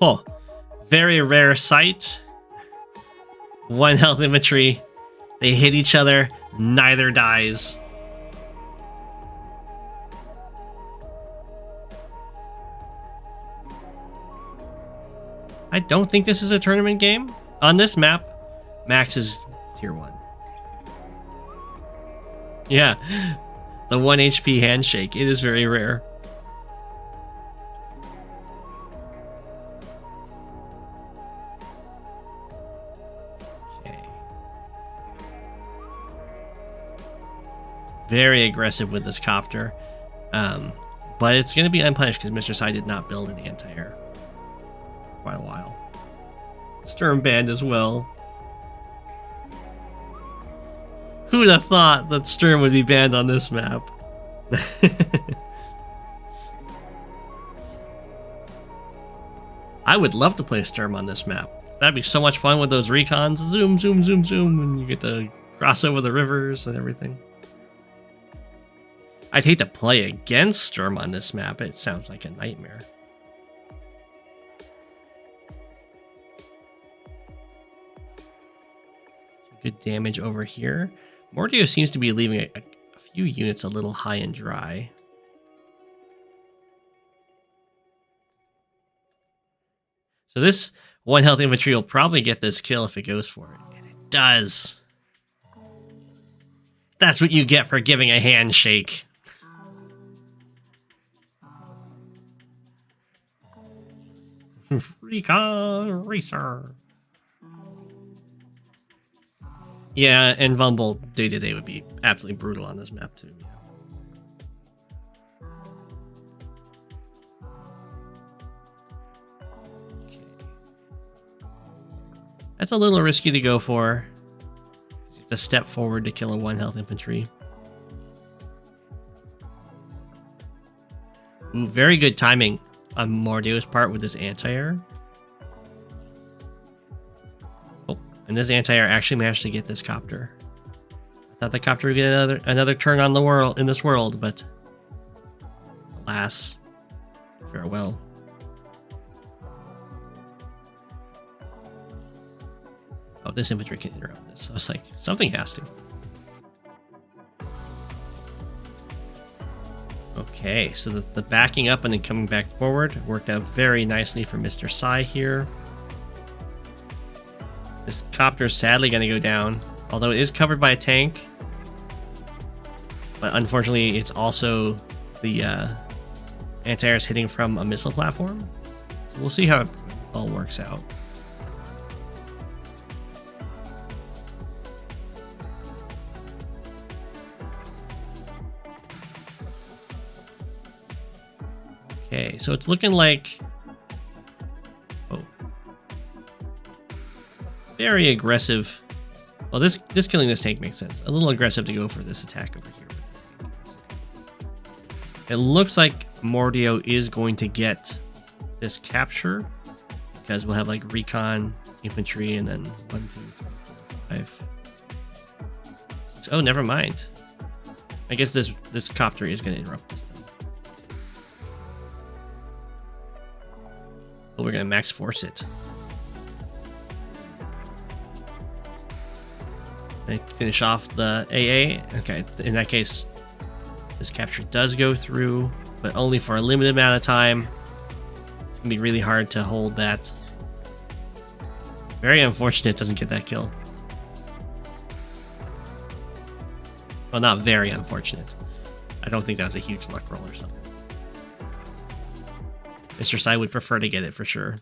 Speaker 1: Oh, very rare sight. 1 health infantry. They hit each other. Neither dies. I don't think this is a tournament game. On this map, Max is tier 1. Yeah, the 1 HP handshake. It is very rare. Very aggressive with this copter, but it's going to be unpunished because Mr. Sai did not build an anti-air for quite a while. Sturm banned as well. Who would have thought that Sturm would be banned on this map? I would love to play Sturm on this map. That'd be so much fun with those recons. Zoom, zoom, zoom, zoom, and you get to cross over the rivers and everything. I'd hate to play against Sturm on this map. It sounds like a nightmare. Good damage over here. Mordio seems to be leaving a few units a little high and dry. So this 1 health infantry will probably get this kill if it goes for it. And it does. That's what you get for giving a handshake. Recon Racer. Yeah, and Vumble day-to-day would be absolutely brutal on this map too. Okay. That's a little risky to go for. You have to step forward to kill a 1 health infantry. Ooh, very good timing on Mordio's part with this anti-air. Oh, and this anti-air actually managed to get this copter. I thought the copter would get another turn on the world in this world, but alas, farewell. Oh, this infantry can interrupt this. I was like, something has to. Okay, so the backing up and then coming back forward worked out very nicely for Mr. Sai here. This copter is sadly going to go down, although it is covered by a tank. But unfortunately, it's also the anti-air is hitting from a missile platform. So we'll see how it all works out. Okay, so it's looking like... Oh. Very aggressive. Well, this killing this tank makes sense. A little aggressive to go for this attack over here. It looks like Mordio is going to get this capture because we'll have like recon, infantry, and then 1, 2, 3, 4, 5. Oh, never mind. I guess this copter is going to interrupt this thing. But we're going to max force it. And finish off the AA. Okay, in that case, this capture does go through, but only for a limited amount of time. It's going to be really hard to hold that. Very unfortunate it doesn't get that kill. Well, not very unfortunate. I don't think that was a huge luck roll or something. Mr. Sai would prefer to get it for sure.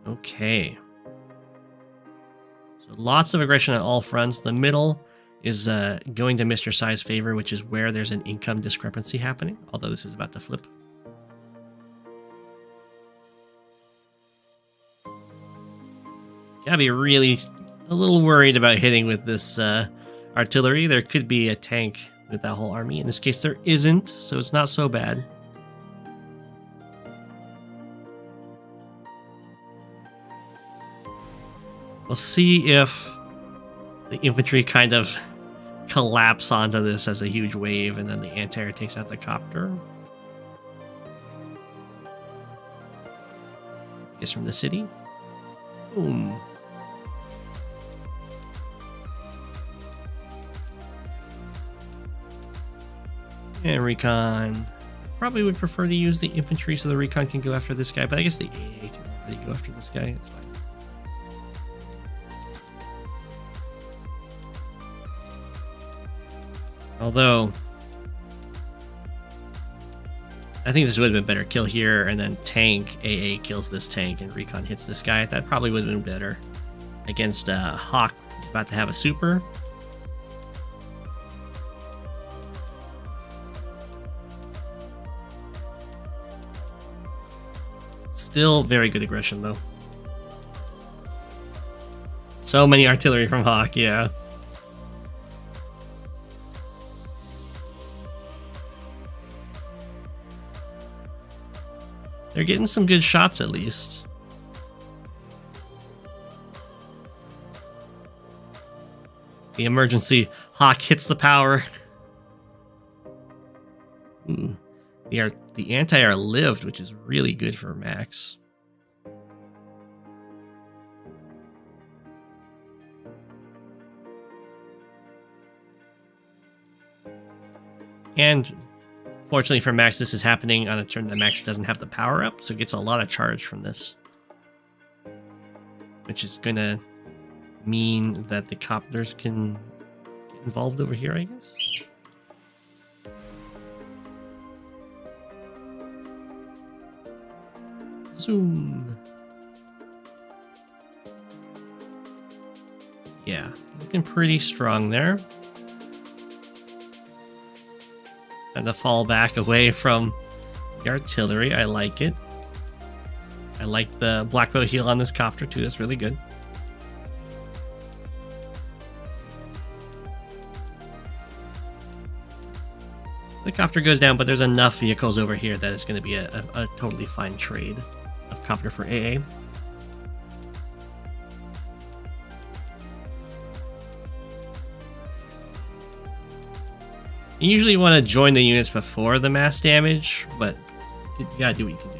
Speaker 1: Okay. So lots of aggression on all fronts. The middle is going to Mr. Sai's favor, which is where there's an income discrepancy happening, although this is about to flip. Gotta be really a little worried about hitting with this artillery. There could be a tank with that whole army. In this case, there isn't, so it's not so bad. We'll see if the infantry kind of collapse onto this as a huge wave, and then the anti-air takes out the copter. Guess from the city. Boom. And recon. Probably would prefer to use the infantry so the recon can go after this guy, but I guess the AA can really go after this guy. It's fine. Although, I think this would have been better. Kill here, and then tank AA kills this tank, and recon hits this guy. That probably would have been better against Hawke, who's about to have a super. Still very good aggression, though. So many artillery from Hawke, yeah. They're getting some good shots, at least. The emergency Hawke hits the power. Ooh. The anti-air lived, which is really good for Max. And fortunately for Max, this is happening on a turn that Max doesn't have the power up, so it gets a lot of charge from this. Which is going to mean that the copters can get involved over here, I guess. Zoom. Yeah, looking pretty strong there. And to fall back away from the artillery. I like it. I like the black bow heal on this copter too. That's really good. The copter goes down, but there's enough vehicles over here that it's going to be a totally fine trade of copter for AA. You usually want to join the units before the mass damage, but you gotta do what you can do.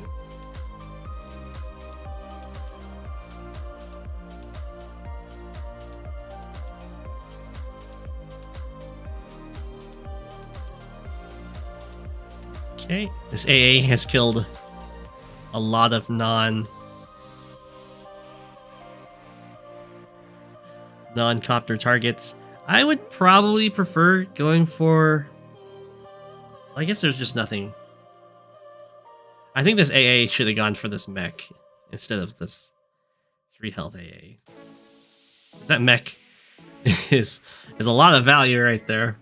Speaker 1: Okay, this AA has killed a lot of non-copter targets. I would probably prefer going for... I guess there's just nothing. I think this AA should have gone for this mech instead of this 3 health AA. That mech is a lot of value right there.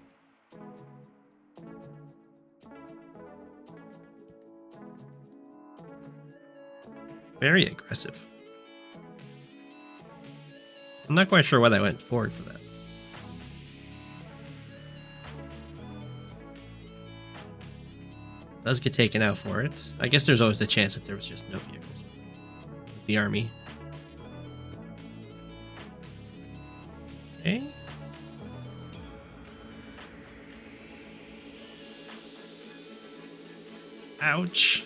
Speaker 1: Very aggressive. I'm not quite sure why they went forward for that. Does get taken out for it. I guess there's always the chance that there was just no vehicles with the army. Okay. Ouch.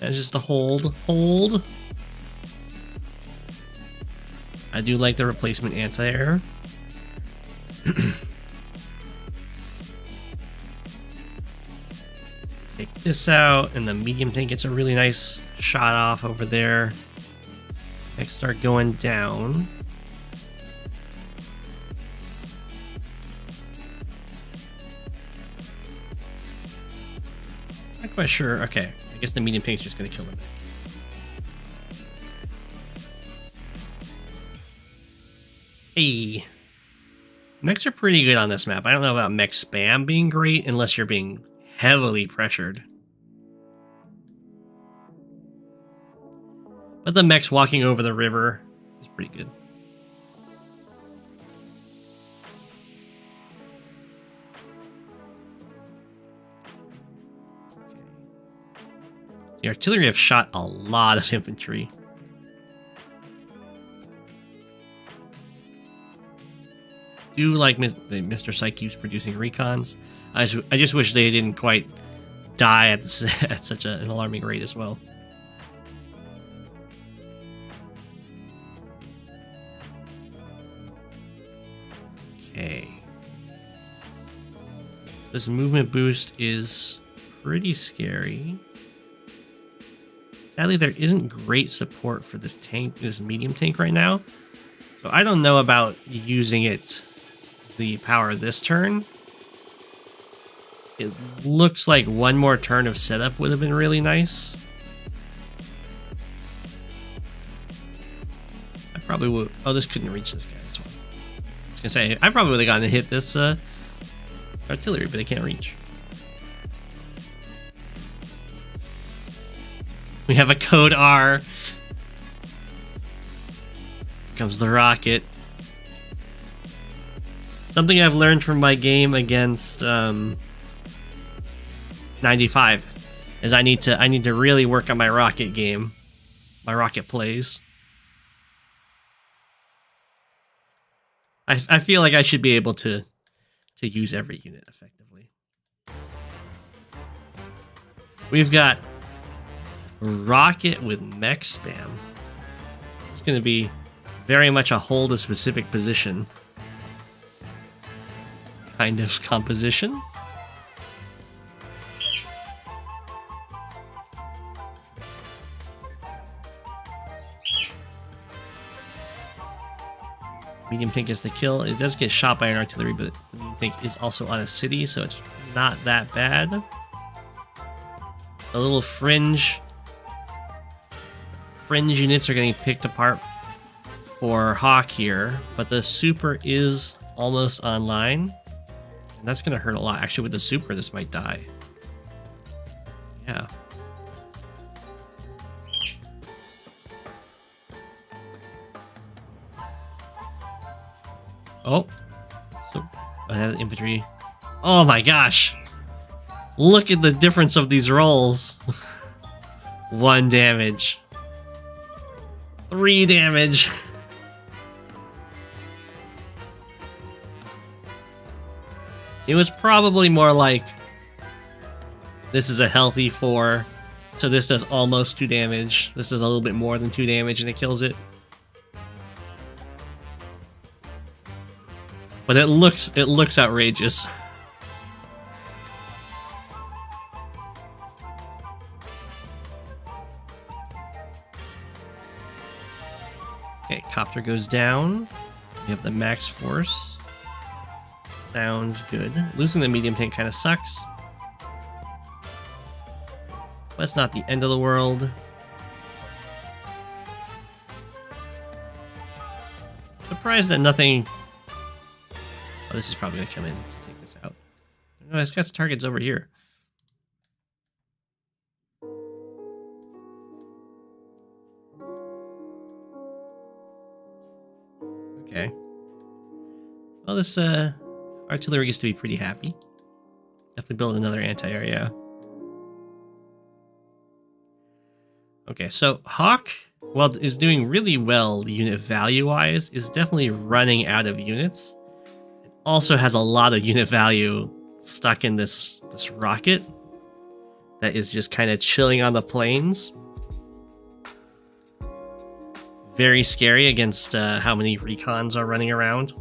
Speaker 1: That's just a hold. Hold. I do like the replacement anti-air. Take this out, and the medium tank gets a really nice shot off over there. Next, start going down. Not quite sure. Okay, I guess the medium tank's just gonna kill them. Hey, mechs are pretty good on this map. I don't know about mech spam being great unless you're being heavily pressured. But the mechs walking over the river is pretty good. Okay. The artillery have shot a lot of infantry. Do like Mr. Psyche keeps producing recons. I just wish they didn't quite die at such an alarming rate as well. Okay. This movement boost is pretty scary. Sadly, there isn't great support for this tank, this medium tank right now. So I don't know about using it, the power this turn. It looks like one more turn of setup would have been really nice. I probably would. Oh, this couldn't reach this guy. That's why. I was gonna say I probably would have gotten to hit this artillery, but it can't reach. We have a code R. Here comes the rocket. Something I've learned from my game against 95 is I need to really work on my rocket game, my rocket plays. I feel like I should be able to use every unit effectively. We've got rocket with mech spam. It's going to be very much a hold a specific position kind of composition. Medium tank gets the kill. It does get shot by an artillery, but the medium tank is also on a city, so it's not that bad. The little fringe units are getting picked apart for Hawke here, but the super is almost online, and that's going to hurt a lot. Actually, with the super, this might die. Yeah. Oh, so it has infantry. Oh my gosh! Look at the difference of these rolls. 1 damage. 3 damage. It was probably more like this is a healthy 4, so this does almost 2 damage. This does a little bit more than 2 damage, and it kills it. But it looks outrageous. Okay, copter goes down. We have the max force. Sounds good. Losing the medium tank kind of sucks. But it's not the end of the world. Surprised that nothing... Oh, this is probably going to come in to take this out. No, it's got targets over here. Well, this artillery gets to be pretty happy. Definitely build another anti-air, yeah. Okay, so Hawke, while is doing really well unit value-wise, is definitely running out of units. It also has a lot of unit value stuck in this rocket that is just kind of chilling on the plains. Very scary against how many recons are running around.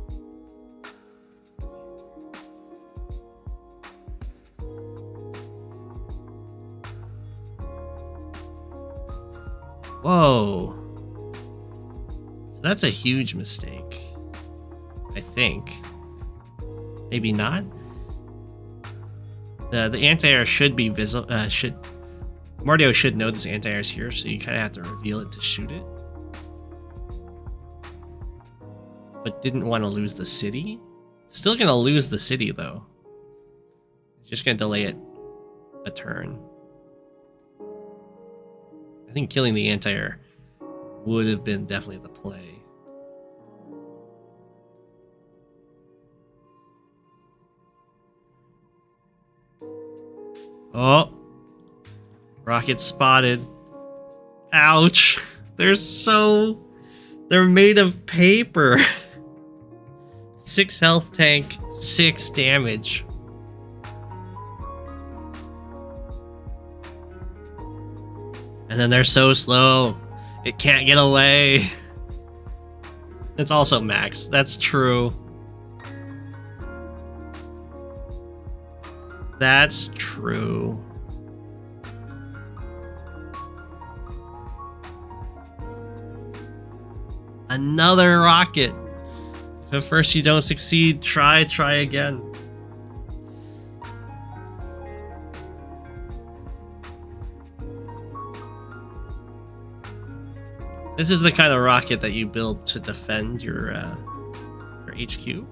Speaker 1: Whoa. So that's a huge mistake. I think. Maybe not. The anti-air should be visible. Mordio should know this anti-air is here, so you kind of have to reveal it to shoot it. But didn't want to lose the city. Still gonna lose the city though. It's just gonna delay it a turn. I think killing the anti-air would have been definitely the play. Oh, rocket spotted. Ouch. They're made of paper. 6 health tank, 6 damage. And then they're so slow, it can't get away. It's also max, that's true. That's true. Another rocket. If at first you don't succeed, try again. This is the kind of rocket that you build to defend your HQ.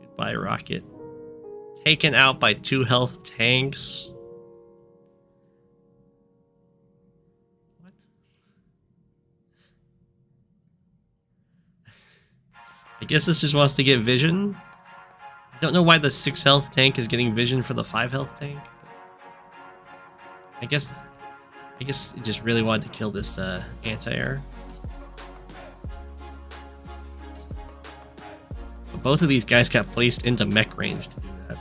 Speaker 1: Goodbye, rocket. Taken out by 2 health tanks. What? I guess this just wants to get vision. I don't know why the 6 health tank is getting vision for the 5 health tank. I guess it just really wanted to kill this anti-air. But both of these guys got placed into mech range to do that.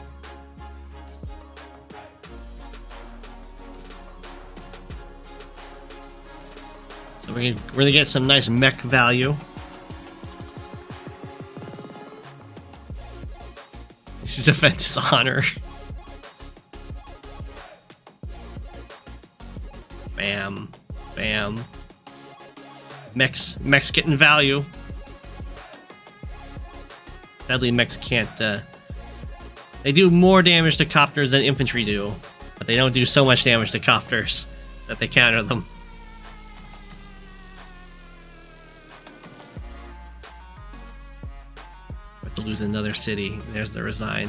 Speaker 1: So we're gonna get some nice mech value. To defend his honor. Bam. Bam. Mechs getting value. Sadly, mechs can't, they do more damage to copters than infantry do, but they don't do so much damage to copters that they counter them. To lose another city. There's the resign.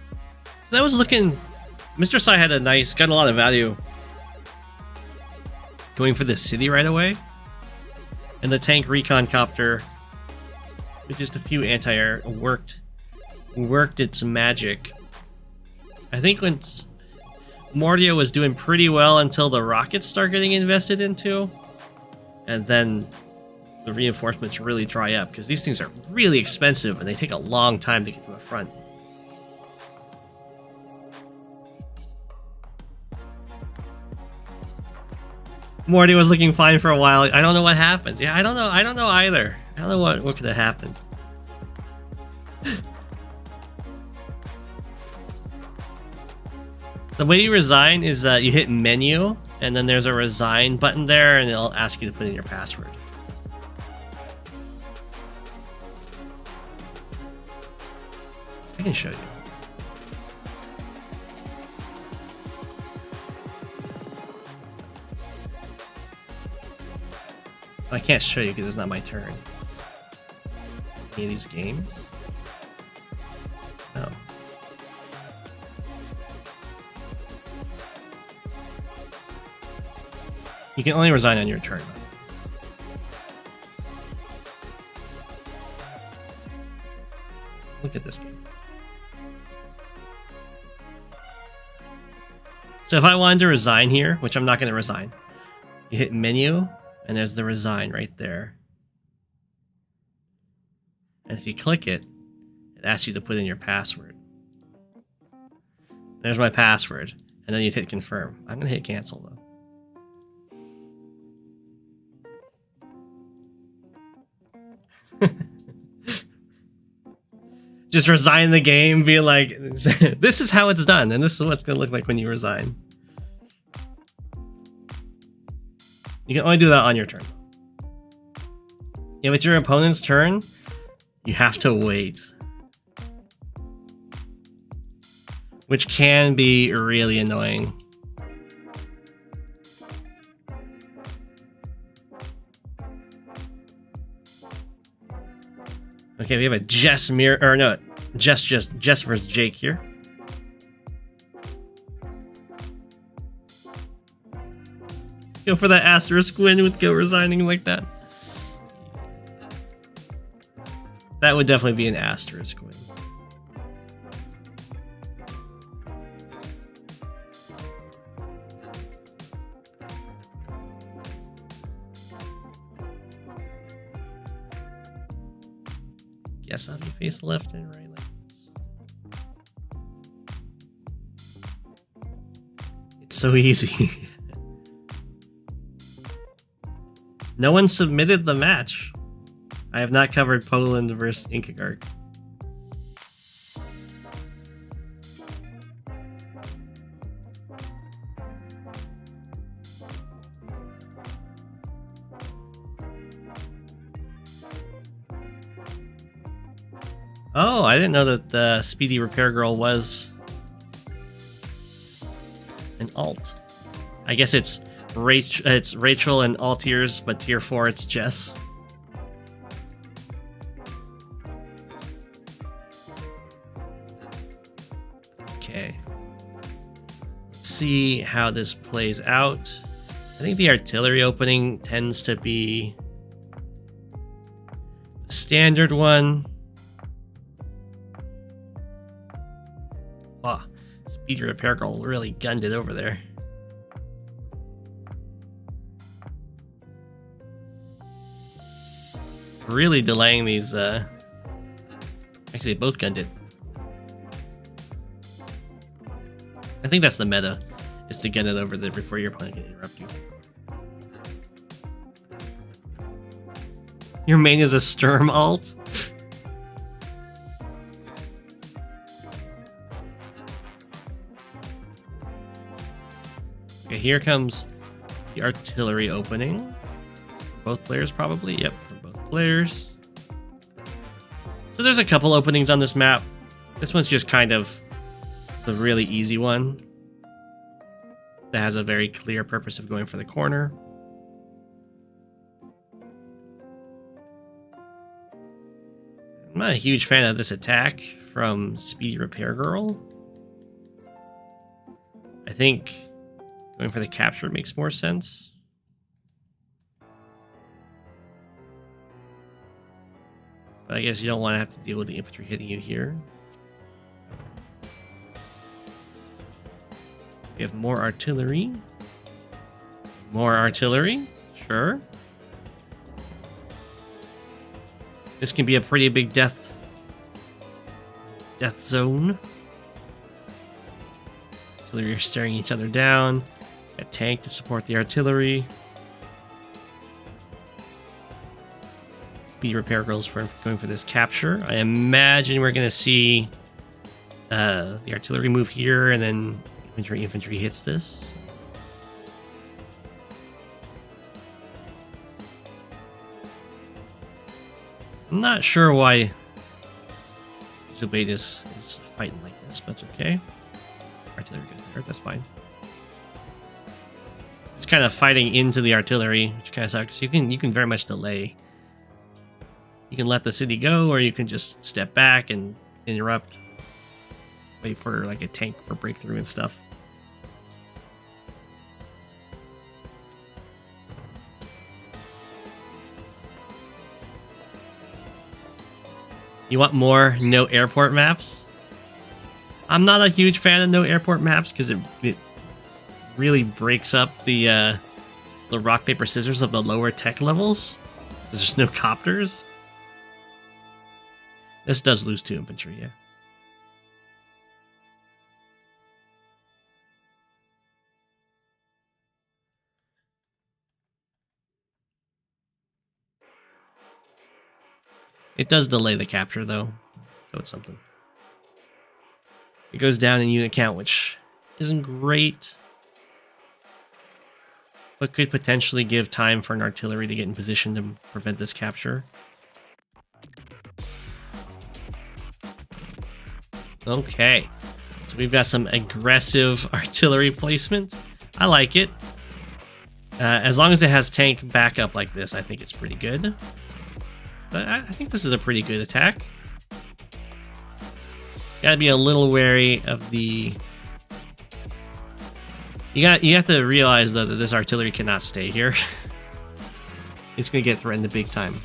Speaker 1: So that was looking. Mr. Sai had got a lot of value going for the city right away, and the tank recon copter with just a few anti-air worked its magic. I think when Mordio was doing pretty well until the rockets start getting invested into. And then the reinforcements really dry up, because these things are really expensive and they take a long time to get to the front. Morty was looking fine for a while. I don't know what happened. Yeah, I don't know either. I don't know what could have happened. The way you resign is you hit menu, and then there's a resign button there, and it'll ask you to put in your password. I can show you. I can't show you because it's not my turn. Any of these games? No. You can only resign on your turn. Look at this game. So if I wanted to resign here, which I'm not going to resign, you hit menu, and there's the resign right there. And if you click it, it asks you to put in your password. There's my password, and then you'd hit confirm. I'm going to hit cancel, though. Just resign the game, be like, this is how it's done, and this is what it's going to look like when you resign. You can only do that on your turn. If it's your opponent's turn, you have to wait. Which can be really annoying. Okay, we have a Jess Jess versus Jake here. Go for that asterisk win with Go resigning like that. That would definitely be an asterisk win. Guess how you face left and right like this. It's so easy. No one submitted the match. I have not covered Poland versus Inkagarg. Oh, I didn't know that the SpeedyRepairGirl was an alt. I guess it's Rachel and all tiers, but tier 4 it's Jess. Okay. Let's see how this plays out. I think the artillery opening tends to be the standard one. Wow, SpeedyRepairGirl really gunned it over there. Really delaying these, actually they both gunned it. I think that's the meta, is to gun it over there before your opponent can interrupt you. Your main is a Sturm alt? Okay, here comes the artillery opening. Both players probably, yep. Players. So there's a couple openings on this map. This one's just kind of the really easy one that has a very clear purpose of going for the corner. I'm not a huge fan of this attack from SpeedyRepairGirl. I think going for the capture makes more sense. But I guess you don't want to have to deal with the infantry hitting you here. We have more artillery. More artillery, sure. This can be a pretty big death zone. Artillery are staring each other down. A tank to support the artillery. SpeedyRepairGirl's going for this capture. I imagine we're going to see the artillery move here, and then infantry hits this. I'm not sure why Disobeyed is fighting like this, but it's okay. Artillery goes there, that's fine. It's kind of fighting into the artillery, which kind of sucks. You can very much delay. You can let the city go, or you can just step back and interrupt. Wait for like a tank for breakthrough and stuff. You want more no airport maps? I'm not a huge fan of no airport maps because it really breaks up the rock paper scissors of the lower tech levels. Because there's no copters. This does lose 2 infantry, yeah. It does delay the capture though, so it's something. It goes down in unit count, which isn't great, but could potentially give time for an artillery to get in position to prevent this capture. Okay, so we've got some aggressive artillery placement. I like it. As long as it has tank backup like this, I think it's pretty good. But I think this is a pretty good attack. Gotta be a little wary of the... You have to realize though that this artillery cannot stay here. It's gonna get threatened big time.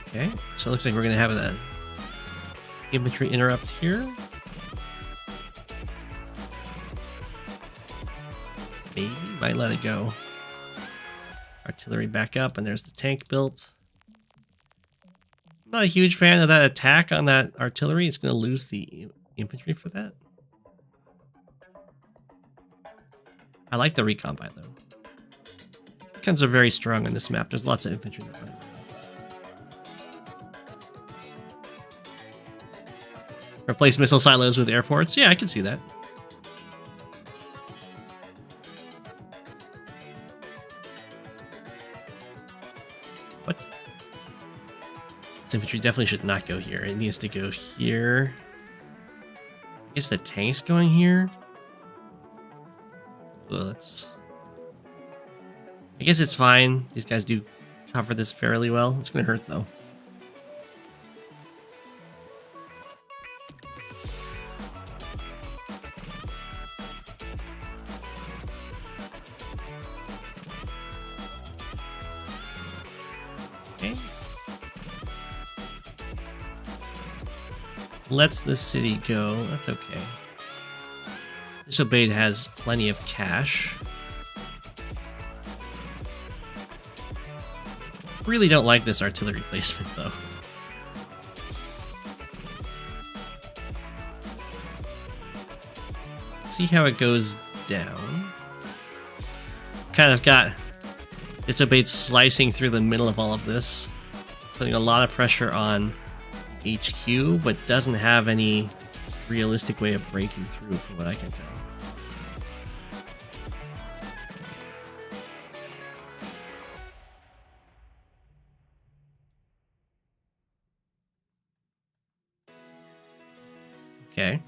Speaker 1: Okay, so it looks like we're gonna have an infantry interrupt here. Maybe might let it go. Artillery back up, and there's the tank built. I'm not a huge fan of that attack on that artillery. It's going to lose the infantry for that. I like the recon by though. Recons are very strong on this map. There's lots of infantry that run around. Replace missile silos with airports. Yeah, I can see that. What? This infantry definitely should not go here. It needs to go here. I guess the tank's going here. Well, let's... I guess it's fine. These guys do cover this fairly well. It's going to hurt though. Lets the city go. That's okay. Disobeyed has plenty of cash. Really don't like this artillery placement though. Let's see how it goes down. Kind of got Disobeyed slicing through the middle of all of this, putting a lot of pressure on HQ, but doesn't have any realistic way of breaking through from what I can tell. Okay. And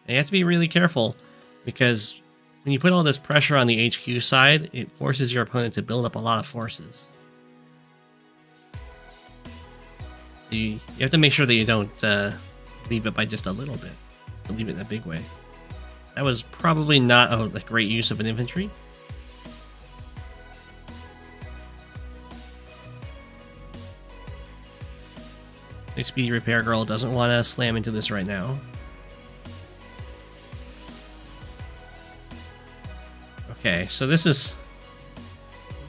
Speaker 1: you have to be really careful because when you put all this pressure on the HQ side, it forces your opponent to build up a lot of forces. So you have to make sure that you don't leave it by just a little bit. Don't leave it in a big way. That was probably not a great use of an infantry. The SpeedyRepairGirl doesn't want to slam into this right now. Okay, so this is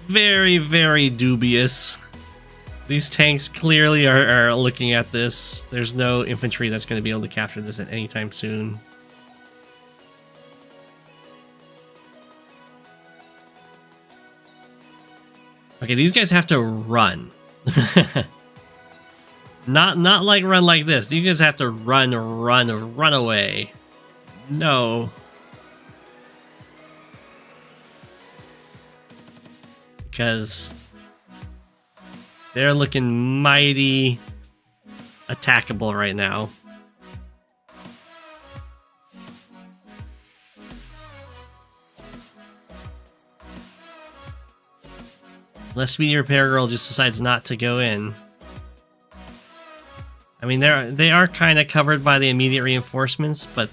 Speaker 1: very, very dubious. These tanks clearly are looking at this. There's no infantry that's going to be able to capture this at any time soon. Okay, these guys have to run. Not like run like this. These guys have to run away. No. Because they're looking mighty attackable right now. Unless SpeedyRepairGirl just decides not to go in. I mean, they are kind of covered by the immediate reinforcements, but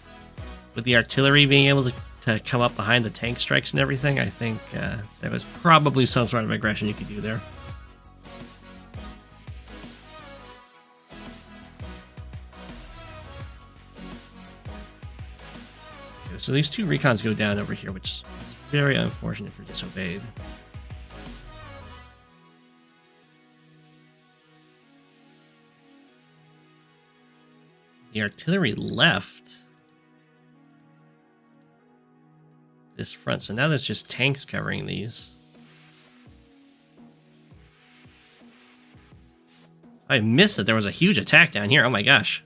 Speaker 1: with the artillery being able to come up behind the tank strikes and everything, I think there was probably some sort of aggression you could do there. So these two recons go down over here, which is very unfortunate for Disobeyed. The artillery left this front, so now there's just tanks covering these. I missed that there was a huge attack down here. Oh my gosh.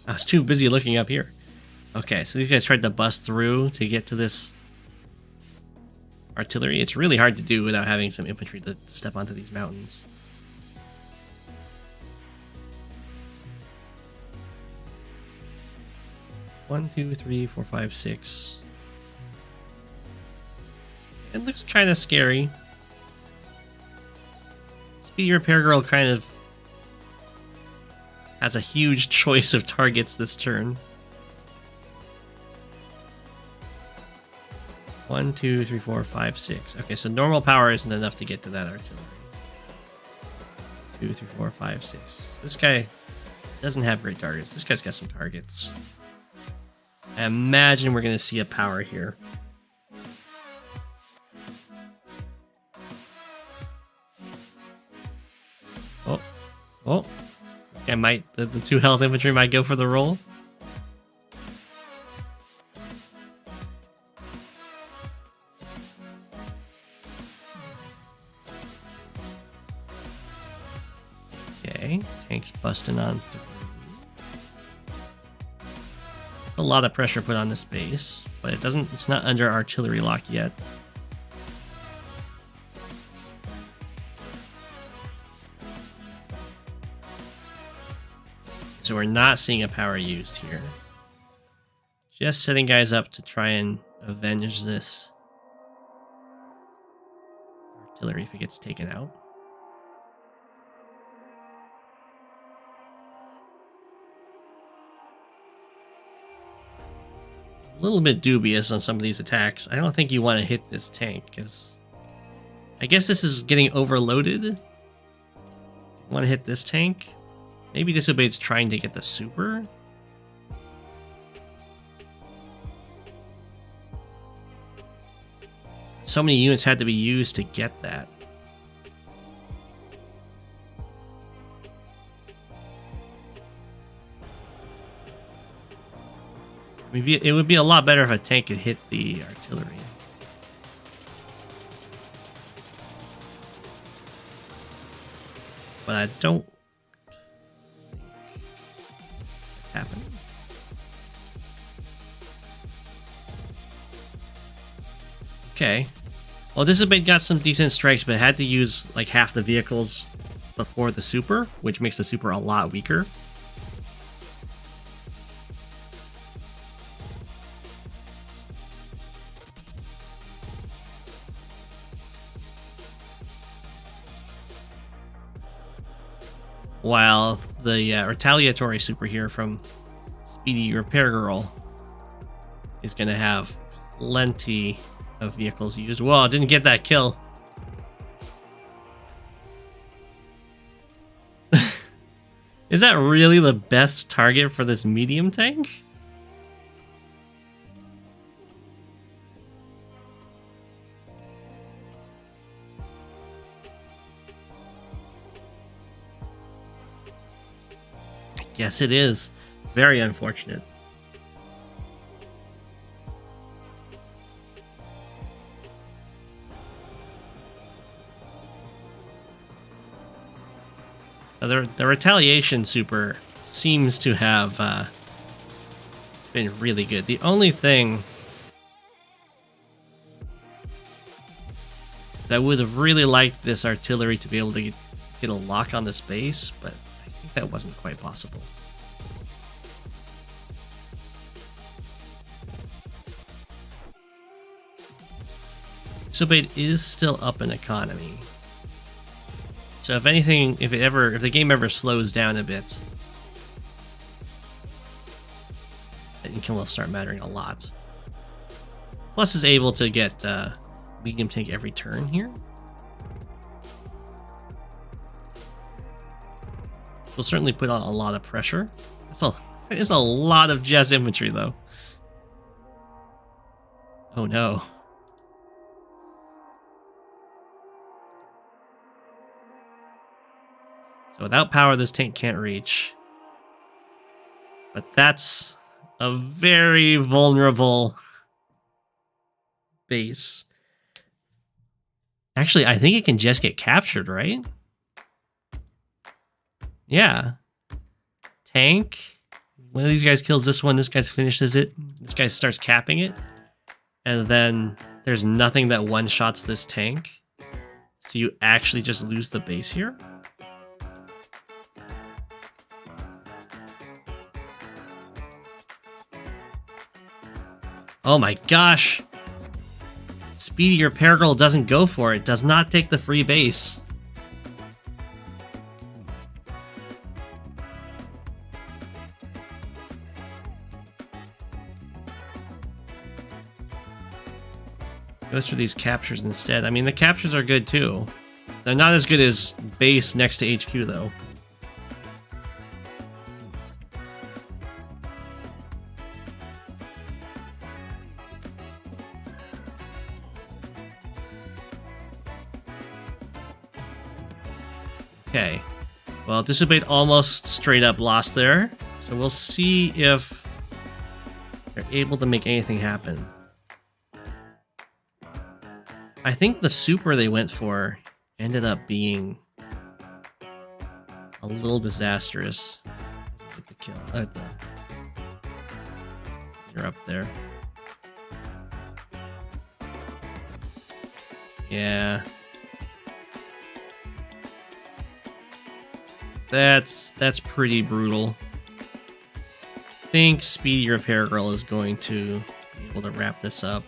Speaker 1: I was too busy looking up here. Okay, so these guys tried to bust through to get to this artillery. It's really hard to do without having some infantry to step onto these mountains. One, two, three, four, five, six. It looks kind of scary. SpeedyRepairGirl kind of has a huge choice of targets this turn. 1, 2, 3, 4, 5, 6. Okay, so normal power isn't enough to get to that artillery. 2, 3, 4, 5, 6. This guy doesn't have great targets. This guy's got some targets. I imagine we're going to see a power here. Oh. I might, the 2 health infantry might go for the roll. Okay, tanks busting on through. A lot of pressure put on this base, but it's not under artillery lock yet. So we're not seeing a power used here. Just setting guys up to try and avenge this artillery if it gets taken out. A little bit dubious on some of these attacks. I don't think you want to hit this tank, because I guess this is getting overloaded. You want to hit this tank? Maybe Disobeyed's trying to get the super? So many units had to be used to get that. Maybe it would be a lot better if a tank could hit the artillery. But I don't happen. Okay. Well, Disobeyed got some decent strikes, but had to use like half the vehicles before the super, which makes the super a lot weaker. While the retaliatory super here from SpeedyRepairGirl is going to have plenty of vehicles used. Well, I didn't get that kill. Is that really the best target for this medium tank? Yes, it is. Very unfortunate. So the retaliation super seems to have been really good. The only thing I would have really liked this artillery to be able to get a lock on this base, but I think that wasn't quite possible. Disobeyed is still up in economy. So if anything, if the game ever slows down a bit, it will start mattering a lot. Plus is able to get medium tank every turn here. Will certainly put on a lot of pressure. It's a lot of Jess infantry though. Oh no. So without power, this tank can't reach. But that's a very vulnerable base. Actually, I think it can just get captured, right? Yeah. Tank. One of these guys kills this one. This guy finishes it. This guy starts capping it. And then there's nothing that one-shots this tank. So you actually just lose the base here. Oh my gosh. SpeedyRepairGirl doesn't go for it. Does not take the free base. Goes for these captures instead. I mean, the captures are good too. They're not as good as base next to HQ though. Okay, well, Disobeyed almost straight up lost there, so we'll see if they're able to make anything happen. I think the super they went for ended up being a little disastrous. Get the kill. You're up there. Yeah. That's pretty brutal. I think SpeedyRepairGirl is going to be able to wrap this up.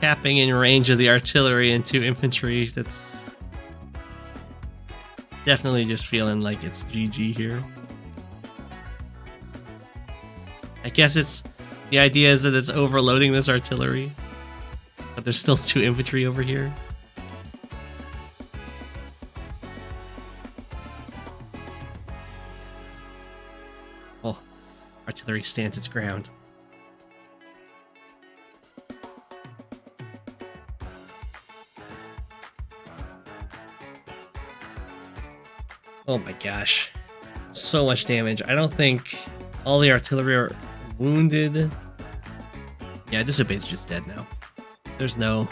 Speaker 1: Capping in range of the artillery and 2 infantry, that's definitely just feeling like it's GG here. I guess the idea is that it's overloading this artillery, but there's still 2 infantry over here. Oh, artillery stands its ground. Oh my gosh. So much damage. I don't think all the artillery are wounded. Yeah, Disobeyed's just dead now. There's no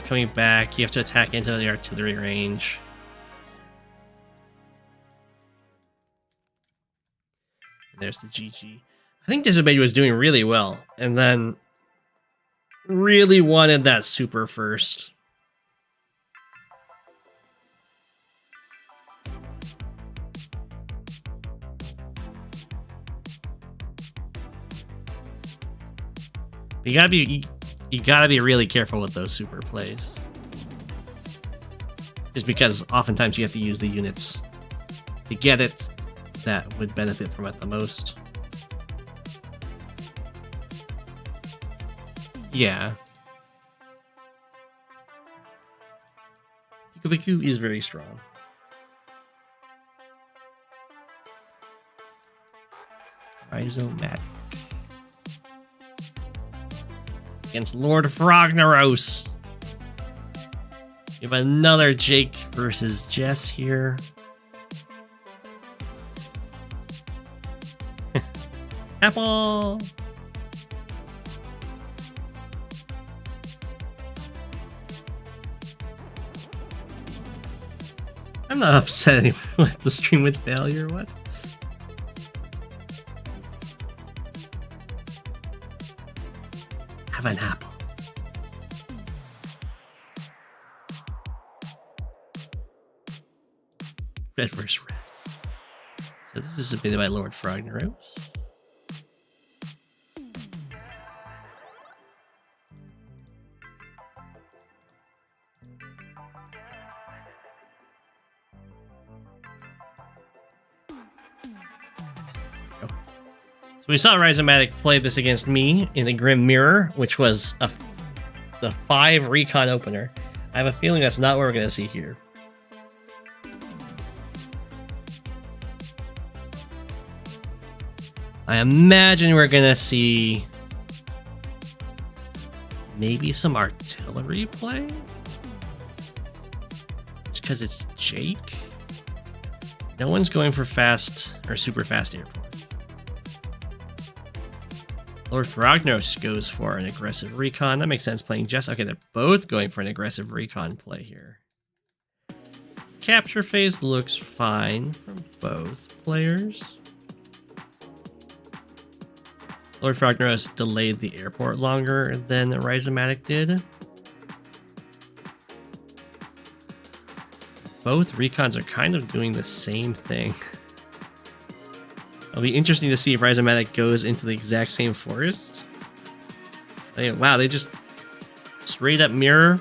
Speaker 1: coming back. You have to attack into the artillery range. There's the GG. I think Disobeyed was doing really well, and then really wanted that super first. You gotta be really careful with those super plays. Just because oftentimes you have to use the units to get it that would benefit from it the most. Yeah. AWBW is very strong. Rhizomatic. Against Lord Fragnaros. You have another Jake versus Jess here. Apple! I'm not upset with the stream with failure, what? Have an apple. Red versus red. So this is submitted by Lord Fragnaros. So we saw Rhizomatic play this against me in the Grim Mirror, which was the 5 recon opener. I have a feeling that's not what we're going to see here. I imagine we're going to see maybe some artillery play? Just because it's Jake? No one's going for fast or super fast airport. Lord Fragnaros goes for an aggressive recon. That makes sense playing Jess. Okay, they're both going for an aggressive recon play here. Capture phase looks fine from both players. Lord Fragnaros delayed the airport longer than Rhizomatic did. Both recons are kind of doing the same thing. It'll be interesting to see if Rhizomatic goes into the exact same forest. Wow, they just straight up mirror